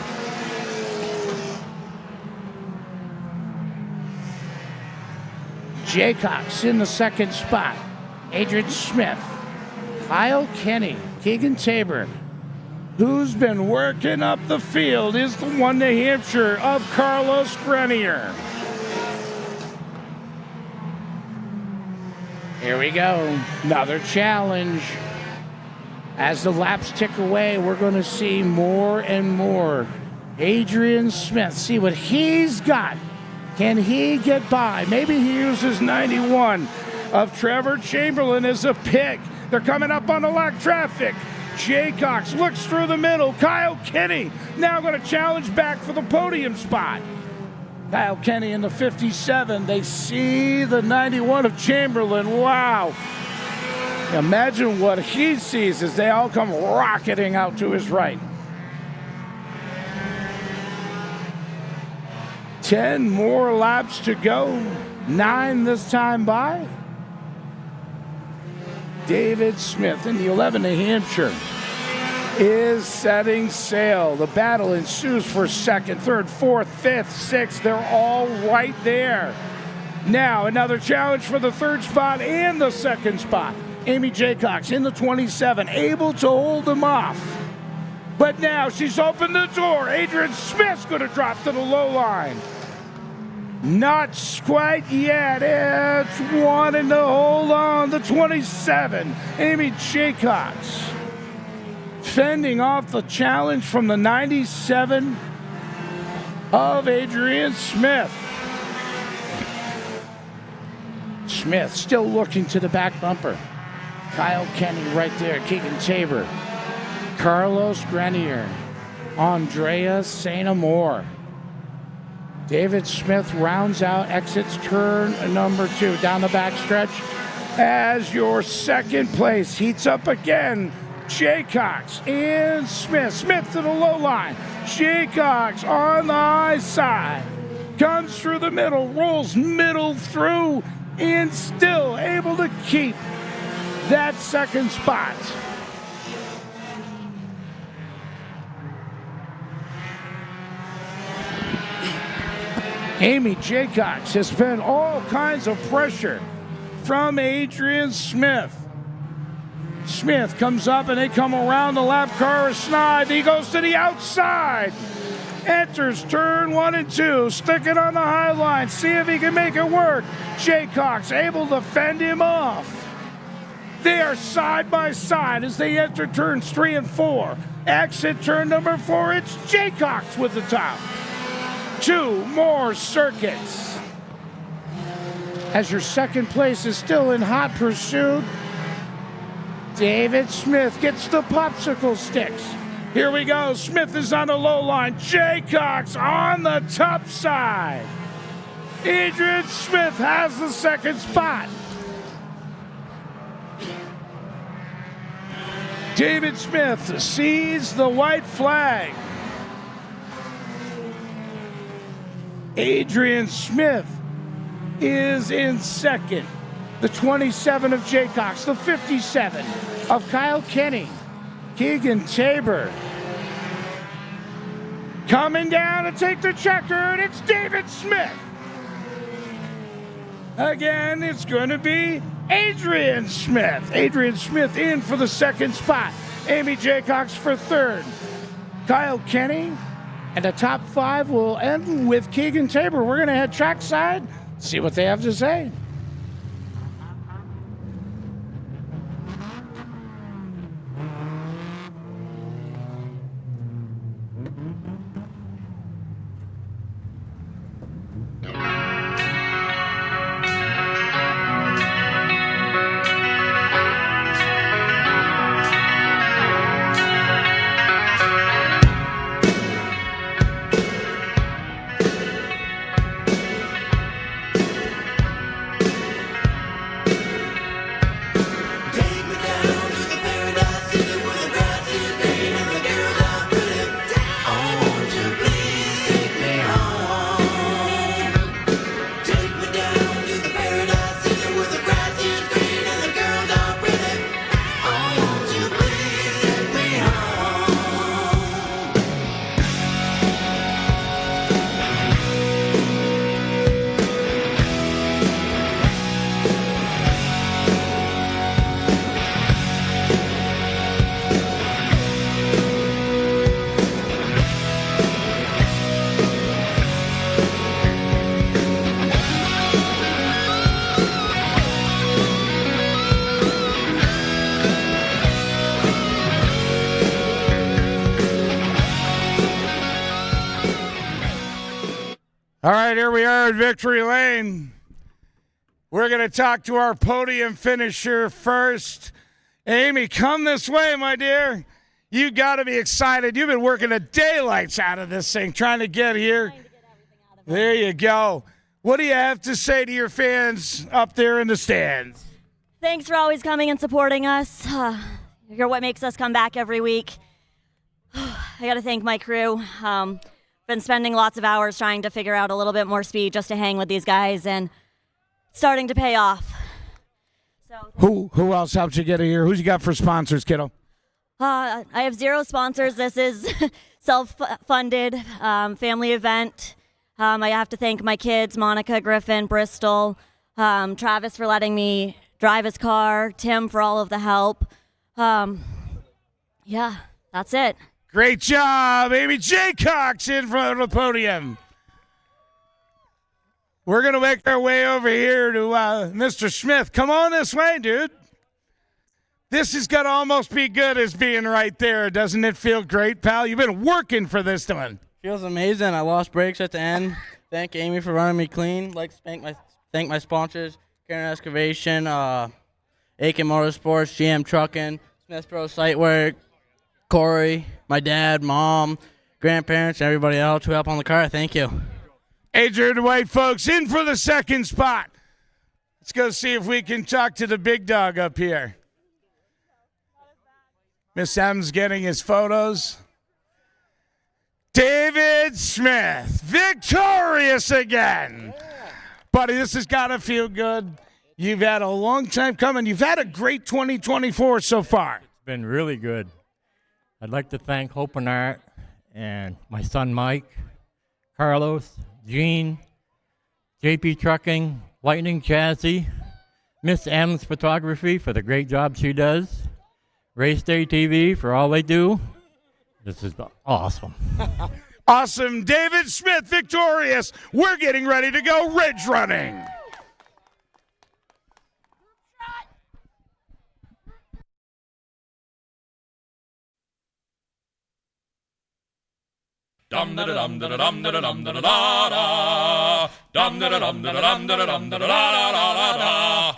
Jaycox in the second spot. Adrian Smith, Kyle Kenny, Keegan Tabor. Who's been working up the field is the one New Hampshire of Carlos Grenier. Here we go, another challenge. As the laps tick away, we're going to see more and more. Adrian Smith, see what he's got. Can he get by? Maybe he uses 91 of Trevor Chamberlain as a pick. They're coming up on the lock traffic. Jaycox looks through the middle. Kyle Kenny now going to challenge back for the podium spot. Kyle Kenny in the 57. They see the 91 of Chamberlain. Wow. Imagine what he sees as they all come rocketing out to his right. 10 more laps to go. 9 this time by. David Smith in the 11 New Hampshire is setting sail. The battle ensues for second, third, fourth, fifth, sixth. They're all right there. Now another challenge for the third spot and the second spot. Amy Jaycox in the 27, able to hold them off. But now she's opened the door. Adrian Smith's going to drop to the low line. Not quite yet. It's one and to hold on. The 27, Amy Jaycox, fending off the challenge from the 97 of Adrian Smith. Smith still looking to the back bumper. Kyle Kenny right there. Keegan Tabor, Carlos Grenier, Andrea St. Amour. David Smith rounds out, exits turn number 2 down the backstretch as your second place heats up again. Jaycox and Smith. Smith to the low line. Jaycox on the high side. Comes through the middle, rolls middle through, and still able to keep that second spot. Amy Jaycox has felt all kinds of pressure from Adrian Smith. Smith comes up and they come around the lap car snide. He goes to the outside. Enters turn 1 and 2. Sticking on the high line. See if he can make it work. Jaycox able to fend him off. They are side by side as they enter turns 3 and 4. Exit turn number 4, it's Jaycox with the top. 2 more circuits. As your second place is still in hot pursuit, David Smith gets the popsicle sticks. Here we go. Smith is on the low line. Jaycox on the top side. Adrian Smith has the second spot. David Smith sees the white flag. Adrian Smith is in second. The 27 of Jaycox, the 57 of Kyle Kenny. Keegan Tabor coming down to take the checkered. It's David Smith. Again, it's going to be Adrian Smith. Adrian Smith in for the second spot. Amy Jaycox for third. Kyle Kenny. And the top 5 will end with Keegan Tabor. We're going to head trackside, see what they have to say. All right, here we are at Victory Lane. We're going to talk to our podium finisher first. Amy, come this way, my dear. You got to be excited. You've been working the daylights out of this thing, trying to get here. There you go. What do you have to say to your fans up there in the stands? Thanks for always coming and supporting us. You're what makes us come back every week. I got to thank my crew. Been spending lots of hours trying to figure out a little bit more speed just to hang with these guys, and it's starting to pay off. So Who else helped you get here? Who's you got for sponsors, kiddo? I have 0 sponsors. This is self-funded family event. I have to thank my kids, Monica, Griffin, Bristol, Travis for letting me drive his car, Tim for all of the help. Yeah, that's it. Great job, Amy Jaycox in front of the podium. We're going to make our way over here to Mr. Smith. Come on this way, dude. This is going to almost be good as being right there. Doesn't it feel great, pal? You've been working for this one. Feels amazing. I lost brakes at the end. Thank Amy for running me clean. Like to thank my sponsors, Karen Excavation, Aiken Motorsports, GM Trucking, Smith Pro Site Work, Corey, my dad, mom, grandparents, and everybody else who helped on the car. Thank you. Adrian White, folks, in for the second spot. Let's go see if we can talk to the big dog up here. Miss M's getting his photos. David Smith, victorious again. Buddy, this has got to feel good. You've had a long time coming. You've had a great 2024 so far. It's been really good. I'd like to thank Hope and Art and my son Mike, Carlos, Gene, JP Trucking, Lightning Chassis, Miss M's Photography for the great job she does, Race Day TV for all they do. This is awesome. Awesome. David Smith, victorious. We're getting ready to go ridge running. Dum da da dum da da dum da da dum da da da da. Dum da da dum da da dum da da dum da da da da da.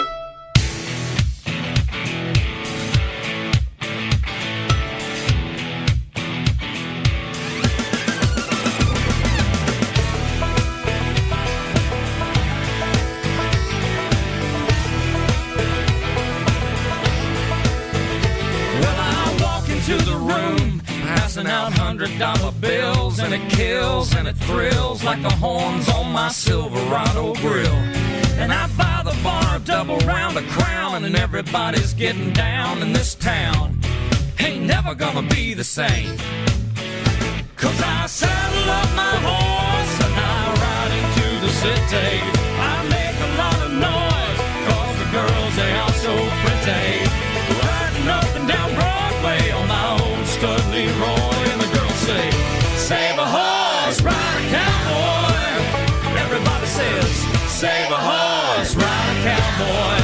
To the room, passing out $100 bills, and it kills and it thrills like the horns on my Silverado grill. And I buy the bar a double round of Crown, and everybody's getting down in this town. Ain't never gonna be the same, 'cause I saddle up my horse and I ride into the city. I make a lot of noise, 'cause the girls, they are so pretty. Riding up and down Broadway on my old stud Leroy, and the girls say, save a horse, ride a cowboy. Everybody says, save a horse, ride a cowboy.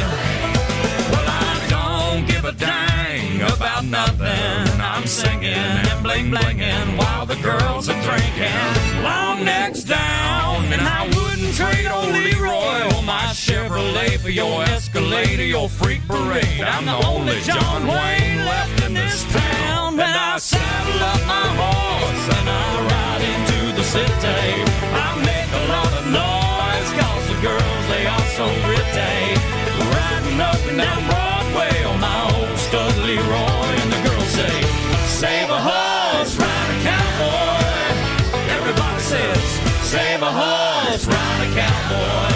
Well, I don't give a dang about nothing. I'm singing and bling-blinging while the girls are drinking. Long necks down, and I wouldn't trade old Leroy or my Chevrolet for your Escalade or your freak parade. I'm the only John Wayne left in this town. And I saddle up my horse and I ride into the city. I make a lot of noise, 'cause the girls, they are so pretty. Riding up and down Broadway on my old stud Leroy, and the girls say, save a horse, ride a cowboy. Everybody says, save a horse, ride a cowboy.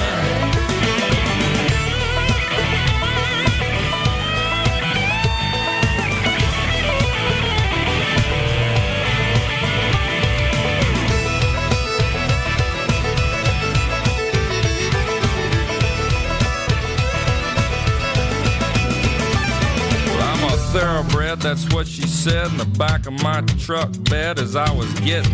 Thoroughbred, that's what she said in the back of my truck bed as I was getting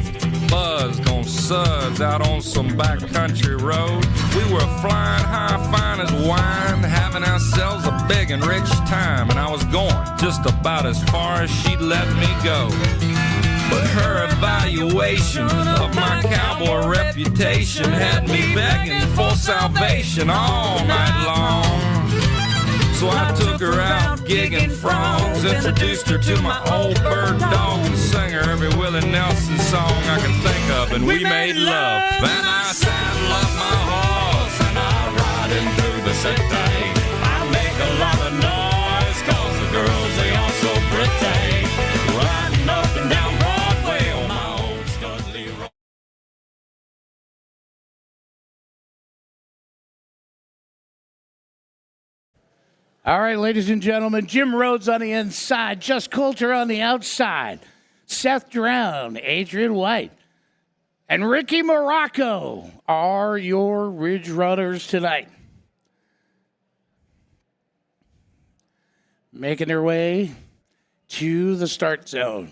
buzzed on suds out on some backcountry road. We were flying high, fine as wine, having ourselves a big and rich time, and I was going just about as far as she'd let me go. But her evaluation of my cowboy reputation had me begging for salvation all night long. So I took her out gigging frogs, introduced her to my old bird dog, and sang her every Willie Nelson song I can think of, and we made love. And I saddle up my horse and I ride into the city. I make a lot of noise, 'cause the girls, they are so pretty. Riding up and down Broadway on my old stud Leroy. All right, ladies and gentlemen, Jim Rhodes on the inside, Just Coulter on the outside, Seth Drown, Adrian White, and Ricky Morocco are your Ridge Runners tonight. Making their way to the start zone.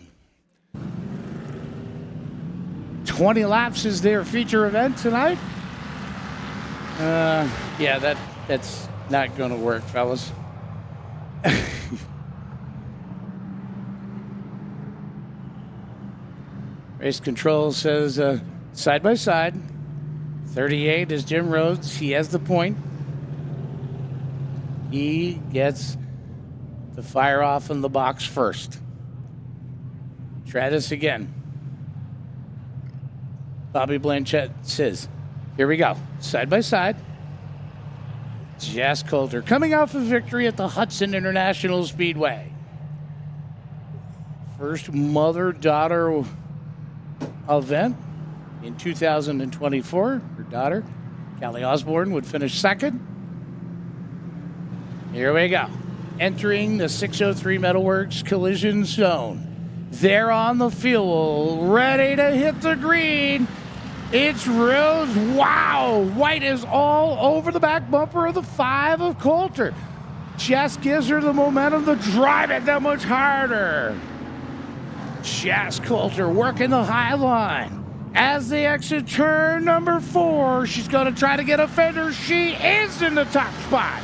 20 laps is their feature event tonight. Yeah, that's not going to work, fellas. Race control says side by side. 38 is Jim Rhodes. He has the point. He gets to fire off in the box first. Try this again. Bobby Blanchett says, here we go. Side by side. Just Coulter coming off a victory at the Hudson International Speedway. First mother-daughter event in 2024. Her daughter, Callie Osborne, would finish second. Here we go. Entering the 603 Metalworks collision zone. They're on the fuel, ready to hit the green. It's Rose. Wow. White is all over the back bumper of the 5 of Coulter. Jess gives her the momentum to drive it that much harder. Jess Coulter working the high line. As they exit turn number 4, she's going to try to get a fender. She is in the top spot.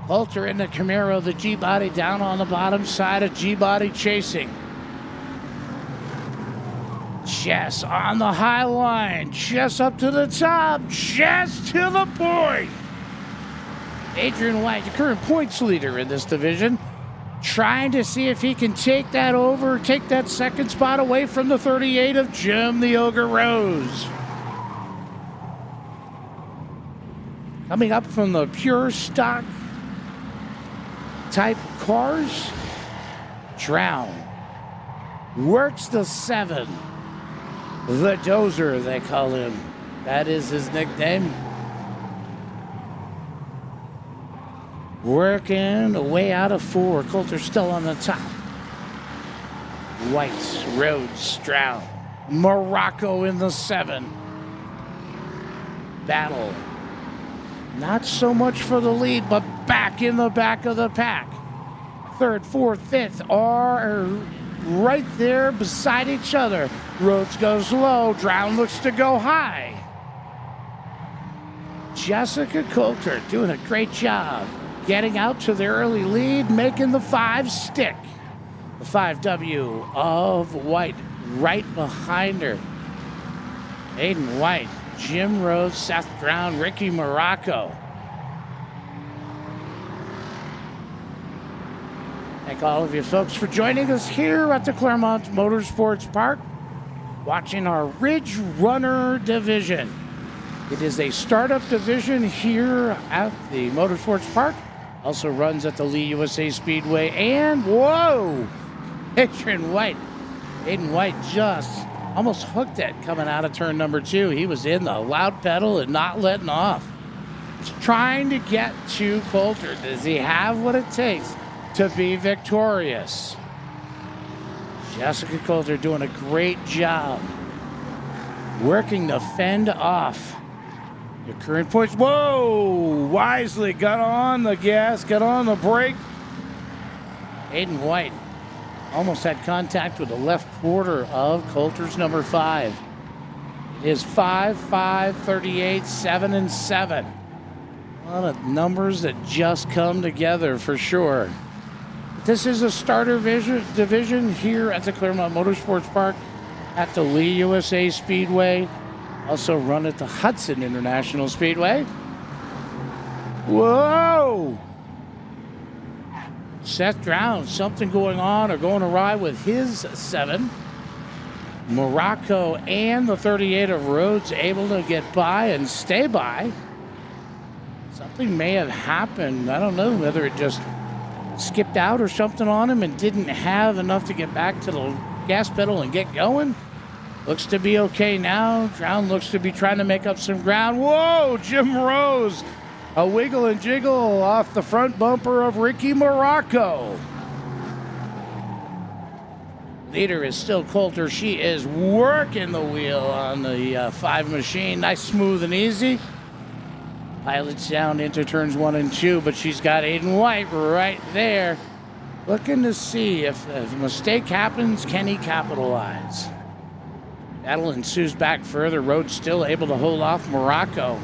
Coulter in the Camaro, the G-body down on the bottom side of G-body chasing. Jess on the high line. Jess up to the top. Jess to the point. Adrian White, the current points leader in this division, trying to see if he can take that second spot away from the 38 of Jim the Ogre Rose. Coming up from the pure stock type cars, Drown works the 7. The Dozer, they call him. That is his nickname. Working away out of 4. Coulter still on the top. White, Rhodes, Stroud. Morocco in the 7. Battle. Not so much for the lead, but back in the back of the pack. 3rd, 4th, 5th are right there beside each other. Rhodes goes low. Drown looks to go high. Jessica Coulter doing a great job getting out to the early lead, making the 5 stick. The 5W of White right behind her. Aiden White, Jim Rhodes, Seth Brown, Ricky Morocco. Thank all of you folks for joining us here at the Claremont Motorsports Park, watching our Ridge Runner division. It is a startup division here at the Motorsports Park. Also runs at the Lee USA Speedway. And, whoa, Adrian White. Aiden White just almost hooked it coming out of turn number 2. He was in the loud pedal and not letting off. He's trying to get to Coulter. Does he have what it takes to be victorious? Jessica Coulter doing a great job working to fend off your current points. Whoa! Wisely got on the gas, got on the brake. Aiden White almost had contact with the left quarter of Coulter's number 5. It is 5, 5, 38, 7, and 7. A lot of numbers that just come together for sure. This is a starter division here at the Claremont Motorsports Park at the Lee USA Speedway. Also run at the Hudson International Speedway. Whoa! Seth Drown, something going on or going awry with his 7. Morocco and the 38 of Rhodes able to get by and stay by. Something may have happened. I don't know whether it just skipped out or something on him and didn't have enough to get back to the gas pedal and get going. Looks to be okay now. Drown looks to be trying to make up some ground. Whoa, Jim Rose. A wiggle and jiggle off the front bumper of Ricky Morocco. Leader is still Coulter. She is working the wheel on the 5 machine. Nice, smooth, and easy. Pilots down into turns 1 and 2, but she's got Aiden White right there. Looking to see if a mistake happens, can he capitalize? Battle ensues back further. Rhodes still able to hold off Morocco.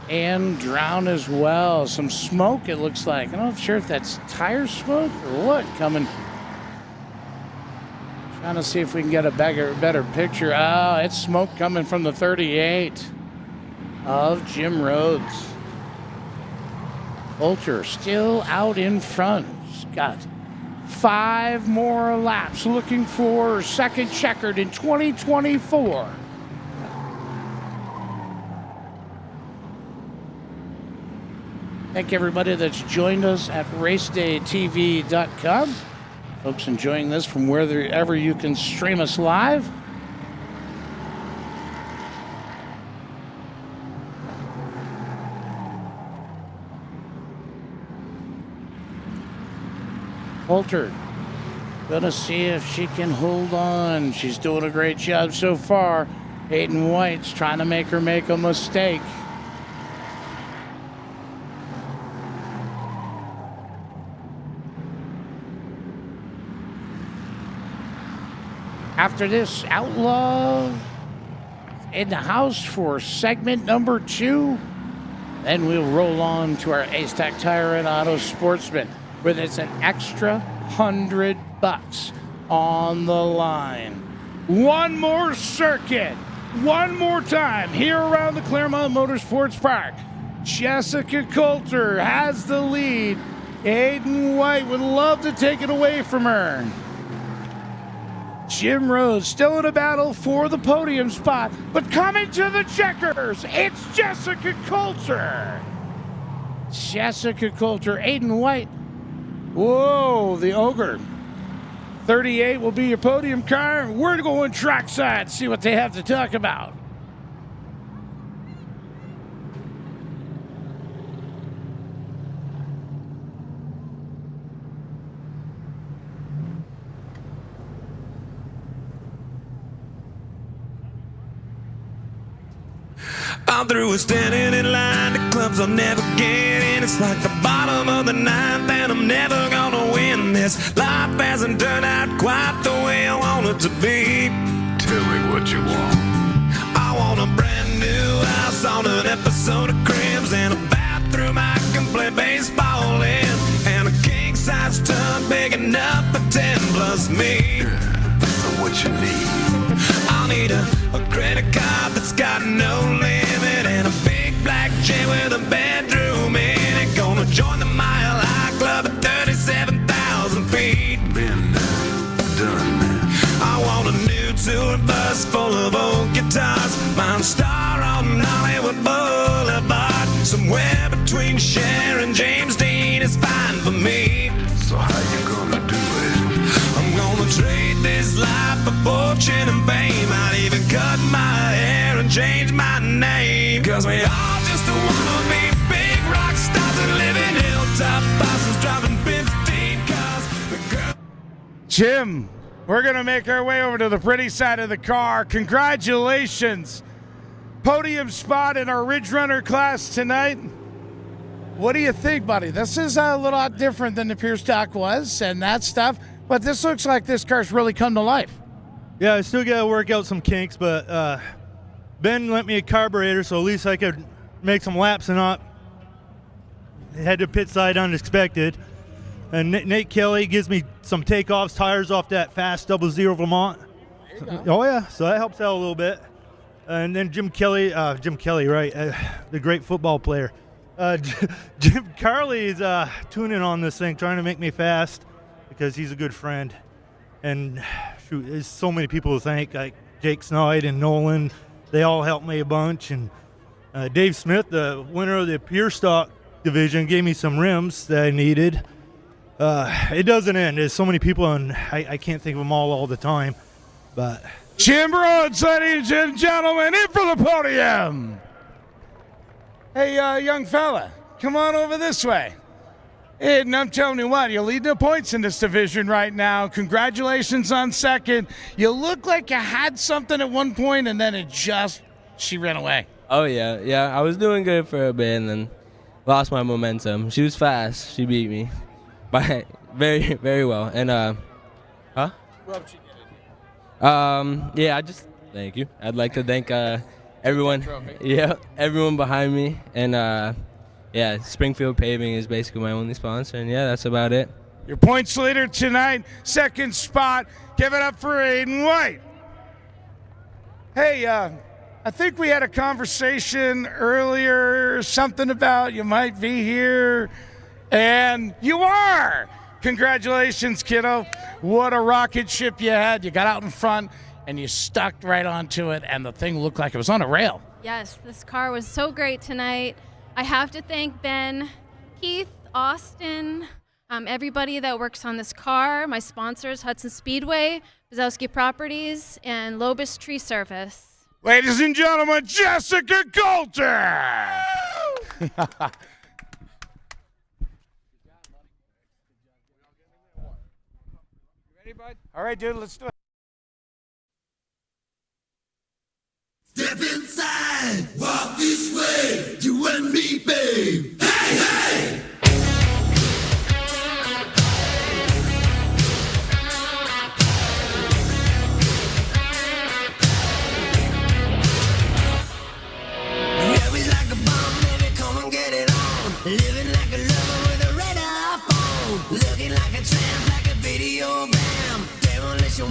And Drown as well. Some smoke, it looks like. I'm not sure if that's tire smoke or what coming. Trying to see if we can get a better picture. Oh, it's smoke coming from the 38 of Jim Rhodes. Coulter still out in front. She's got 5 more laps, looking for second checkered in 2024. Thank everybody that's joined us at racedaytv.com. Folks enjoying this from wherever you can stream us live. Coulter, gonna see if she can hold on. She's doing a great job so far. Aiden White's trying to make her make a mistake. After this, Outlaw in the house for segment number 2. Then we'll roll on to our Ace Tech Tire and Auto Sportsman, where there's an extra $100 on the line. one more circuit, one more time here around the Claremont Motorsports Park. Jessica Coulter has the lead. Aiden White would love to take it away from her. Jim Rose still in a battle for the podium spot, but coming to the checkers, it's Jessica Coulter. Jessica Coulter, Aiden White. Whoa, the Ogre. 38 will be your podium car. We're going trackside, see what they have to talk about. I'm through with standing in line. The clubs I'll never get in. It's like the bottom of the ninth, and I'm never gonna win this. Life hasn't turned out quite the way I want it to be. Tell me what you want. I want a brand new house on an episode of Cribs, and a bathroom I can play baseball in, and a king-size tub big enough for 10 plus me. So what you need? I'll need a credit card that's got no limit, and a big black jet with a bedroom in it. Gonna join the Mile High Club at 37,000 feet. Been done. I want a new tour bus full of old guitars. Mine star on Hollywood Boulevard. Somewhere between Cher and James Dean is fine for me. So how you gonna do it? I'm gonna trade this life for fortune and fame. I'd even cut my hair and change my name. Cause we all just wanna be big rock stars and live in hilltop bosses driving 15 cars. Jim, we're going to make our way over to the pretty side of the car. Congratulations. Podium spot in our Ridge Runner class tonight. What do you think, buddy? This is a little different than the pure stock was and that stuff, but this looks like this car's really come to life. Yeah, I still got to work out some kinks, but Ben lent me a carburetor, so at least I could make some laps and not head to pit side unexpected. And Nate Kelly gives me some takeoffs, tires off that fast 00 Vermont. Oh yeah, so that helps out a little bit. And then Jim Kelly, right, the great football player. Jim Carley is tuning on this thing, trying to make me fast because he's a good friend. And shoot, there's so many people to thank, like Jake Snoid and Nolan. They all helped me a bunch. And Dave Smith, the winner of the Pure Stock division, gave me some rims that I needed. It doesn't end. There's so many people, and I can't think of them all the time. But Jim Rhodes, ladies and gentlemen, in for the podium. Hey, young fella, come on over this way. And I'm telling you what, you're leading the points in this division right now. Congratulations on second. You look like you had something at one point, and then she ran away. Oh, yeah. I was doing good for a bit, and then lost my momentum. She was fast. She beat me by very, very well. And, thank you. I'd like to thank everyone. Yeah, everyone behind me. And, Springfield Paving is basically my only sponsor. And, that's about it. Your points leader tonight, second spot. Give it up for Aiden White. Hey, I think we had a conversation earlier, something about you might be here. And you are! Congratulations, kiddo. What a rocket ship you had. You got out in front, and you stuck right onto it, and the thing looked like it was on a rail. Yes, this car was so great tonight. I have to thank Ben, Keith, Austin, everybody that works on this car, my sponsors, Hudson Speedway, Buzowski Properties, and Lobus Tree Service. Ladies and gentlemen, Jessica Coulter! Ready, bud? All right, dude, let's do it. Step inside, walk this way, you and me, babe. Hey, hey! Yeah, we like a bomb, baby, come and get it on. Living like a lover with a radar phone. Looking like a tramp, like a video bam. Demolition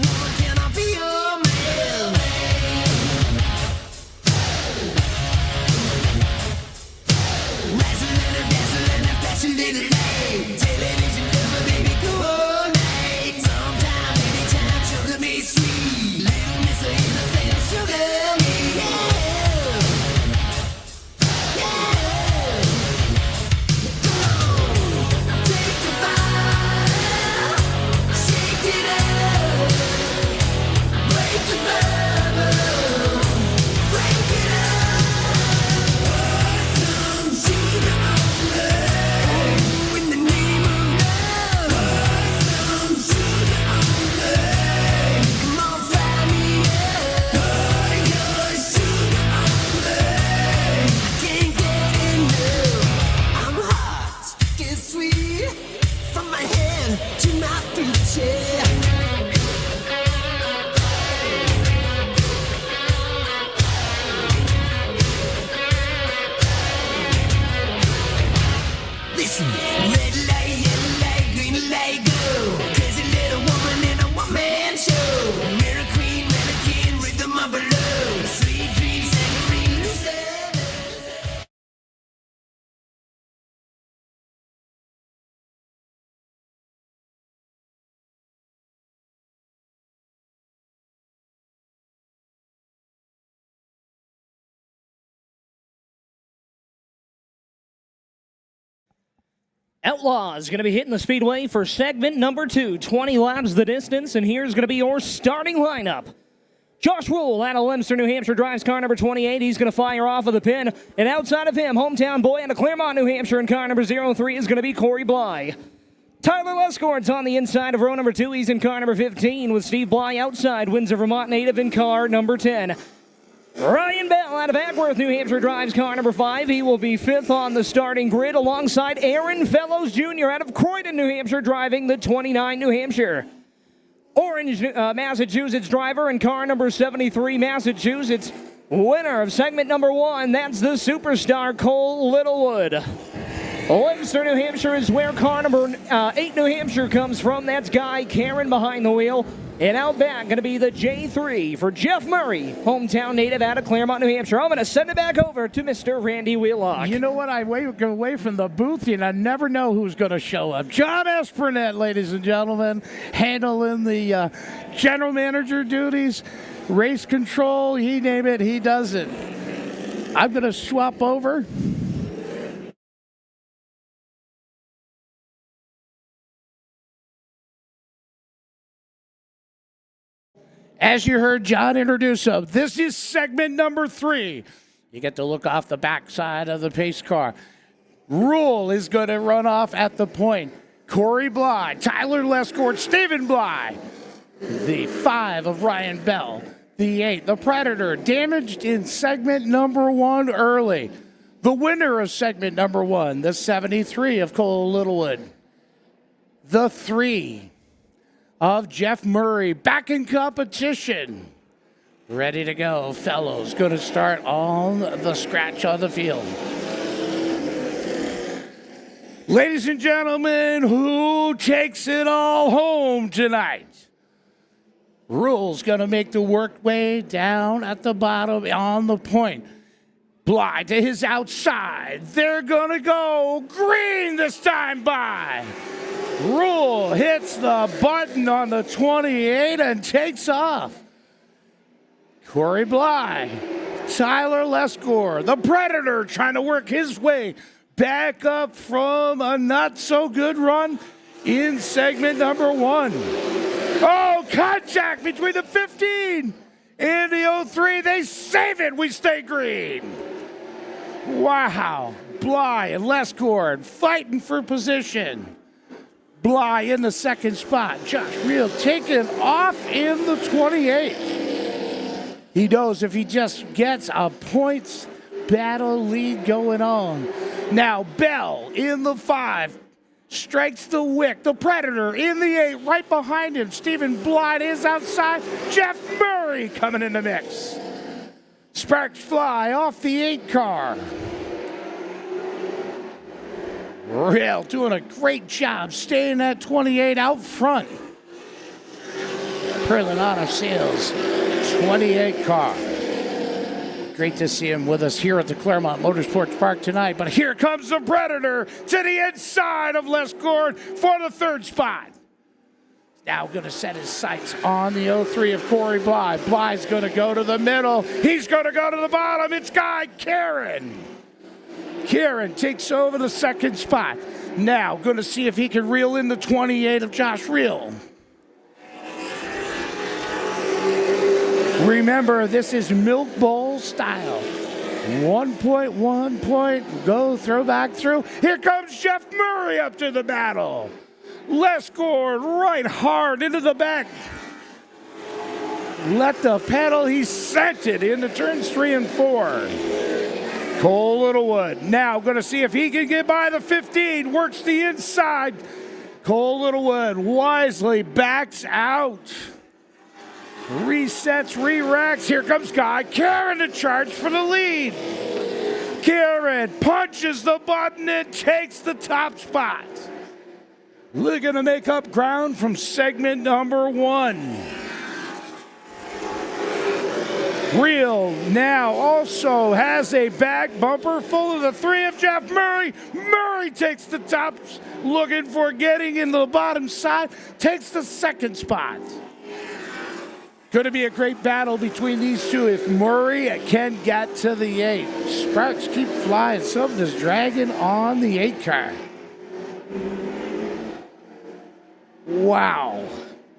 Listen, red light, yellow light, green light, go. Crazy little woman in a one-man show. Mirror queen, mannequin, rhythm of a love. Sweet dreams, sangarine, loose. Outlaw is going to be hitting the speedway for segment number 2, 20 laps the distance, and here's going to be your starting lineup. Josh Rule out of Leominster, New Hampshire, drives car number 28. He's going to fire off of the pin, and outside of him, hometown boy out of Claremont, New Hampshire, in car number 03 is going to be Corey Bly. Tyler Lescourt's on the inside of row number 2. He's in car number 15 with Steve Bly outside, Windsor, Vermont native in car number 10. Ryan Bell out of Ackworth, New Hampshire, drives car number 5. He will be 5th on the starting grid alongside Aaron Fellows Jr. out of Croydon, New Hampshire, driving the 29 New Hampshire. Orange, Massachusetts driver in car number 73, Massachusetts. Winner of segment number 1, that's the superstar Cole Littlewood. Leominster, New Hampshire is where car number 8 New Hampshire comes from. That's Guy Karen behind the wheel. And out back, going to be the J3 for Jeff Murray, hometown native out of Claremont, New Hampshire. I'm going to send it back over to Mr. Randy Wheelock. You know what? I go away from the booth, and I never know who's going to show up. John Espernette, ladies and gentlemen, handling the general manager duties, race control, you name it, he does it. I'm going to swap over. As you heard John introduce him, this is segment number 3. You get to look off the backside of the pace car. Rule is going to run off at the point. Corey Bly, Tyler Lescourt, Stephen Bly. The 5 of Ryan Bell. The 8, the Predator, damaged in segment number 1 early. The winner of segment number 1, the 73 of Cole Littlewood. The 3 of Jeff Murray, back in competition. Ready to go. Fellows going to start on the scratch on the field. Ladies and gentlemen, who takes it all home tonight? Rule's going to make the work way down at the bottom on the point. Bly to his outside. They're going to go green this time by. Rule hits the button on the 28 and takes off. Corey Bly, Tyler Lescourt, the Predator, trying to work his way back up from a not-so-good run in segment number 1. Oh, contact between the 15 and the 03. They save it. We stay green. Wow. Bly and Lescourt fighting for position. Bly in the second spot. Josh Reel taken off in the 28. He knows if he just gets a points battle lead going on. Now Bell in the 5. Strikes the wick. The Predator in the 8. Right behind him. Stephen Bly is outside. Jeff Murray coming in the mix. Sparks fly off the 8 car. Real doing a great job staying at 28 out front. Perlin Sales, 28 car. Great to see him with us here at the Claremont Motorsports Park tonight. But here comes the Predator to the inside of Lescourt for the 3rd spot. Now going to set his sights on the 03 of Corey Bly. Bly's going to go to the middle. He's going to go to the bottom. It's Guy Karen. Kieran takes over the 2nd spot. Now, going to see if he can reel in the 28 of Josh Reel. Remember, this is Milk Bowl style. 1.1 point, go, throw back through. Here comes Jeff Murray up to the battle. Lescourt right hard into the back. Let the pedal, he sent it into turns 3 and 4. Cole Littlewood now going to see if he can get by the 15. Works the inside. Cole Littlewood wisely backs out. Resets, re-racks. Here comes Guy Karen to charge for the lead. Karen punches the button and takes the top spot. Looking to make up ground from segment number 1. Real now also has a back bumper full of the 3 of Jeff Murray. Murray takes the top, looking for getting in the bottom side, takes the second spot. Going to be a great battle between these two if Murray can get to the 8. Sparks keep flying. Something is dragging on the 8 car. Wow.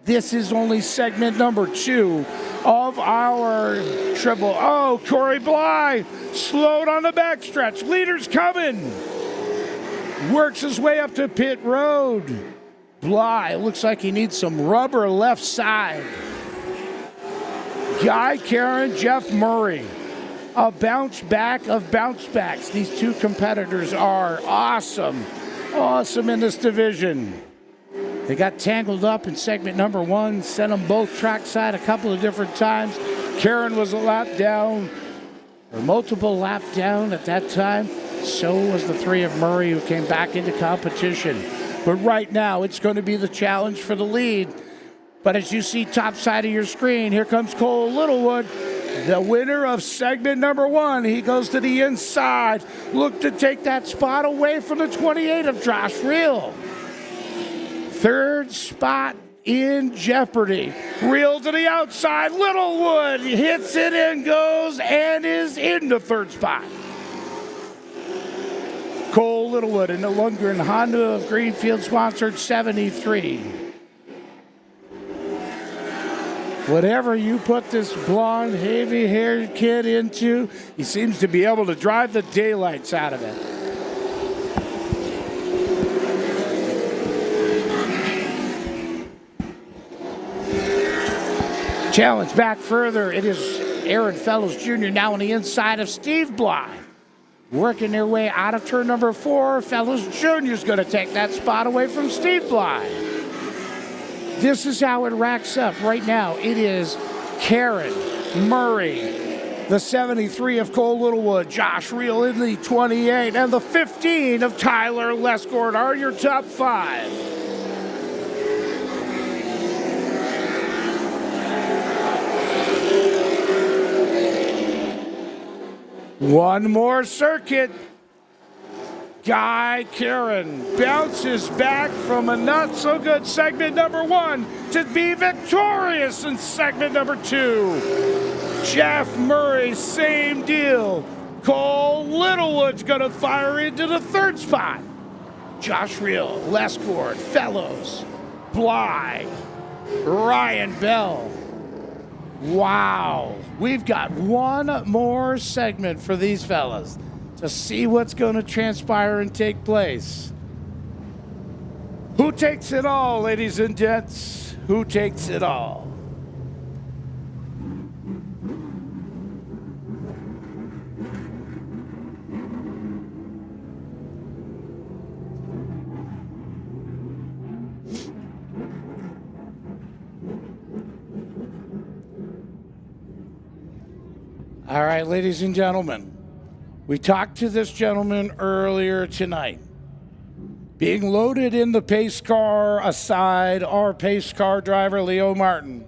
This is only segment number 2 of our triple. Oh, Corey Bly slowed on the backstretch. Leader's coming. Works his way up to pit road. Bly looks like he needs some rubber left side. Guy Karen, Jeff Murray. A bounce back of bounce backs. These two competitors are awesome. Awesome in this division. They got tangled up in segment number 1, sent them both trackside a couple of different times. Karen was a lap down, or multiple lap down at that time. So was the 3 of Murray, who came back into competition. But right now, it's going to be the challenge for the lead. But as you see top side of your screen, here comes Cole Littlewood, the winner of segment number 1. He goes to the inside, look to take that spot away from the 28 of Josh Reel. Third spot in jeopardy. Reel to the outside. Littlewood hits it and goes and is in the third spot. Cole Littlewood in the Lundgren Honda of Greenfield sponsored 73. Whatever you put this blonde, heavy-haired kid into, he seems to be able to drive the daylights out of it. Challenge back further. It is Aaron Fellows Jr. now on the inside of Steve Bly. Working their way out of turn number 4. Fellows Jr. is going to take that spot away from Steve Bly. This is how it racks up right now. It is Karen, Murray, the 73 of Cole Littlewood, Josh Reel in the 28, and the 15 of Tyler Lesgord are your top 5. One more circuit. Guy Karen bounces back from a not-so-good segment number 1 to be victorious in segment number 2. Jeff Murray, same deal. Cole Littlewood's going to fire into the third spot. Josh Reel, Lesgord, Fellows, Bly, Ryan Bell. Wow. We've got one more segment for these fellas to see what's going to transpire and take place. Who takes it all, ladies and gents? Who takes it all? All right, ladies and gentlemen, we talked to this gentleman earlier tonight. Being loaded in the pace car aside our pace car driver, Leo Martin,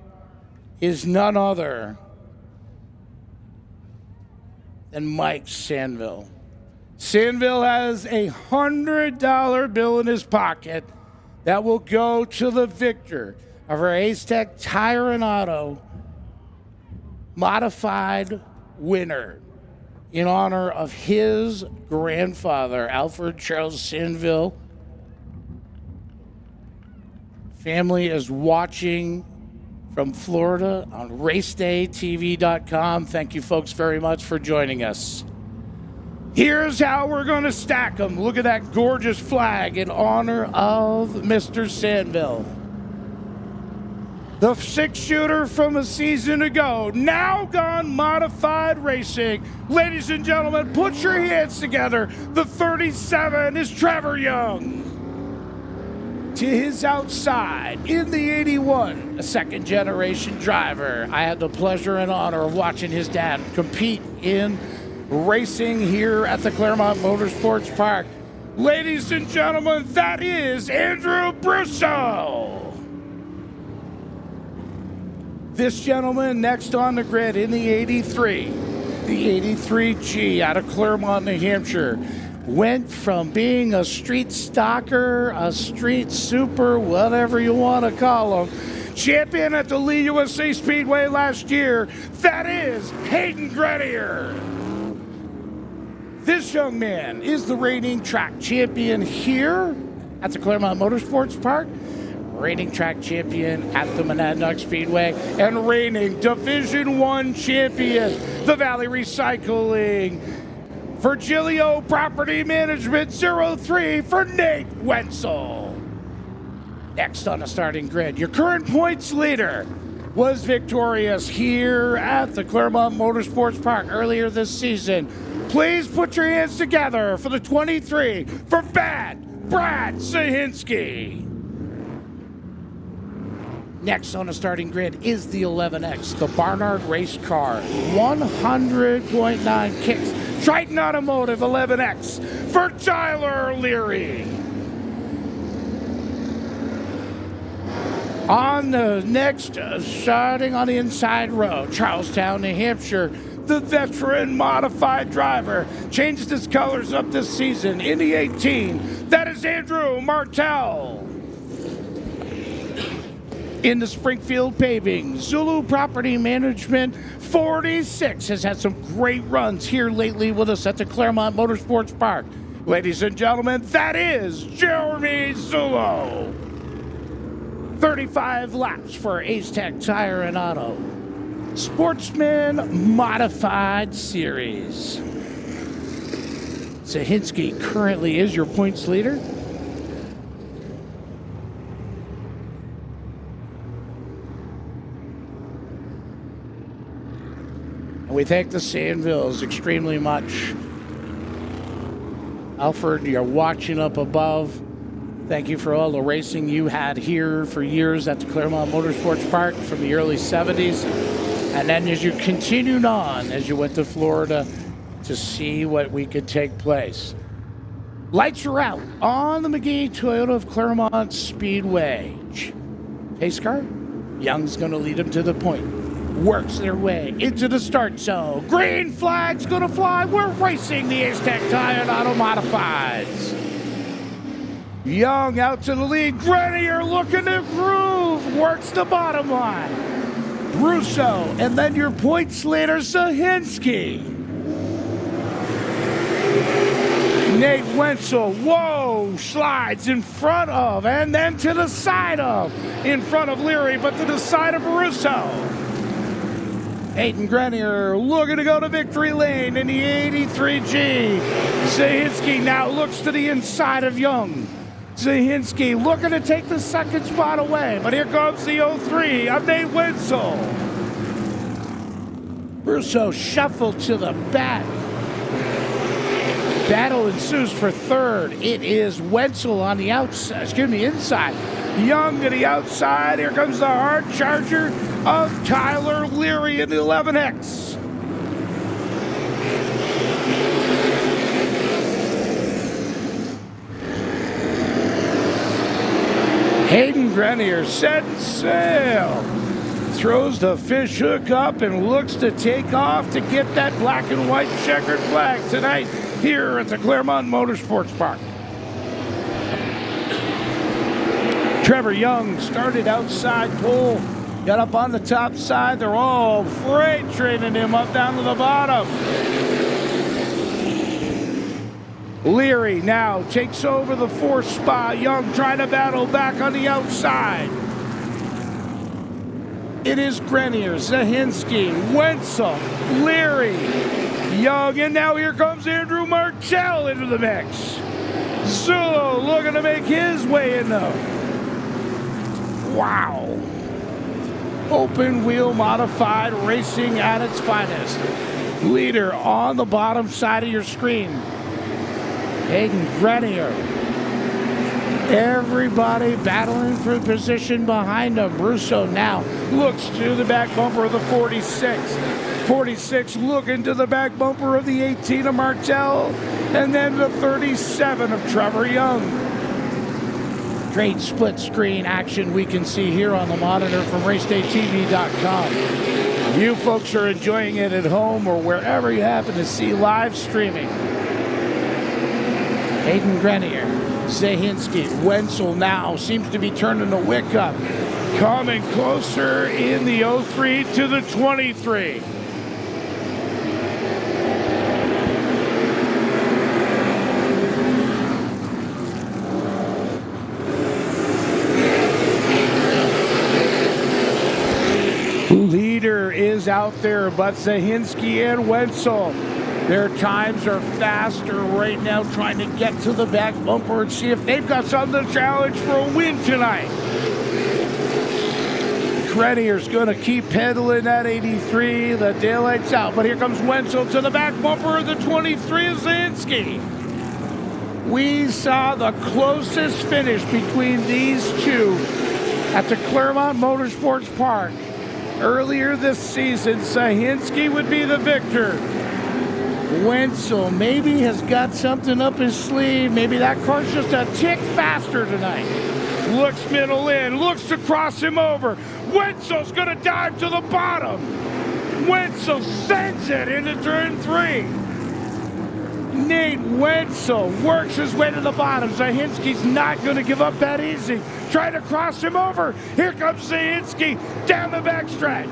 is none other than Mike Sandville. Sandville has a $100 bill in his pocket that will go to the victor of our Ace Tech Tire and Auto modified winner in honor of his grandfather, Alfred Charles Sandville. Family is watching from Florida on racedaytv.com. Thank you folks very much for joining us. Here's how we're going to stack them. Look at that gorgeous flag in honor of Mr. Sandville. The 6-shooter from a season ago, now gone modified racing. Ladies and gentlemen, put your hands together. The 37 is Trevor Young. To his outside, in the 81, a second-generation driver. I had the pleasure and honor of watching his dad compete in racing here at the Claremont Motorsports Park. Ladies and gentlemen, that is Andrew Brusso. This gentleman next on the grid in the 83, the 83G out of Claremont, New Hampshire, went from being a street stalker, a street super, whatever you want to call him, champion at the Lee USA Speedway last year. That is Hayden Grenier. This young man is the reigning track champion here at the Claremont Motorsports Park, reigning track champion at the Monadnock Speedway, and reigning Division I champion, the Valley Recycling. Virgilio Property Management 03 for Nate Wenzel. Next on the starting grid, your current points leader was victorious here at the Claremont Motorsports Park earlier this season. Please put your hands together for the 23 for Bad Brad Sahinski. Next on the starting grid is the 11X, the Barnard race car, 100.9 kicks. Triton Automotive 11X for Tyler Leary. On the next, starting on the inside row, Charlestown, New Hampshire, the veteran modified driver, changed his colors up this season in the 18. That is Andrew Martell. In the Springfield Paving, Zulu Property Management 46 has had some great runs here lately with us at the Claremont Motorsports Park. Ladies and gentlemen, that is Jeremy Zulu. 35 laps for Ace Tech Tire and Auto. Sportsman Modified Series. Sahinski currently is your points leader. We thank the Sandvilles extremely much. Alfred, you're watching up above. Thank you for all the racing you had here for years at the Claremont Motorsports Park from the early 70s. And then as you continued on, as you went to Florida to see what we could take place. Lights are out on the McGee Toyota of Claremont Speedway. Pace car, Young's going to lead him to the point. Works their way into the start zone. Green flag's gonna fly. We're racing the Ace Tech Tire and Auto Modifieds. Young out to the lead. Grenier looking to groove. Works the bottom line. Russo, and then your points leader, Sahinski. Nate Wenzel, whoa, slides in front of, and then to the side of, in front of Leary, but to the side of Russo. Hayden Grenier looking to go to victory lane in the 83G. Sahinski now looks to the inside of Young. Sahinski looking to take the second spot away, but here comes the 03 of Nate Wenzel. Russo shuffled to the back. Battle ensues for third. It is Wenzel on the outside, inside. Young to the outside. Here comes the hard charger of Tyler Leary in the 11X. Hayden Grenier setting sail. Throws the fish hook up and looks to take off to get that black and white checkered flag tonight here at the Claremont Motorsports Park. Trevor Young started outside pole, got up on the top side. They're all freight training him up down to the bottom. Leary now takes over the fourth spot. Young trying to battle back on the outside. It is Grenier, Sahinski, Wenzel, Leary, Young, and now here comes Andrew Martell into the mix. Zulu looking to make his way in though. Wow. Open wheel modified racing at its finest. Leader on the bottom side of your screen. Hayden Grenier. Everybody battling for position behind him. Russo now looks to the back bumper of the 46. 46 looking to the back bumper of the 18 of Martell, and then the 37 of Trevor Young. Great split screen action we can see here on the monitor from RaceDayTV.com. You folks are enjoying it at home or wherever you happen to see live streaming. Hayden Grenier, Zahinski, Wenzel now seems to be turning the wick up. Coming closer in the 03 to the 23. Leader is out there, but Zahinski and Wenzel, their times are faster right now, trying to get to the back bumper and see if they've got something to challenge for a win tonight. Grenier's going to keep pedaling that 83, the daylight's out, but here comes Wenzel to the back bumper of the 23 of Zahinski. We saw the closest finish between these two at the Claremont Motorsports Park. Earlier this season, Zahinski would be the victor. Wenzel maybe has got something up his sleeve. Maybe that car's just a tick faster tonight. Looks middle in, looks to cross him over. Wenzel's going to dive to the bottom. Wenzel sends it into turn 3. Nate Wenzel works his way to the bottom. Zahinski's not going to give up that easy. Trying to cross him over. Here comes Zahinski down the backstretch.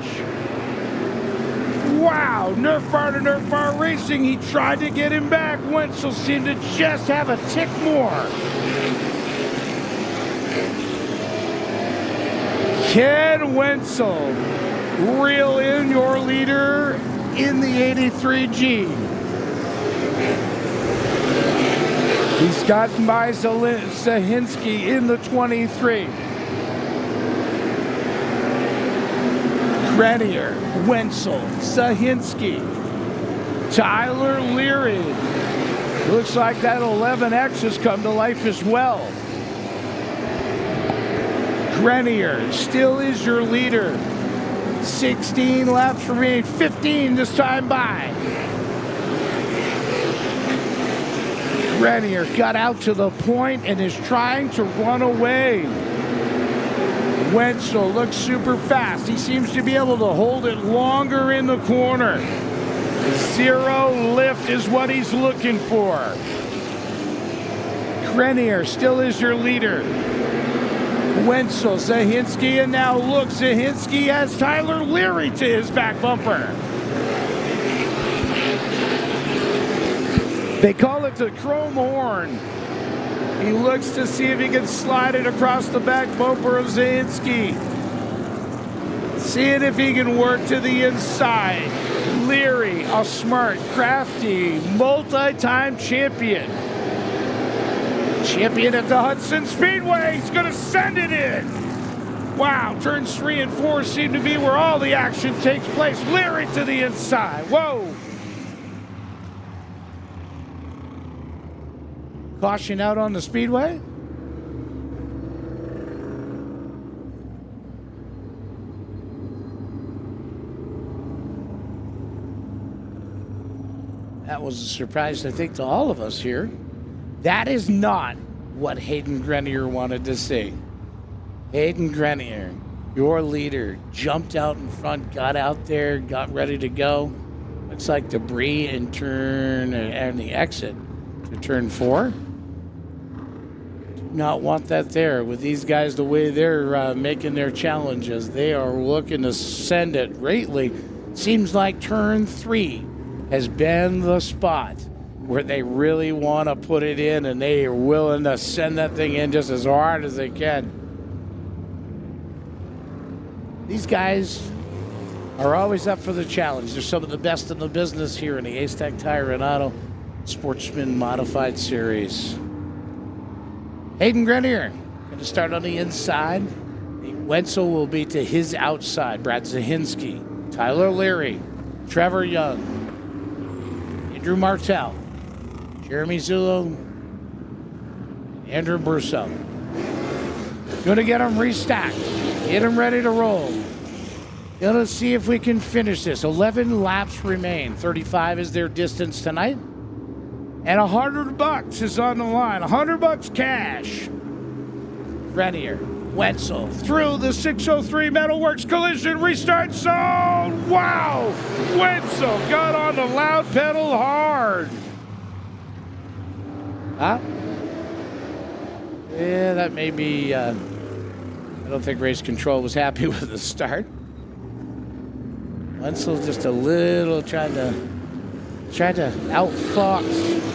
Wow, Nerf bar to Nerf bar racing. He tried to get him back. Wenzel seemed to just have a tick more. Ken Wenzel, reel in your leader in the 83G. He's gotten by Zahinski in the 23. Grenier, Wenzel, Zahinski, Tyler Leary. Looks like that 11X has come to life as well. Grenier still is your leader. 16 laps remaining, 15 this time by. Grenier got out to the point and is trying to run away. Wenzel looks super fast. He seems to be able to hold it longer in the corner. 0 lift is what he's looking for. Grenier still is your leader. Wenzel, Zahinski, and now look, Zahinski has Tyler Leary to his back bumper. They call it the chrome horn. He looks to see if he can slide it across the back bumper of Zahinski. Seeing if he can work to the inside. Leary, a smart, crafty, multi-time champion. Champion at the Hudson Speedway. He's going to send it in. Wow, turns 3 and 4 seem to be where all the action takes place. Leary to the inside. Whoa. Caution out on the speedway. That was a surprise, I think, to all of us here. That is not what Hayden Grenier wanted to see. Hayden Grenier, your leader, jumped out in front, got out there, got ready to go. Looks like debris in turn and the exit to turn 4. Not want that there with these guys the way they're making their challenges. They are looking to send it greatly. Seems like turn 3 has been the spot where they really want to put it in, and they are willing to send that thing in just as hard as they can. These guys are always up for the challenge. They're some of the best in the business here in the Ace Tech Tire and Auto Sportsman Modified Series. Hayden Grenier going to start on the inside. Wenzel will be to his outside. Brad Zahinski, Tyler Leary, Trevor Young, Andrew Martell, Jeremy Zullo, Andrew Brousseau. Going to get them restacked. Get them ready to roll. Gonna see if we can finish this. 11 laps remain. 35 is their distance tonight. And $100 is on the line. $100 cash. Grenier, Wetzel through the 603 Metalworks collision restart zone. Wow! Wetzel got on the loud pedal hard. Huh? Yeah, that may be. I don't think race control was happy with the start. Wenzel just a little trying to outfox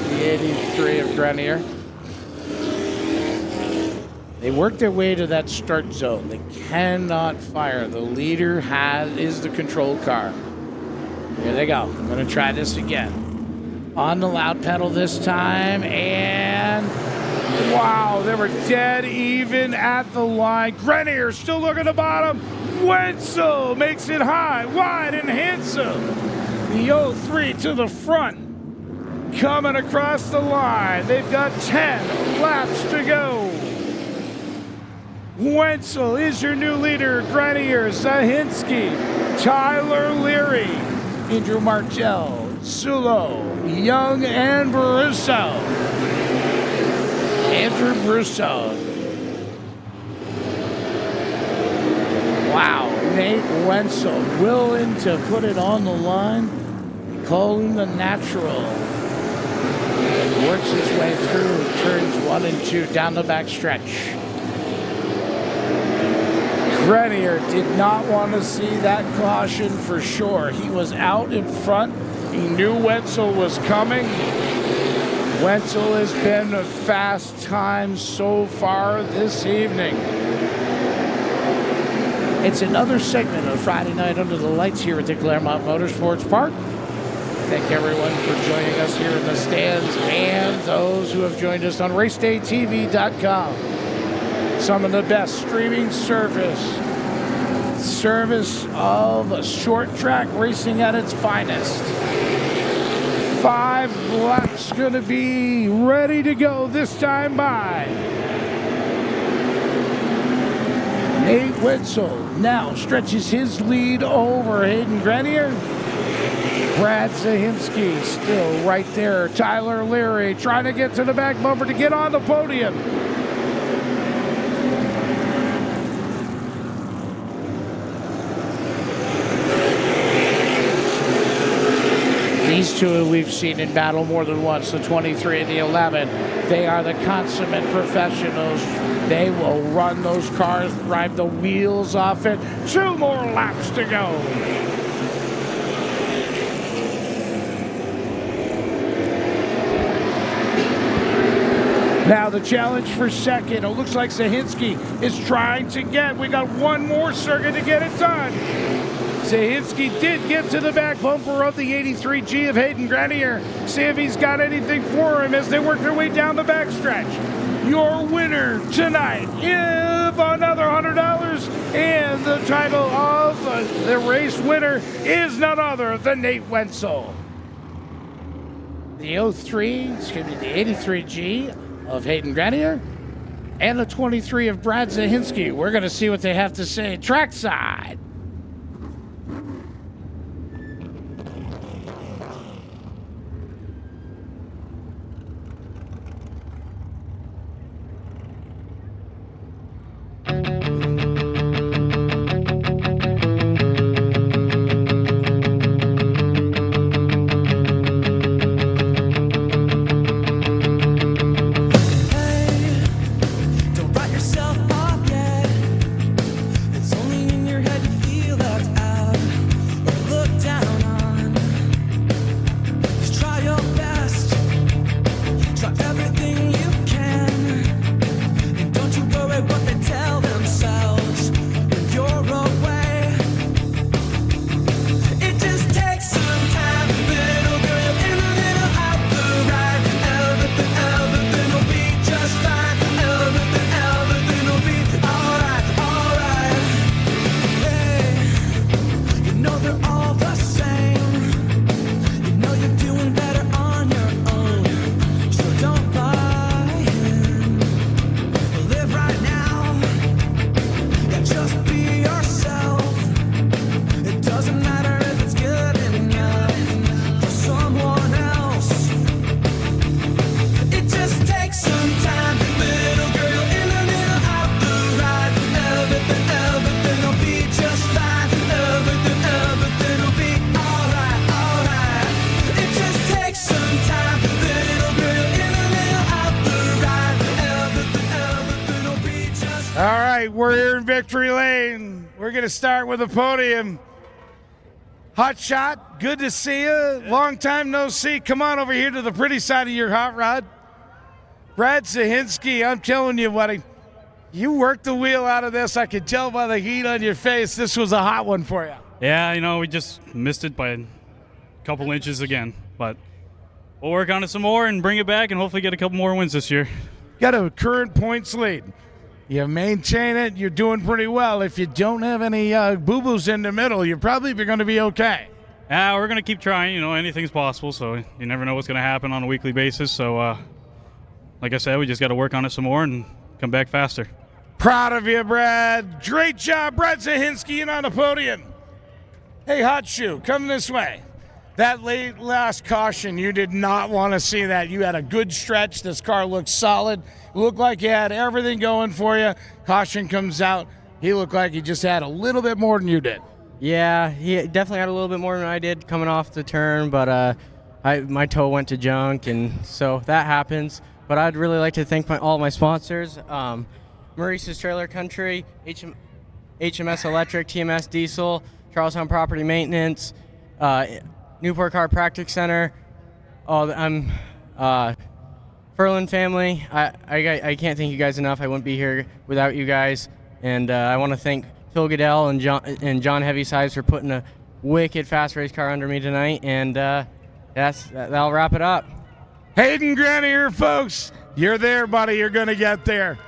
the 83 of Grenier. They work their way to that start zone. They cannot fire. The leader is the control car. Here they go. I'm going to try this again. On the loud pedal this time, and wow, they were dead even at the line. Grenier still looking at the bottom. Wenzel makes it high, wide, and handsome. The 03 to the front, coming across the line. They've got 10 laps to go. Wenzel is your new leader. Grenier, Zahinski, Tyler Leary, Andrew Martel, Sulo, Young, and Brusso. Andrew Brusso. Wow, Nate Wenzel willing to put it on the line. We call him the natural. Works his way through turns 1 and 2 down the back stretch. Grenier did not want to see that caution for sure. He was out in front. He knew Wenzel was coming. Wenzel has been a fast time so far this evening. It's another segment of Friday Night Under the Lights here at the Claremont Motorsports Park. Thank everyone for joining us here in the stands and those who have joined us on racedaytv.com. Some of the best streaming service of short track racing at its finest. 5 laps going to be ready to go this time by. Nate Wenzel now stretches his lead over Hayden Grenier. Brad Zahinski still right there. Tyler Leary trying to get to the back bumper to get on the podium. These two we've seen in battle more than once, the 23 and the 11. They are the consummate professionals. They will run those cars, drive the wheels off it. 2 more laps to go. Now the challenge for second. It looks like Zahinski is trying to get. We got one more circuit to get it done. Zahinski did get to the back bumper of the 83G of Hayden Grenier. See if he's got anything for him as they work their way down the backstretch. Your winner tonight is another $100, and the title of the race winner is none other than Nate Wenzel. The 03, excuse me, the 83G of Hayden Grenier, and the 23 of Brad Zahinski. We're going to see what they have to say trackside. Don't write yourself off yet. It's only in your head you feel left out or looked down on. Just try your best. Try everything you can. And don't you worry what they tell themselves when you're away. It just takes some time. Little girl in a little out the ride. Everything will be just fine. Everything will be alright, alright. Hey, you know they're all the same. You know you're doing better on your own. So don't buy in. Live right now. All right, we're here in Victory Lane. We're going to start with the podium. Hot Shot, good to see you. Long time no see. Come on over here to the pretty side of your hot rod. Brad Zahinski, I'm telling you, buddy, you worked the wheel out of this. I could tell by the heat on your face. This was a hot one for you. Yeah, we just missed it by a couple inches again. But we'll work on it some more and bring it back and hopefully get a couple more wins this year. Got a current points lead. You maintain it, you're doing pretty well. If you don't have any boo-boos in the middle, you're probably going to be okay. Yeah, we're going to keep trying. Anything's possible, so you never know what's going to happen on a weekly basis. So, like I said, we just got to work on it some more and come back faster. Proud of you, Brad. Great job, Brad Zahinski, in on the podium. Hey, Hot Shoe, come this way. That late last caution, you did not want to see that. You had a good stretch. This car looked solid. Looked like you had everything going for you. Caution comes out. He looked like he just had a little bit more than you did. Yeah, he definitely had a little bit more than I did coming off the turn, but my toe went to junk, and so that happens. But I'd really like to thank all my sponsors, Maurice's Trailer Country, HMS Electric, TMS Diesel, Charlestown Property Maintenance, Newport Car Practice Center, Furlan family. I can't thank you guys enough. I wouldn't be here without you guys. And I want to thank Phil Goodell and John Heavysides for putting a wicked fast race car under me tonight. And that'll wrap it up. Hayden Grenier, folks, you're there, buddy. You're going to get there.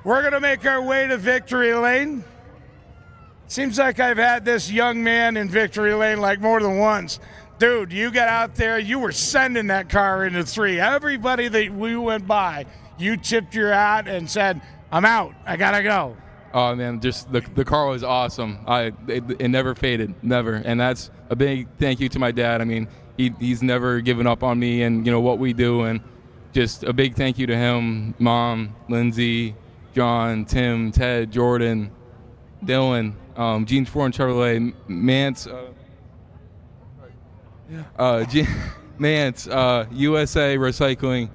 We're going to make our way to Victory Lane. Seems like I've had this young man in Victory Lane like more than once. Dude, you got out there, you were sending that car into 3. Everybody that we went by, you tipped your hat and said, I'm out, I gotta go. Oh man, just the car was awesome. It never faded, never. And that's a big thank you to my dad. I mean, he's never given up on me and what we do, and just a big thank you to him, Mom, Lindsay, John, Tim, Ted, Jordan, Dylan, Gene Foreign Chevrolet, Mance, USA Recycling,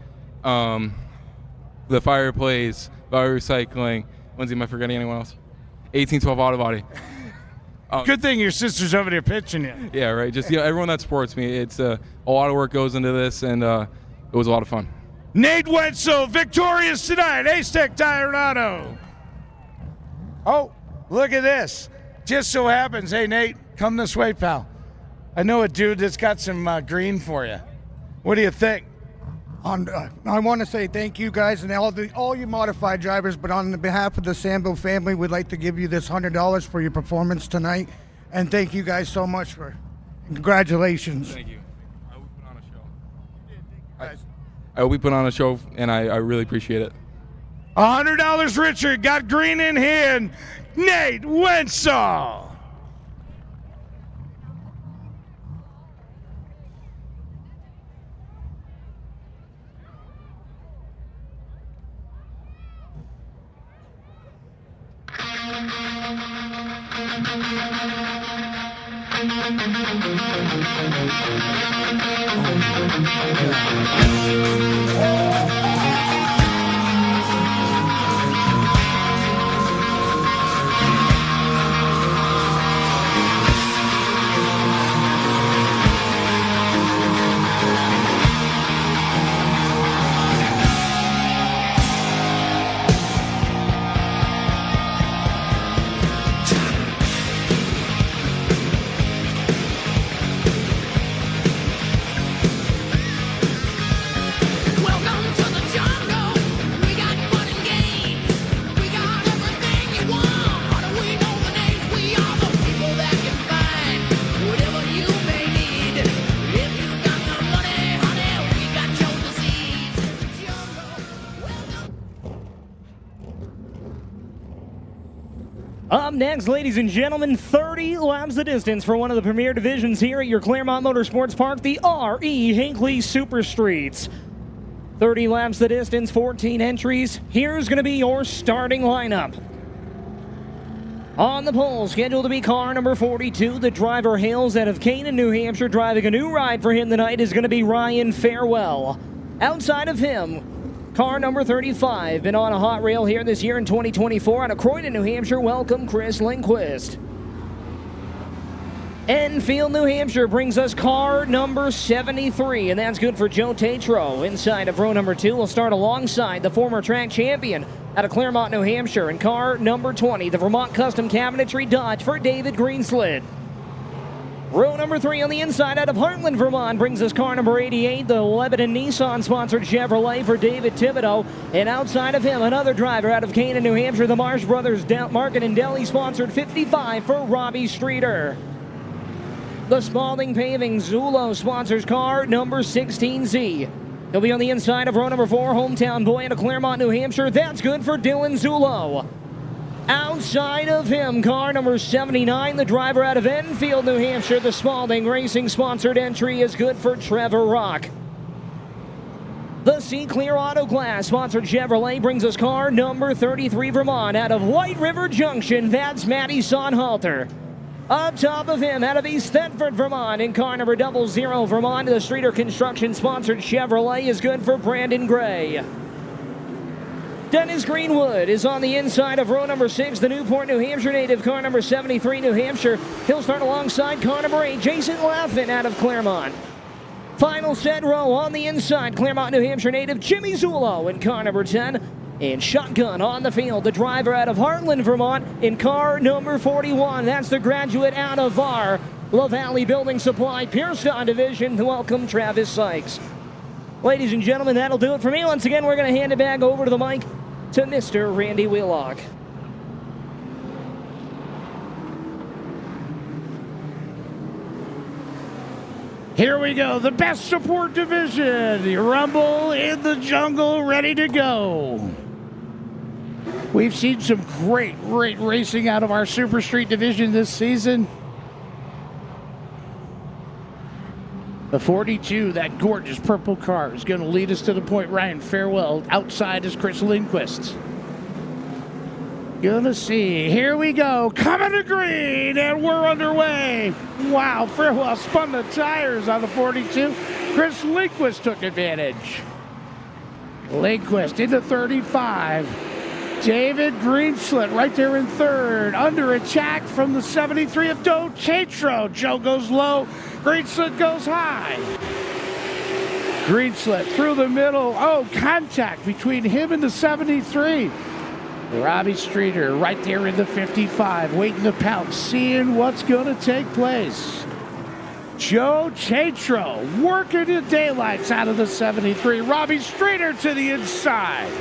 the Fireplace, Fire Recycling. Lindsay, am I forgetting anyone else? 1812 Auto Body. Good thing your sister's over there pitching you. Yeah, right. Just everyone that supports me. It's a lot of work goes into this, and it was a lot of fun. Nate Wenzel, victorious tonight, Ace-Tech Tire and Auto. Oh, look at this. Just so happens, hey, Nate, come this way, pal. I know a dude that's got some green for you. What do you think? I want to say thank you guys and all you modified drivers, but on behalf of the Sandville family, we'd like to give you this $100 for your performance tonight. And thank you guys so much congratulations. Thank you. I hope we put on a show, and I really appreciate it. $100, Richard, got green in hand. Nate Wenzel. Up next, ladies and gentlemen, 30 laps the distance for one of the premier divisions here at your Claremont Motorsports Park, the R.E. Hinckley Super Streets. 30 laps the distance, 14 entries. Here's going to be your starting lineup. On the pole, scheduled to be car number 42, the driver hails out of Canaan, New Hampshire. Driving a new ride for him tonight is going to be Ryan Farewell. Outside of him, Car number 35, been on a hot rail here this year in 2024 out of Croydon, New Hampshire. Welcome, Chris Lindquist. Enfield, New Hampshire brings us car number 73, and that's good for Joe Tatro. Inside of row number 2, we'll start alongside the former track champion out of Claremont, New Hampshire, in car number 20, the Vermont Custom Cabinetry Dodge for David Greenslid. Row number 3 on the inside out of Heartland, Vermont brings us car number 88, the Lebanon Nissan-sponsored Chevrolet for David Thibodeau. And outside of him, another driver out of Canaan, New Hampshire, the Marsh Brothers Market and Deli-sponsored 55 for Robbie Streeter. The Spalding Paving Zulo sponsors car number 16Z. He'll be on the inside of row number 4, hometown boy out of Claremont, New Hampshire. That's good for Dylan Zulo. Outside of him, car number 79, the driver out of Enfield, New Hampshire. The Spalding Racing sponsored entry is good for Trevor Rock. The Sea Clear Auto Glass sponsored Chevrolet brings us car number 33, Vermont, out of White River Junction. That's Matty Sonhalter. Up top of him, out of East Thetford, Vermont, in car number 00, Vermont, the Streeter Construction sponsored Chevrolet is good for Brandon Gray. Dennis Greenwood is on the inside of row number 6, the Newport, New Hampshire native, car number 73, New Hampshire. He'll start alongside car number 8, Jason Laffin out of Claremont. Final set row on the inside, Claremont, New Hampshire native, Jimmy Zulo in car number 10. And shotgun on the field, the driver out of Heartland, Vermont, in car number 41. That's the graduate out of VAR, La Valley Building Supply, Pierceton Division. Welcome, Travis Sykes. Ladies and gentlemen, that'll do it for me. Once again, we're going to hand it back over to the mic to Mr. Randy Wheelock. Here we go, the best support division, the Rumble in the Jungle, ready to go. We've seen some great racing out of our Super Street division this season. The 42, that gorgeous purple car, is going to lead us to the point. Ryan, farewell. Outside is Chris Lindquist. Gonna see. Here we go. Coming to green, and we're underway. Wow, farewell. Spun the tires on the 42. Chris Lindquist took advantage. Lindquist into 35. David Greenslit right there in third. Under attack from the 73 of Joe Tatro. Joe goes low. Greenslit goes high. Greenslit through the middle. Oh, contact between him and the 73. Robbie Streeter right there in the 55, waiting to pounce, seeing what's going to take place. Joe Tatro working the daylights out of the 73. Robbie Streeter to the inside.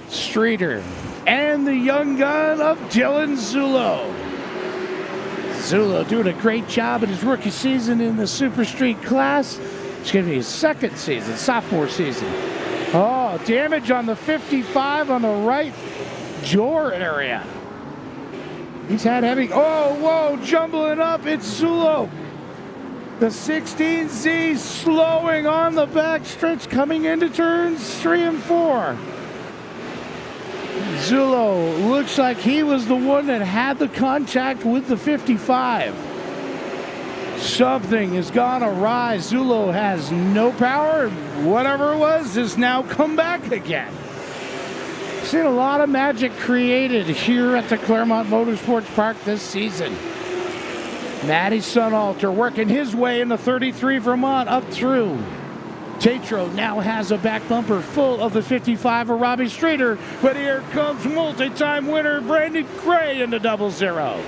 Streeter and the young gun of Dylan Zulo. Zulo doing a great job in his rookie season in the Super Street class. It's going to be his second season, sophomore season. Oh, damage on the 55 on the right jaw area. He's had heavy. Oh, whoa, jumbling up. It's Zulo. The 16Z slowing on the back stretch coming into turns 3 and 4. Zulo looks like he was the one that had the contact with the 55. Something has gone awry. Zulo has no power. Whatever it was has now come back again. Seen a lot of magic created here at the Claremont Motorsports Park this season. Matty Sonhalter working his way in the 33 Vermont up through. Tatro now has a back bumper full of the 55 of Robbie Streeter, but here comes multi-time winner Brandon Gray in the 00.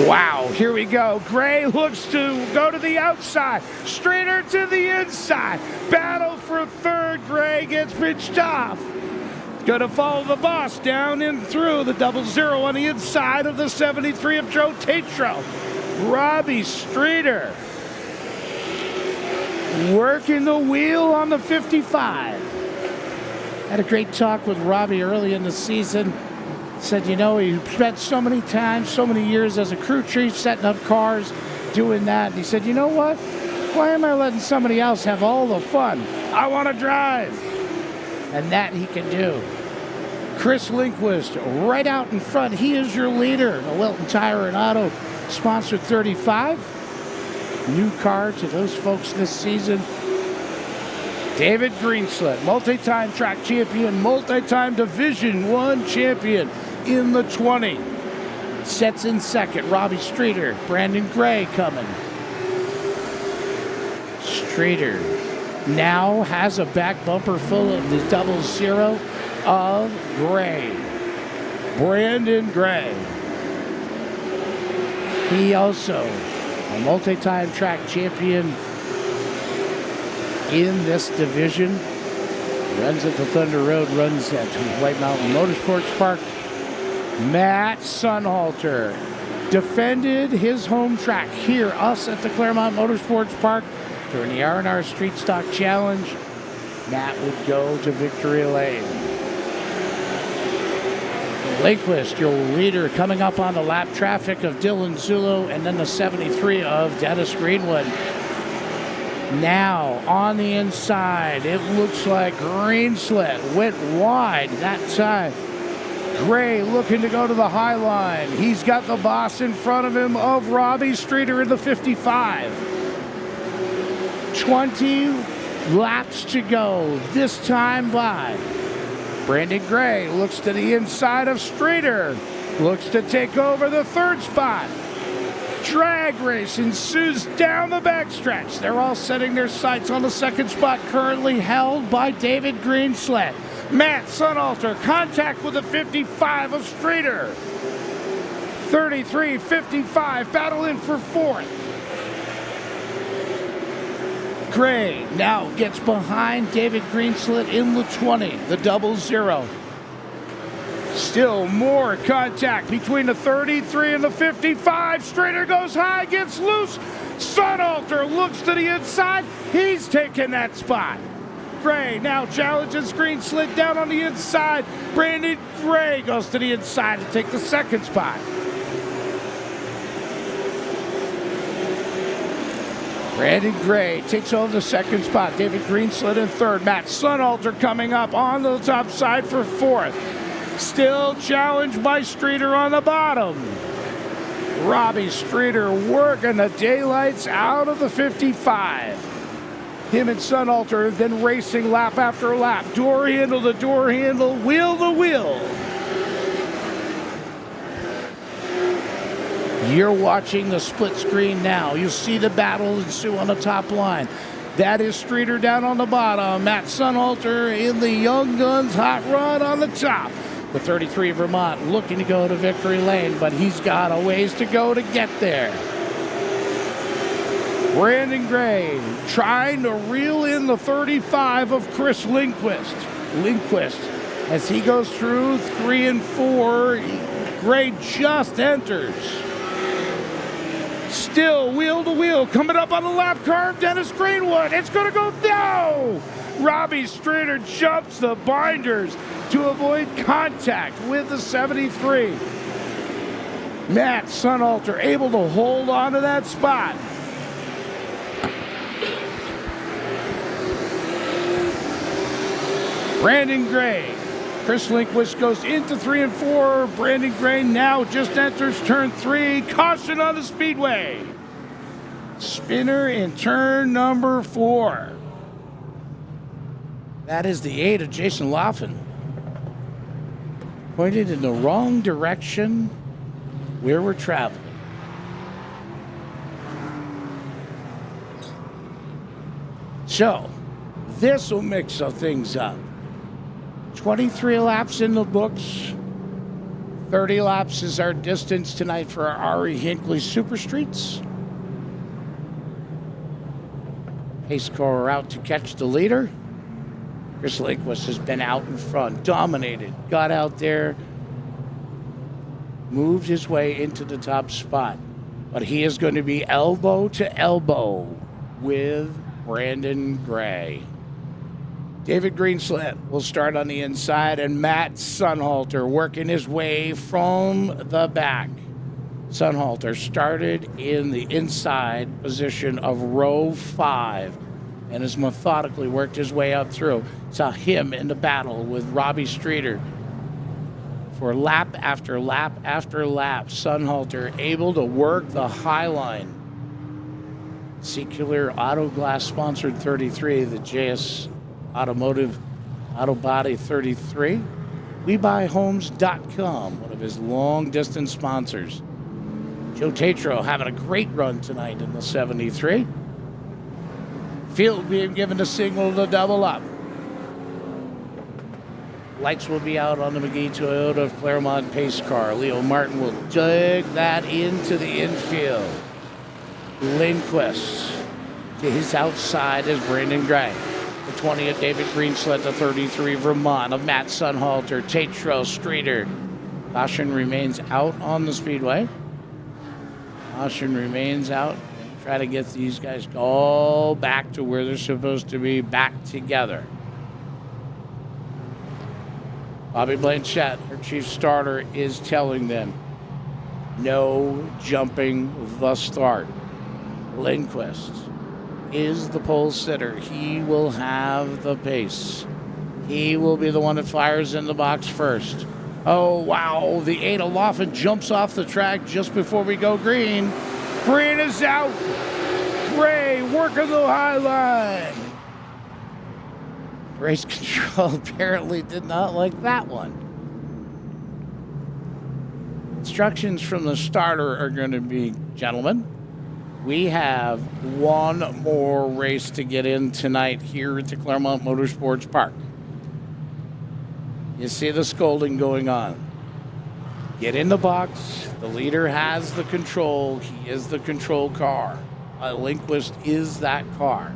Wow, here we go. Gray looks to go to the outside. Streeter to the inside. Battle for third. Gray gets pitched off. Going to follow the boss down and through the 00 on the inside of the 73 of Joe Tatro. Robbie Streeter working the wheel on the 55. Had a great talk with Robbie early in the season. Said, you know, he spent so many times, so many years as a crew chief setting up cars, doing that. And he said, you know what? Why am I letting somebody else have all the fun? I want to drive. and that he can do. Chris Lindquist right out in front. He is your leader. The Wilton Tire and Auto sponsor 35. New car to those folks this season. David Greenslet, multi-time track champion, multi-time Division I champion in the 20. Sets in second. Robbie Streeter, Brandon Gray coming. Streeter now has a back bumper full of the 00 of Gray. Brandon Gray. He also a multi-time track champion in this division. Runs at the Thunder Road, runs at White Mountain Motorsports Park. Matt Sunhalter defended his home track here, us at the Claremont Motorsports Park during the R&R Street Stock Challenge. Matt would go to victory lane. Lindquist, your leader, coming up on the lap traffic of Dylan Zulo and then the 73 of Dennis Greenwood. Now on the inside, it looks like Greenslet went wide that time. Gray looking to go to the high line. He's got the boss in front of him of Robbie Streeter in the 55. 20 laps to go this time by. Brandon Gray looks to the inside of Streeter. Looks to take over the third spot. Drag race ensues down the backstretch. They're all setting their sights on the second spot, currently held by David Greenslet. Matt Sunhalter, contact with the 55 of Streeter. 33-55, battling for fourth. Gray now gets behind David Greenslet in the 20, the 00. Still more contact between the 33 and the 55. Streeter goes high, gets loose. Sunhalter looks to the inside. He's taking that spot. Gray now challenges Greenslet down on the inside. Brandon Gray goes to the inside to take the second spot. Brandon Gray takes over the second spot. David Greenslet in third. Matt Sunhalter coming up on the top side for fourth. Still challenged by Streeter on the bottom. Robbie Streeter working the daylights out of the 55. Him and Sunhalter have been racing lap after lap. Door handle to door handle, wheel to wheel. You're watching the split screen now. You see the battle ensue on the top line. That is Streeter down on the bottom. Matt Sunhalter in the Young Guns hot rod on the top. The 33 Vermont looking to go to victory lane, but he's got a ways to go to get there. Brandon Gray trying to reel in the 35 of Chris Lindquist. Lindquist, as he goes through 3 and 4, Gray just enters. Still wheel to wheel, coming up on the lap curve, Dennis Greenwood. It's going to go, no! Robbie Streeter jumps the binders to avoid contact with the 73. Matt Sunhalter able to hold on to that spot. Brandon Gray. Chris Lindquist goes into 3 and 4. Brandon Gray now just enters turn 3. Caution on the speedway. Spinner in turn number 4. That is the 8 of Jason Laughlin. Pointed in the wrong direction where we're traveling. So, this will mix some things up. 23 laps in the books. 30 laps is our distance tonight for our Ari Hinckley Super Streets. Pace car out to catch the leader. Chris Lindquist has been out in front, dominated, got out there, moved his way into the top spot. But he is going to be elbow to elbow with Brandon Gray. David Greenslet will start on the inside, and Matt Sunhalter working his way from the back. Sunhalter started in the inside position of row 5 and has methodically worked his way up through. Saw him in the battle with Robbie Streeter for lap after lap after lap. Sunhalter able to work the high line. Secular Auto Glass sponsored 33, the JS Automotive Auto Body 33. WeBuyHomes.com, one of his long distance sponsors. Joe Tatro having a great run tonight in the 73. Field being given a signal to double up. Lights will be out on the McGee Toyota Claremont pace car. Leo Martin will dig that into the infield. Lindquist to his outside is Brandon Gray. The 20th, David Greenslet, the 33, Vermont of Matt Sunhalter, Tatro, Streeter. Caution remains out on the speedway. Caution remains out. Try to get these guys all back to where they're supposed to be, back together. Bobby Blanchette, her chief starter, is telling them no jumping the start. Lindquist is the pole sitter. He will have the pace. He will be the one that fires in the box first. Oh, wow. The 8 Olafin jumps off the track just before we go green. Green is out. Gray working the high line. Race control apparently did not like that one. Instructions from the starter are going to be, gentlemen, we have one more race to get in tonight here at the Claremont Motorsports Park. You see the scolding going on. Get in the box. The leader has the control. He is the control car. Lindquist is that car.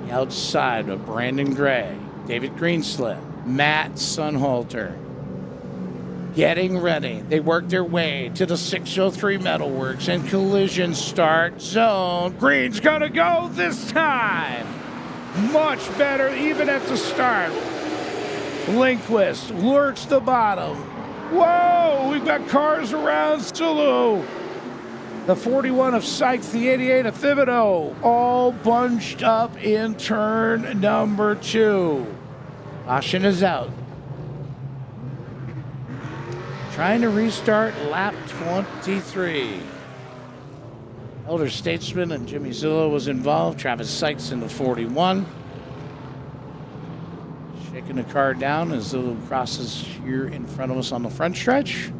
The outside of Brandon Gray, David Greenslet, Matt Sunhalter. Getting ready. They work their way to the 603 Metalworks and collision start zone. Green's gonna go this time. Much better even at the start. Lindquist lurks the bottom. Whoa, we've got cars around Sulu. The 41 of Sykes, the 88 of Thibodeau, all bunched up in turn number 2. Caution is out. Trying to restart lap 23. Elder Statesman and Jimmy Zillow was involved. Travis Sykes in the 41. Shaking the car down as Zillow crosses here in front of us on the front stretch.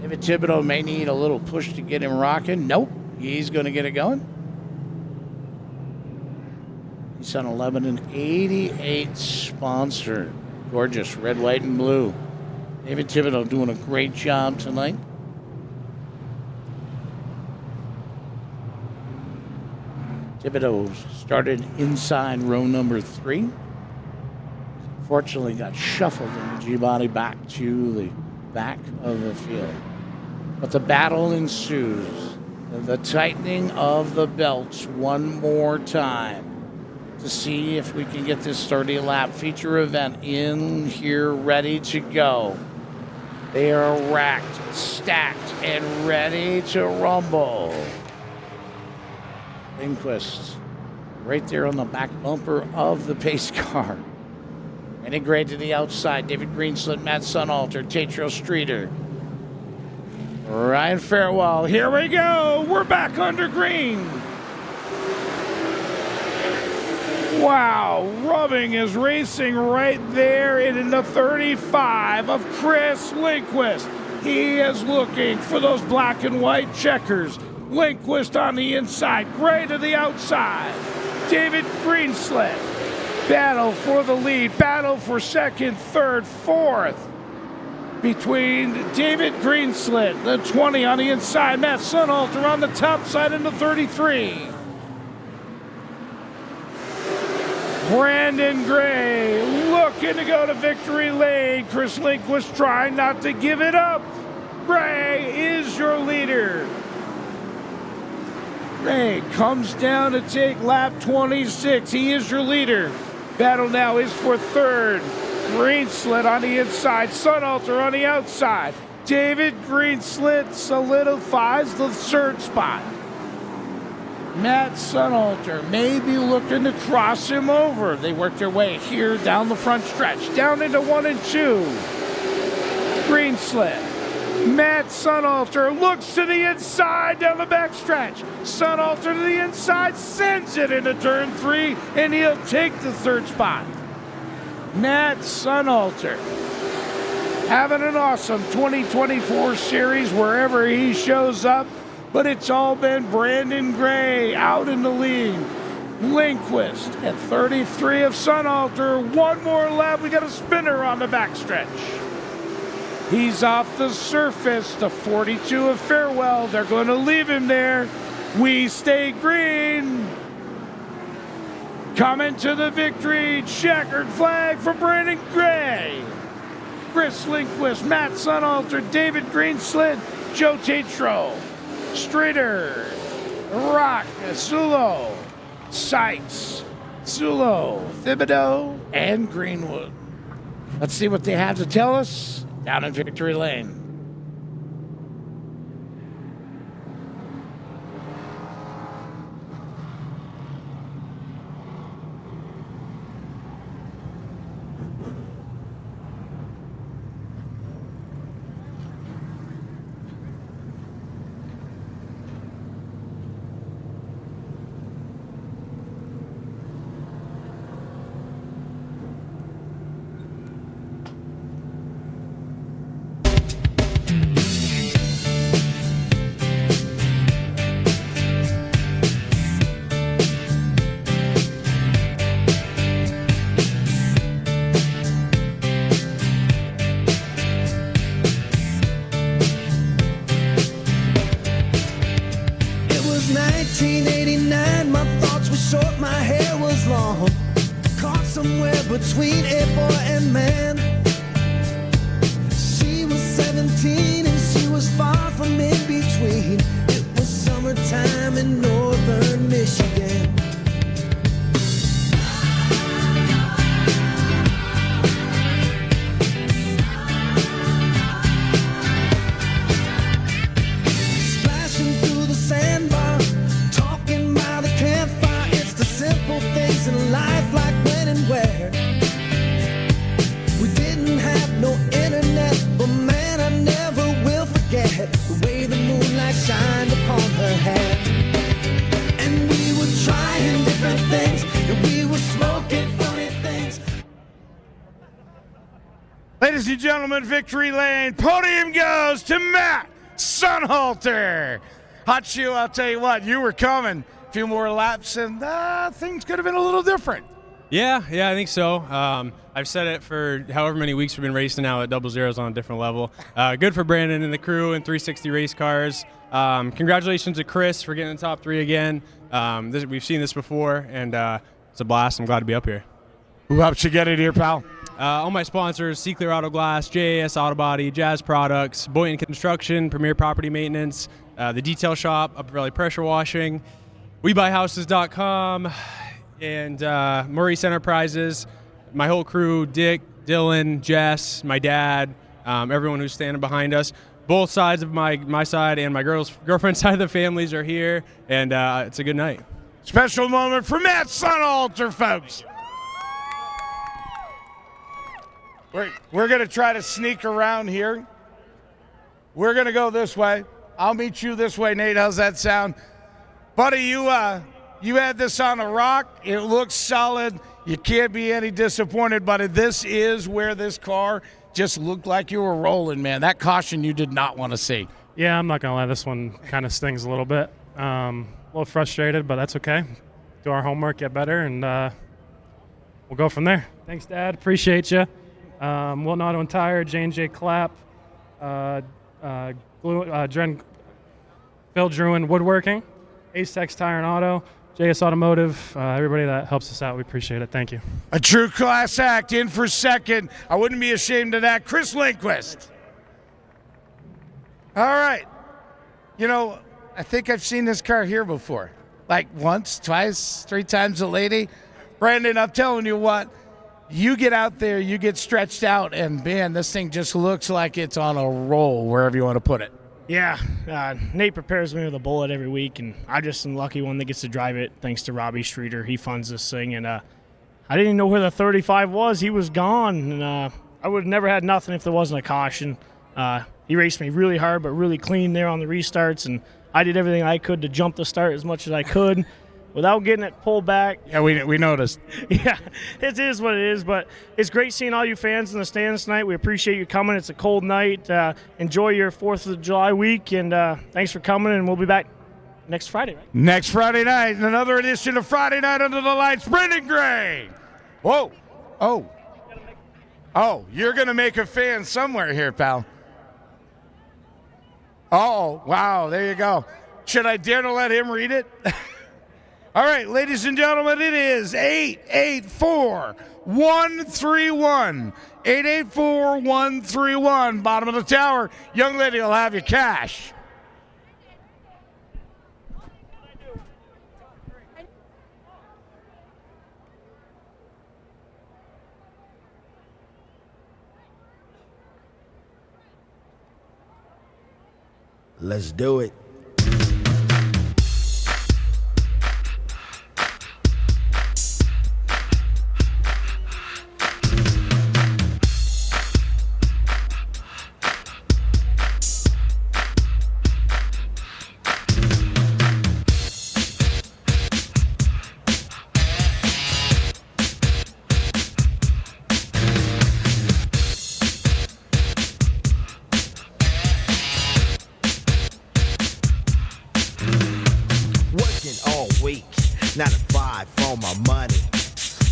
David Thibodeau may need a little push to get him rocking. Nope, he's going to get it going. He's on 11 and 88 sponsored. Gorgeous red, white, and blue. David Thibodeau doing a great job tonight. Thibodeau started inside row number 3. Fortunately got shuffled in the G-body back to the back of the field. But the battle ensues. The tightening of the belts one more time to see if we can get this 30-lap feature event in here ready to go. They are racked, stacked, and ready to rumble. Lindquist right there on the back bumper of the pace car. And Gray to the outside. David Greenslet, Matt Sunhalter, Tatro Streeter. Ryan Fairwell. Here we go. We're back under green. Wow. Rubbing is racing right there in the 35 of Chris Lindquist. He is looking for those black and white checkers. Lindquist on the inside. Gray to the outside. David Greenslet. Battle for the lead. Battle for second, third, fourth. Between David Greenslet, the 20 on the inside. Matt Sunhalter on the top side in the 33. Brandon Gray looking to go to victory lane. Chris Lindquist trying not to give it up. Gray is your leader. Gray comes down to take lap 26. He is your leader. Battle now is for third. Greenslet on the inside. Sunhalter on the outside. David Greenslet solidifies the third spot. Matt Sunalter may be looking to cross him over. They work their way here down the front stretch, down into 1 and 2. Green slip. Matt Sunalter looks to the inside down the back stretch. Sunalter to the inside, sends it into turn 3, and he'll take the third spot. Matt Sunalter having an awesome 2024 series wherever he shows up, but it's all been Brandon Gray out in the lead. Lindquist at 33 of Sunalter. One more lap. We got a spinner on the backstretch. He's off the surface. The 42 of Farewell. They're going to leave him there. We stay green. Coming to the victory. Checkered flag for Brandon Gray. Chris Lindquist, Matt Sunalter, David Greenslid, Joe Tatro, Streeter, Rock, Zulo, Sykes, Zulo, Thibodeau, and Greenwood. Let's see what they have to tell us down in Victory Lane. It was 1989, my thoughts were short, my hair was long. Caught somewhere between a boy and man. She was 17 and she was far from in between. It was summertime in northern Michigan. Splashing through the sandbar, talking by the campfire. It's the simple things in life, like when and where. We didn't have no internet, but man, I never will forget the way the moonlight shined upon her hair. And we were trying different things, and we were smoking funny things. Ladies and gentlemen, Victory Lane, podium goes to Matt Sunhalter. Hot Shoe, I'll tell you what, you were coming. A few more laps, and things could have been a little different. Yeah, I think so. I've said it for however many weeks we've been racing now at double zeros on a different level. Good for Brandon and the crew and 360 race cars. Congratulations to Chris for getting in the top 3 again. We've seen this before, and it's a blast. I'm glad to be up here. Who helped you get it here, pal? All my sponsors: C Clear Auto Glass, JAS Auto Body, Jazz Products, Boynton Construction, Premier Property Maintenance, the Detail Shop, Upper Valley Pressure Washing, WeBuyHouses.com, and Maurice Enterprises. My whole crew: Dick, Dylan, Jess, my dad, everyone who's standing behind us. Both sides of my side and my girlfriend's side of the families are here, and it's a good night. Special moment for Matt Sunhalter, folks. We're going to try to sneak around here. We're going to go this way. I'll meet you this way, Nate. How's that sound? Buddy, you had this on a rock. It looks solid. You can't be any disappointed, buddy. This is where this car just looked like you were rolling, man. That caution you did not want to see. Yeah, I'm not going to lie. This one kind of stings a little bit. A little frustrated, but that's okay. Do our homework, get better, and we'll go from there. Thanks, Dad. Appreciate you. Wilton Auto and Tire, J&J Clap, Phil Druin Woodworking, Ace Tex Tire and Auto, JS Automotive, everybody that helps us out, we appreciate it. Thank you. A true class act in for second. I wouldn't be ashamed of that. Chris Lindquist. All right. You know, I think I've seen this car here before. Like once, twice, 3 times a lady. Brandon, I'm telling you what, you get out there, you get stretched out, and man, this thing just looks like it's on a roll wherever you want to put it. Yeah, Nate prepares me with a bullet every week, and I'm just the lucky one that gets to drive it thanks to Robbie Streeter. He funds this thing, and I didn't even know where the 35 was. He was gone, and I would have never had nothing if there wasn't a caution. He raced me really hard but really clean there on the restarts, and I did everything I could to jump the start as much as I could without getting it pulled back. Yeah, we noticed. Yeah, it is what it is, but it's great seeing all you fans in the stands tonight. We appreciate you coming. It's a cold night. Enjoy your 4th of July week, and thanks for coming, and we'll be back next Friday, right? Next Friday night, another edition of Friday Night Under the Lights. Brendan Gray. Whoa. Oh, you're going to make a fan somewhere here, pal. Oh, wow, there you go. Should I dare to let him read it? All right, ladies and gentlemen, it is 884-131. 884-131. Bottom of the tower. Young lady will have your cash. Let's do it. All week, 9 to 5 for my money.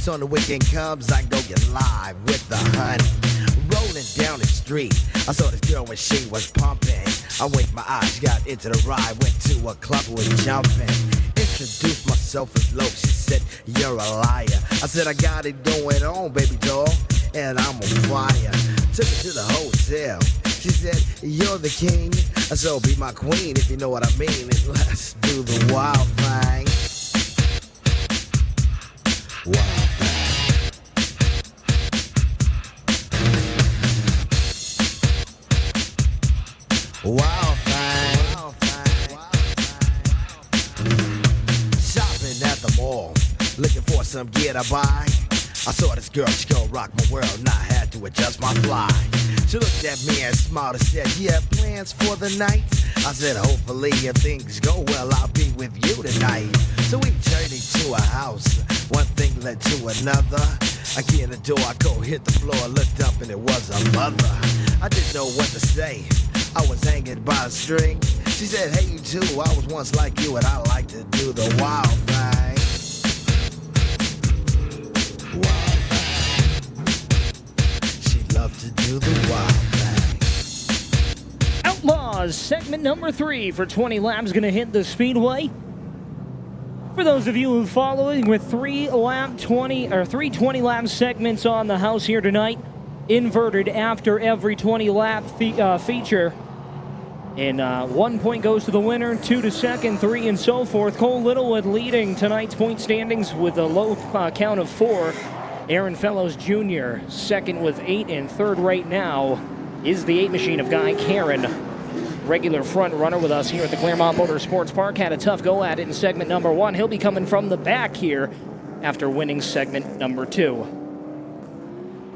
So when the weekend comes, I go get live with the honey. Rolling down the street, I saw this girl when she was pumping. I winked my eyes, got into the ride, went to a club, was jumping. Introduced myself as low, she said, you're a liar. I said, I got it going on, baby doll, and I'm on fire. Took her to the hotel. She said, you're the king, so be my queen if you know what I mean. And let's do the wild thing. Wild thing. Wild thing. Shopping at the mall, looking for some gear to buy. I saw this girl, she gon' rock my world, and I had to adjust my fly. She looked at me and smiled and said, you have plans for the night? I said, hopefully if things go well, I'll be with you tonight. So we journeyed to a house, one thing led to another. I get in the door, I go hit the floor, looked up and it was a mother. I didn't know what to say, I was hanging by a string. She said, hey you too, I was once like you and I like to do the wild thing. Wild thing. She loved to do the wild thing. Outlaws, segment number 3 for 20 laps, going to hit the speedway. For those of you who are following, with 3 20-lap segments on the house here tonight, inverted after every 20-lap feature. And 1 point goes to the winner, 2 to second, 3 and so forth. Cole Littlewood leading tonight's point standings with a low count of 4. Aaron Fellows Jr. second with 8, and third right now is the 8 machine of Guy Karen. Regular front runner with us here at the Claremont Motorsports Park. Had a tough go at it in segment number 1. He'll be coming from the back here after winning segment number 2.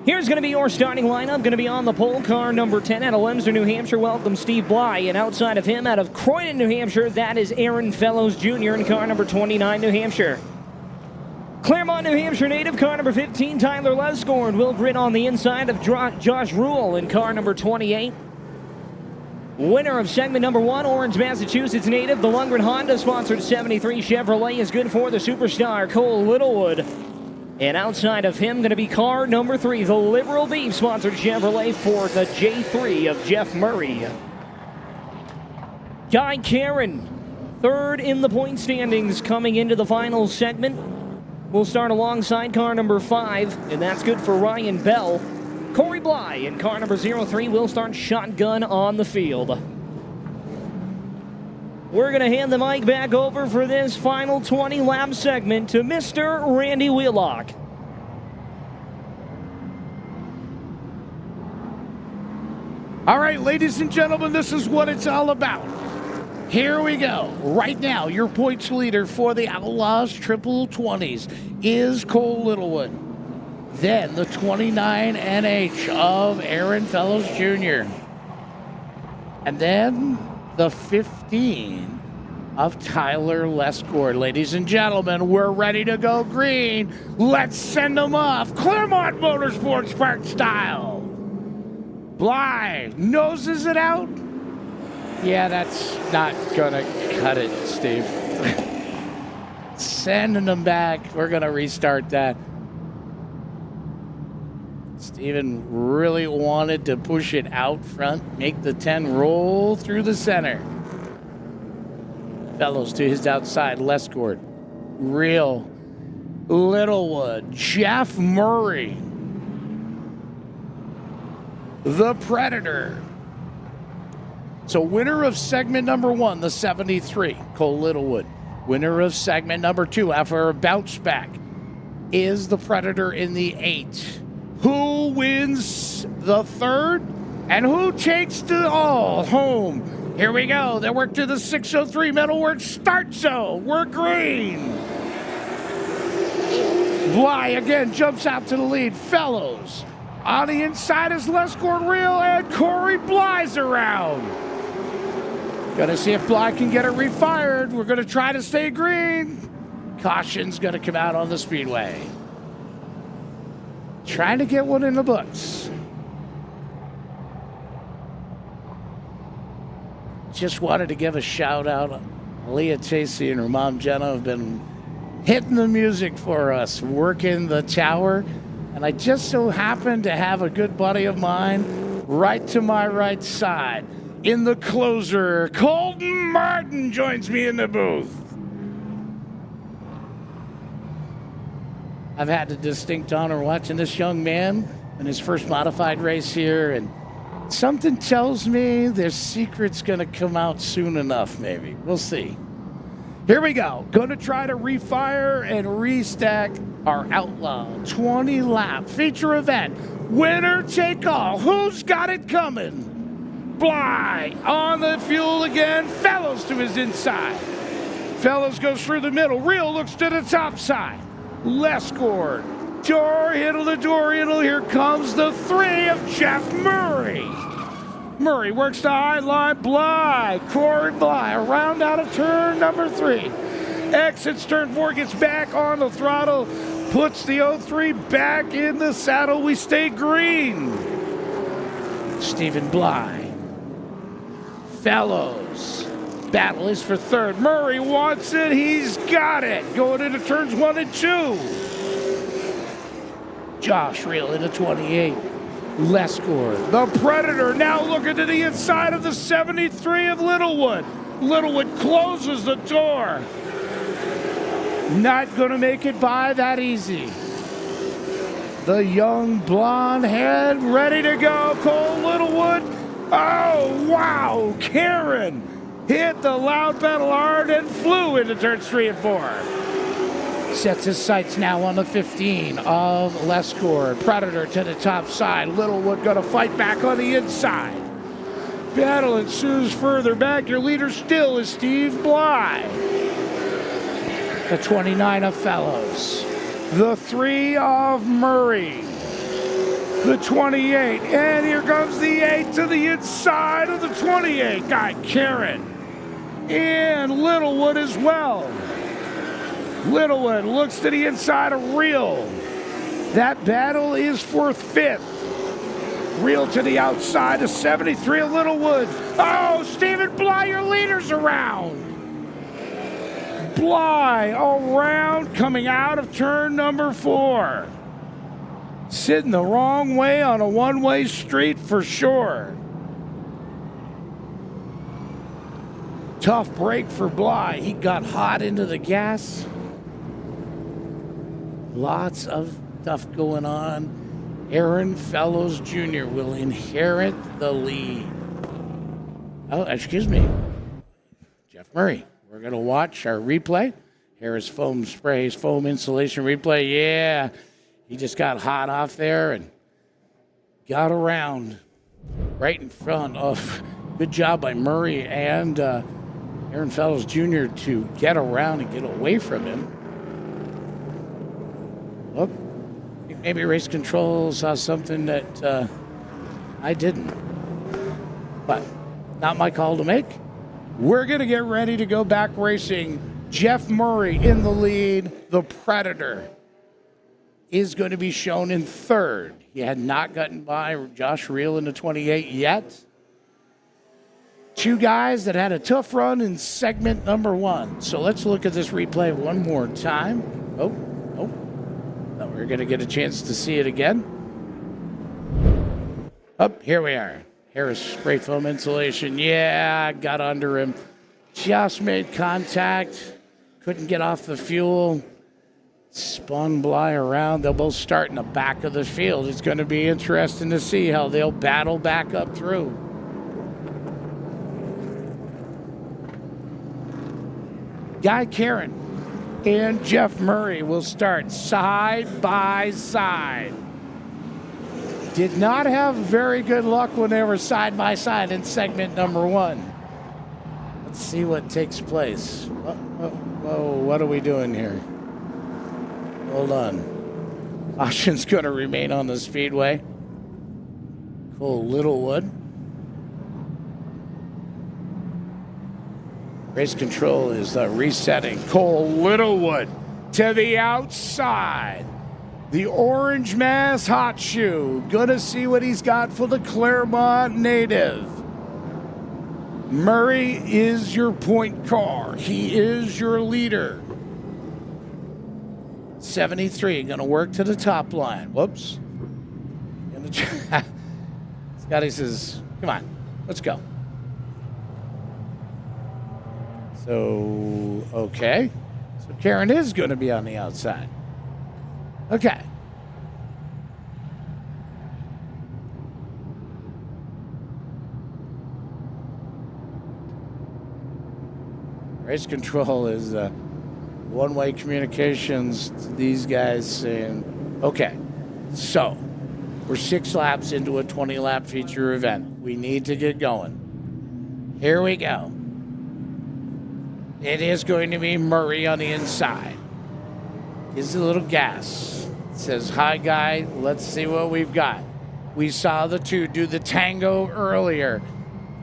Here's going to be your starting lineup. Going to be on the pole car number 10 out of Lemsder, New Hampshire. Welcome Steve Bly. And outside of him, out of Croydon, New Hampshire, that is Aaron Fellows Jr. in car number 29, New Hampshire. Claremont, New Hampshire native, car number 15, Tyler Lescorn, will grid on the inside of Josh Rule in car number 28. Winner of segment number 1, Orange, Massachusetts native, the Lundgren Honda-sponsored 73 Chevrolet is good for the superstar Cole Littlewood. And outside of him, going to be car number 3, the Liberal Beef-sponsored Chevrolet for the J3 of Jeff Murray. Guy Karen, third in the point standings coming into the final segment. We'll start alongside car number 5, and that's good for Ryan Bell. Corey Bly in car number 03 will start shotgun on the field. We're going to hand the mic back over for this final 20-lap segment to Mr. Randy Wheelock. All right, ladies and gentlemen, this is what it's all about. Here we go. Right now, your points leader for the Outlaws Triple 20s is Cole Littlewood. Then the 29 NH of Aaron Fellows Jr. And then the 15 of Tyler Lescord. Ladies and gentlemen, we're ready to go green. Let's send them off. Claremont Motorsports Park style. Bly noses it out. Yeah, that's not gonna cut it, Steve. Sending them back. We're gonna restart that. Steven really wanted to push it out front, make the 10 roll through the center. Fellows to his outside, Lescord. Real Littlewood. Jeff Murray. The Predator. So winner of segment number 1, the 73, Cole Littlewood. Winner of segment number 2, after a bounce back, is the Predator in the 8. Who wins the 3rd? And who takes the all home? Here we go. They work to the 603 metalwork start zone. We're green. Bly again jumps out to the lead. Fellows. On the inside is Lescord Real, and Corey Bly's around. Gonna see if Bly can get it refired. We're gonna try to stay green. Caution's gonna come out on the speedway. Trying to get one in the books. Just wanted to give a shout out. Leah Chasey and her mom Jenna have been hitting the music for us, working the tower. And I just so happen to have a good buddy of mine right to my right side. In the closer, Colton Martin joins me in the booth. I've had the distinct honor watching this young man in his first modified race here, and something tells me their secret's going to come out soon enough, maybe. We'll see. Here we go. Going to try to refire and restack our Outlaw 20-lap feature event. Winner take all. Who's got it coming? Bly on the fuel again. Fellows to his inside. Fellows goes through the middle. Real looks to the top side. Lescord. Door handle the door handle. Here comes the 3 of Jeff Murray. Murray works the high line. Bly. Corey Bly around out of turn number 3. Exits turn 4. Gets back on the throttle. Puts the 03 back in the saddle. We stay green. Stephen Bly. Fellows. Battle is for 3rd. Murray wants it. He's got it. Going into turns 1 and 2. Josh Reel into 28. Lescord. The Predator now looking to the inside of the 73 of Littlewood. Littlewood closes the door. Not going to make it by that easy. The young blonde head ready to go. Cole Littlewood. Oh, wow. Karen hit the loud pedal hard and flew into turns 3 and 4. Sets his sights now on the 15 of Lescord. Predator to the top side. Littlewood going to fight back on the inside. Battle ensues further back. Your leader still is Steve Bly. The 29 of Fellows. The 3 of Murray. The 28. And here comes the 8 to the inside of the 28. Got Karen. And Littlewood as well. Littlewood looks to the inside of Real. That battle is for 5th. Real to the outside of 73 of Littlewood. Oh, Stephen Bly, your leader's around. Bly around, coming out of turn number 4. Sitting the wrong way on a one-way street for sure. Tough break for Bly. He got hot into the gas. Lots of stuff going on. Aaron Fellows Jr. will inherit the lead. Oh, excuse me. Jeff Murray. We're going to watch our replay. Here is foam sprays, foam insulation replay. Yeah, he just got hot off there and got around. right in front of. Good job by Murray and Aaron Fellows Jr. to get around and get away from him. Oh, maybe race control saw something that I didn't. But not my call to make. We're going to get ready to go back racing. Jeff Murray in the lead. The Predator is going to be shown in third. He had not gotten by Josh Reel in the 28 yet. Two guys that had a tough run in segment number 1. So let's look at this replay one more time. Oh. Thought we were going to get a chance to see it again. Here we are. Harris spray foam insulation. Yeah, got under him. Just made contact. Couldn't get off the fuel. Spun Bly around. They'll both start in the back of the field. It's going to be interesting to see how they'll battle back up through. Guy Karen and Jeff Murray will start side by side. Did not have very good luck when they were side by side in segment number 1. Let's see what takes place. Whoa, what are we doing here? Hold on. Caution's going to remain on the speedway. Cole Littlewood. Race control is resetting. Cole Littlewood to the outside. The orange mass hot shoe. Gonna see what he's got for the Claremont native. Murray is your point car. He is your leader. 73, gonna work to the top line. Whoops. Scotty says, come on, let's go. So, okay. So Karen is gonna be on the outside. Okay. Race control is one-way communications to these guys saying, okay, so we're 6 laps into a 20-lap feature event. We need to get going. Here we go. It is going to be Murray on the inside. Gives a little gas. Says, hi, guy. Let's see what we've got. We saw the two do the tango earlier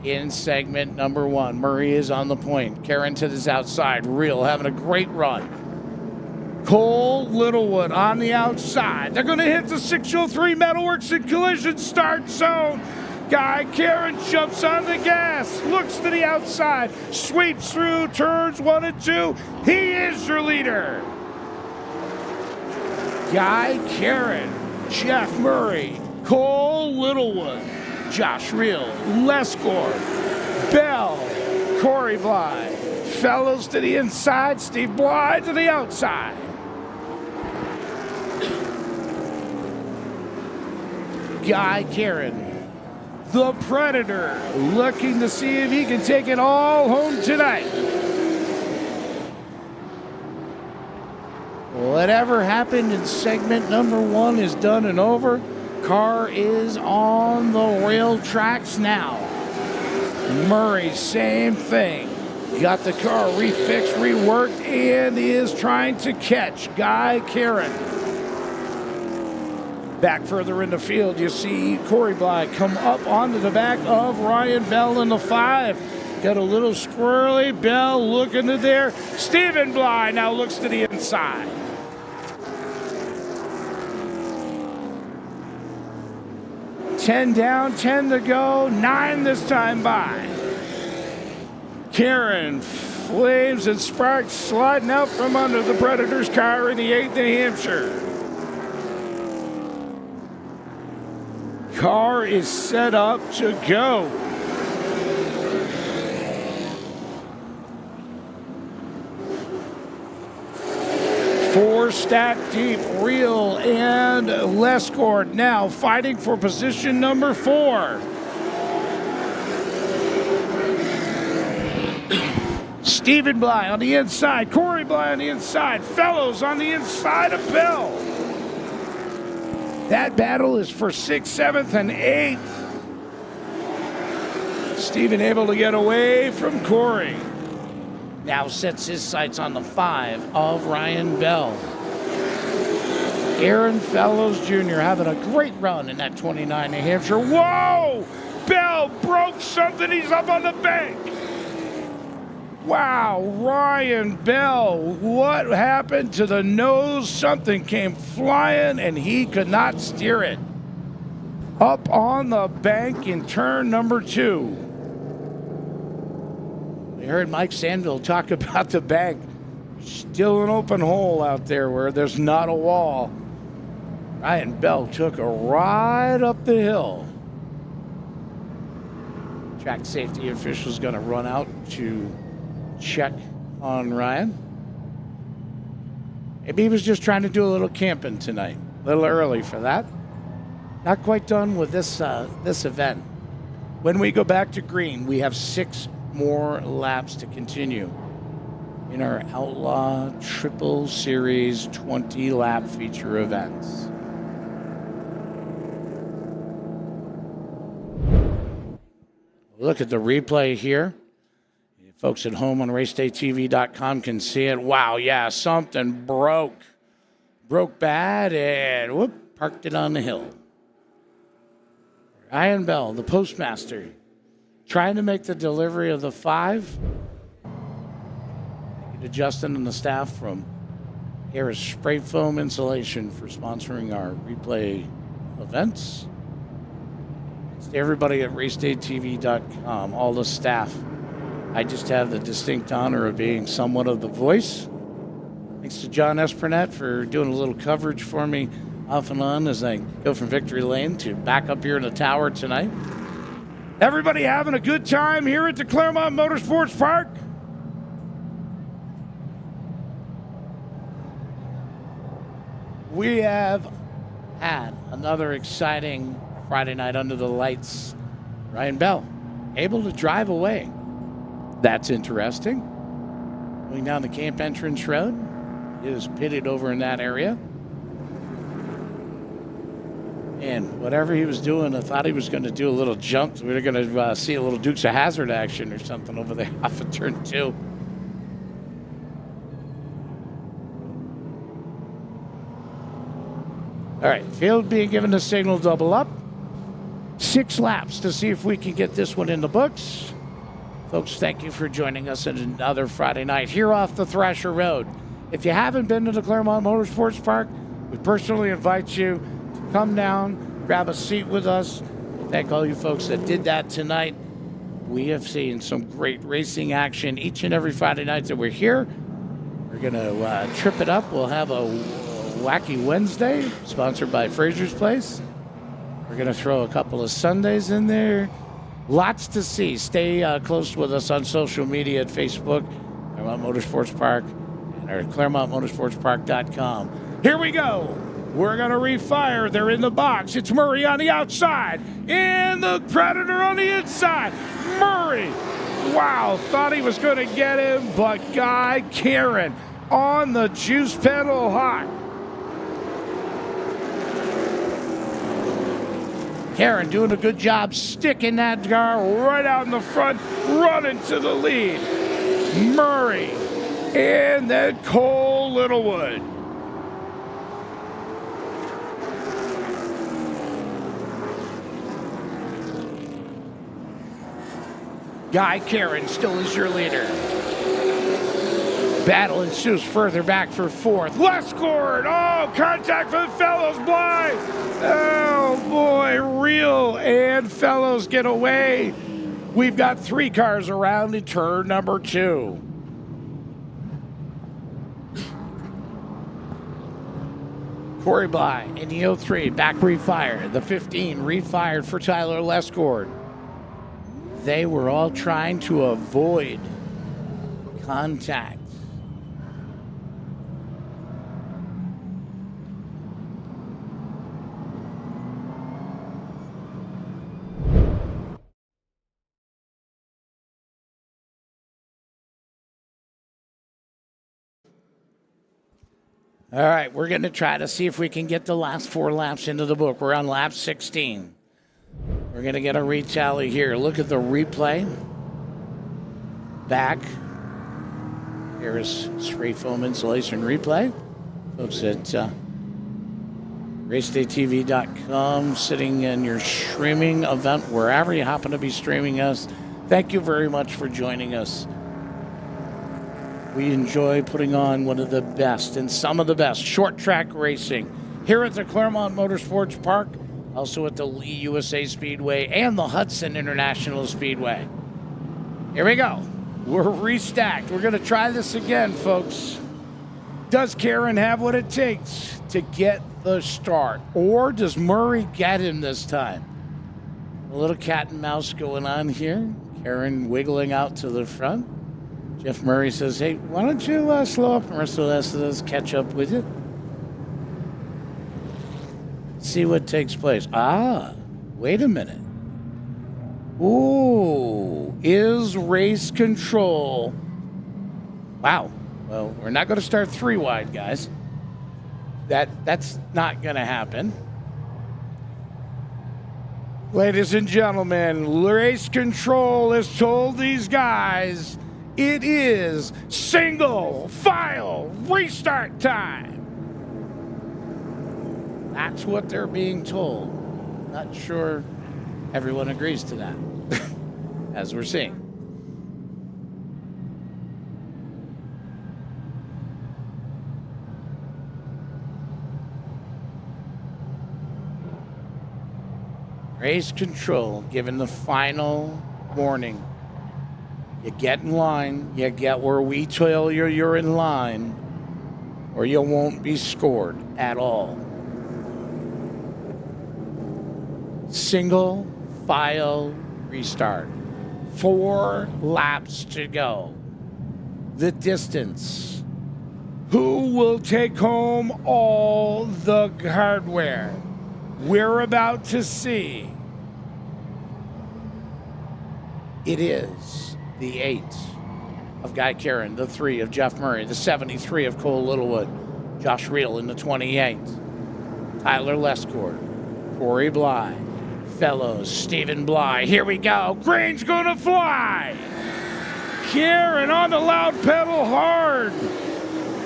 in segment number 1. Murray is on the point. Karen to this outside. Real having a great run. Cole Littlewood on the outside. They're going to hit the 603 Metalworks and collision start zone. Guy Karen jumps on the gas, looks to the outside, sweeps through turns 1 and 2. He is your leader. Guy Karen, Jeff Murray, Cole Littlewood, Josh Reel, Lescore, Bell, Corey Bly, Fellows to the inside, Steve Bly to the outside. Guy Karen, the Predator, looking to see if he can take it all home tonight. Whatever happened in segment number 1 is done and over. Car is on the rail tracks now. Murray, same thing. Got the car refixed, reworked, and is trying to catch Guy Karen. Back further in the field, you see Corey Bly come up onto the back of Ryan Bell in the 5. Got a little squirrely. Bell looking to there. Stephen Bly now looks to the inside. Ten down, 10 to go, 9 this time by. Karen, flames and sparks sliding out from under the Predator's car in the 8th New Hampshire. Car is set up to go. Four stacked deep, Reel and Lescord now fighting for position number 4. Stephen Bly on the inside, Corey Bly on the inside, Fellows on the inside of Bell. That battle is for 6th, 7th, and 8th. Steven able to get away from Corey. Now sets his sights on the 5 of Ryan Bell. Aaron Fellows Jr. having a great run in that 29 New Hampshire. Whoa! Bell broke something. He's up on the bank. Wow, Ryan Bell, what happened to the nose? Something came flying and he could not steer it. Up on the bank in turn number 2. We heard Mike Sandville talk about the bank. Still an open hole out there where there's not a wall. Ryan Bell took a ride up the hill. Track safety official's going to run out to check on Ryan. Maybe he was just trying to do a little camping tonight. A little early for that. Not quite done with this event. When we go back to green, we have 6 more laps to continue in our Outlaw Triple Series 20-lap feature events. Look at the replay here. Folks at home on racedaytv.com can see it. Wow, yeah, something broke. Broke bad and whoop, parked it on the hill. Ryan Bell, the postmaster, trying to make the delivery of the 5. Thank you to Justin and the staff from Harris Spray Foam Insulation for sponsoring our replay events. Thanks to everybody at racedaytv.com, all the staff. I just have the distinct honor of being somewhat of the voice. Thanks to John Espernette for doing a little coverage for me off and on as I go from Victory Lane to back up here in the tower tonight. Everybody having a good time here at the Claremont Motorsports Park? We have had another exciting Friday night under the lights. Ryan Bell able to drive away. That's interesting. Going down the camp entrance road. He is pitted over in that area. And whatever he was doing, I thought he was going to do a little jump. We were going to see a little Dukes of Hazzard action or something over there off of turn 2. All right, field being given the signal double up. 6 laps to see if we can get this one in the books. Folks, thank you for joining us on another Friday night here off the Thrasher Road. If you haven't been to the Claremont Motorsports Park, we personally invite you to come down, grab a seat with us. Thank all you folks that did that tonight. We have seen some great racing action each and every Friday night that we're here. We're going to trip it up. We'll have a Wacky Wednesday, sponsored by Fraser's Place. We're going to throw a couple of Sundays in there. Lots to see. Stay close with us on social media at Facebook, Claremont Motorsports Park, and our ClaremontMotorsportsPark.com. Here we go. We're going to refire. They're in the box. It's Murray on the outside and the Predator on the inside. Murray, wow, thought he was going to get him, but Guy Karen on the juice pedal hot. Karen doing a good job sticking that car right out in the front, running to the lead. Murray and then Cole Littlewood. Guy Karen still is your leader. Battle ensues further back for 4th. Lescord! Oh, contact for the Fellows blind! Oh, boy, Real and Fellows get away. We've got 3 cars around in turn number 2. Corey Bly in the 03, back refired. The 15 refired for Tyler Lescord. They were all trying to avoid contact. All right, we're going to try to see if we can get the last 4 laps into the book. We're on lap 16. We're going to get a retally here. Look at the replay. Back. Here's spray foam insulation replay. Folks at racedaytv.com, sitting in your streaming event, wherever you happen to be streaming us. Thank you very much for joining us. We enjoy putting on one of the best and some of the best short track racing here at the Claremont Motorsports Park, also at the Lee USA Speedway and the Hudson International Speedway. Here we go. We're restacked. We're going to try this again, folks. Does Karen have what it takes to get the start? Or does Murray get him this time? A little cat and mouse going on here. Karen wiggling out to the front. Jeff Murray says, hey, why don't you slow up and the rest of us catch up with you? See what takes place. Wait a minute. Ooh, is race control. Wow. Well, we're not going to start 3 wide, guys. That's not going to happen. Ladies and gentlemen, race control has told these guys it is single file restart time. That's what they're being told. Not sure everyone agrees to that, as we're seeing. Race control giving the final warning. You get in line, you get where we tell you you're in line, or you won't be scored at all. Single file restart. 4 laps to go. The distance. Who will take home all the hardware? We're about to see. It is the 8 of Guy Karen, the 3 of Jeff Murray, the 73 of Cole Littlewood, Josh Reel in the 28, Tyler Lescord, Corey Bly, Fellows, Stephen Bly. Here we go. Green's gonna fly. Karen on the loud pedal hard.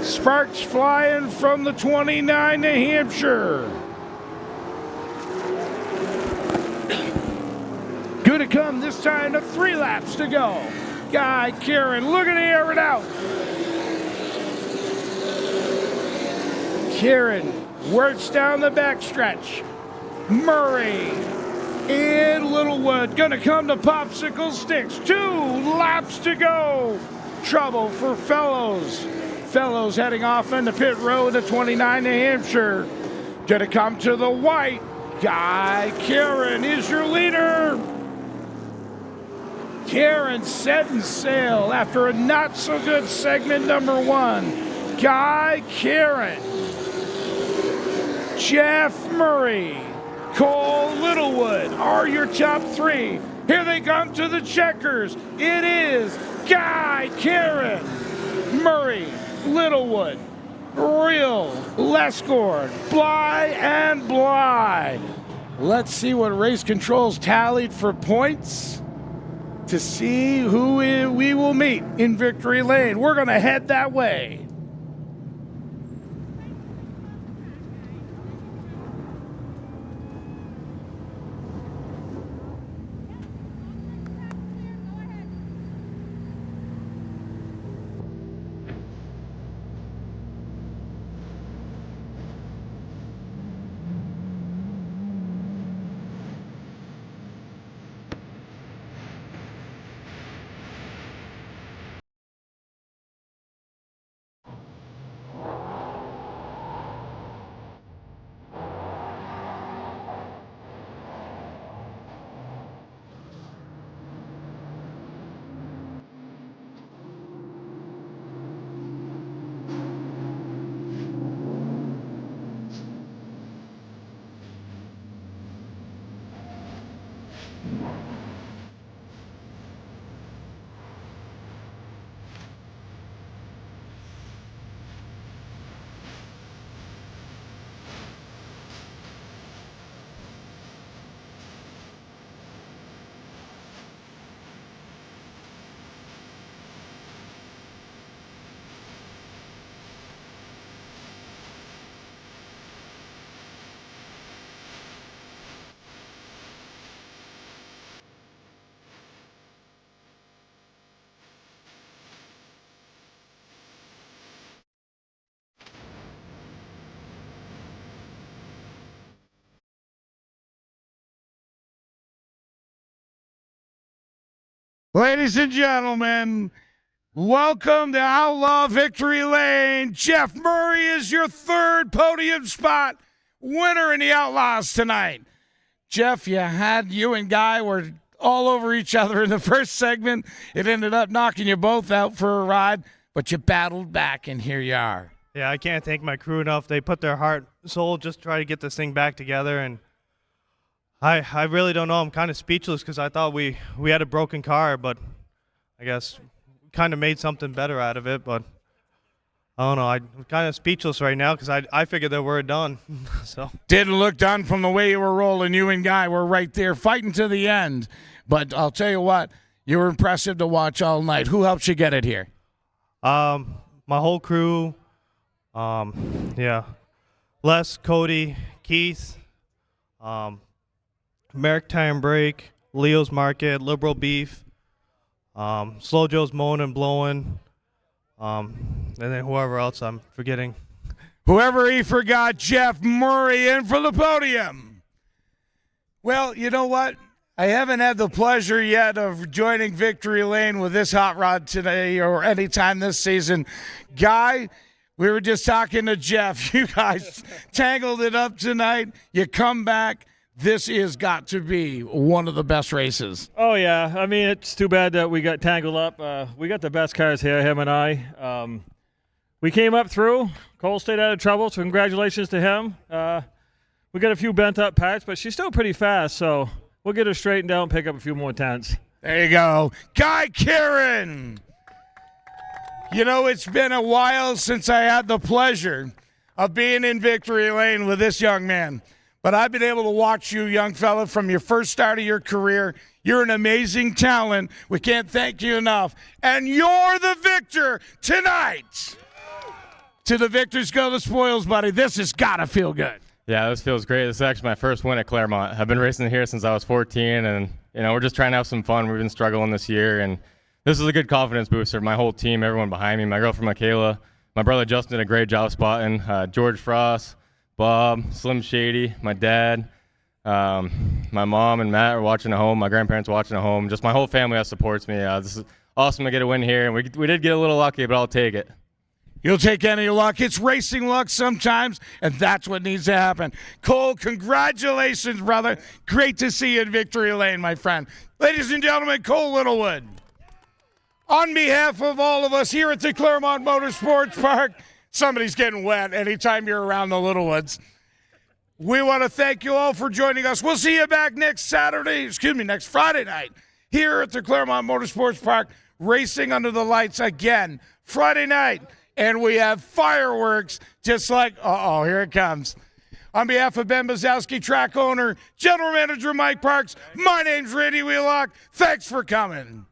Sparks flying from the 29 New Hampshire. Good to come this time to 3 laps to go. Guy Karen looking to air it out. Karen works down the backstretch. Murray and Littlewood gonna come to popsicle sticks. 2 laps to go. Trouble for Fellows. Fellows heading off into pit road to 29 New Hampshire. Gonna come to the white. Guy Karen is your leader. Karen setting sail after a not-so-good segment number 1. Guy Karen, Jeff Murray, Cole Littlewood are your top 3. Here they come to the checkers. It is Guy Karen, Murray, Littlewood, Reel, Lescord, Bly, and Bly. Let's see what race controls tallied for points to see who we will meet in victory lane. We're going to head that way. Ladies and gentlemen, welcome to Outlaw Victory Lane. Jeff Murray is your third podium spot winner in the Outlaws tonight. Jeff, you and Guy were all over each other in the first segment. It ended up knocking you both out for a ride, but you battled back, and here you are. Yeah, I can't thank my crew enough. They put their heart, soul, just try to get this thing back together, and I really don't know. I'm kind of speechless because I thought we had a broken car, but I guess we kind of made something better out of it. But I don't know. I'm kind of speechless right now because I figured that we're done. So didn't look done from the way you were rolling. You and Guy were right there fighting to the end. But I'll tell you what, you were impressive to watch all night. Who helped you get it here? my whole crew. Yeah, Les, Cody, Keith. Merrick Tire and Brake, Leo's Market, Liberal Beef, Slow Joe's Mowing and Blowing, and then whoever else I'm forgetting. Whoever he forgot, Jeff Murray in for the podium. Well, you know what? I haven't had the pleasure yet of joining Victory Lane with this hot rod today or any time this season. Guy, we were just talking to Jeff. You guys tangled it up tonight. You come back. This has got to be one of the best races. Oh, yeah. I mean, it's too bad that we got tangled up. We got the best cars here, him and I. We came up through. Cole stayed out of trouble, so congratulations to him. We got a few bent-up parts, but she's still pretty fast, so we'll get her straightened out and pick up a few more tenths. There you go. Guy Kieran. You know, it's been a while since I had the pleasure of being in Victory Lane with this young man. But I've been able to watch you, young fella, from your first start of your career. You're an amazing talent. We can't thank you enough. And you're the victor tonight. To the victors go the spoils, buddy. This has got to feel good. Yeah, this feels great. This is actually my first win at Claremont. I've been racing here since I was 14, and we're just trying to have some fun. We've been struggling this year, and this is a good confidence booster. My whole team, everyone behind me, my girlfriend Michaela, my brother Justin did a great job spotting, George Frost, Bob, Slim Shady, my dad, my mom and Matt are watching at home, my grandparents watching at home, just my whole family that supports me. This is awesome to get a win here, and we did get a little lucky, but I'll take it. You'll take any luck. It's racing luck sometimes, and that's what needs to happen. Cole, congratulations, brother. Great to see you in Victory Lane, my friend. Ladies and gentlemen, Cole Littlewood. On behalf of all of us here at the Claremont Motorsports Park, somebody's getting wet anytime you're around the Littlewoods. We want to thank you all for joining us. We'll see you back next Friday night here at the Claremont Motorsports Park, racing under the lights again Friday night. And we have fireworks just like, here it comes. On behalf of Ben Bazowski, track owner, general manager Mike Parks, my name's Randy Wheelock. Thanks for coming.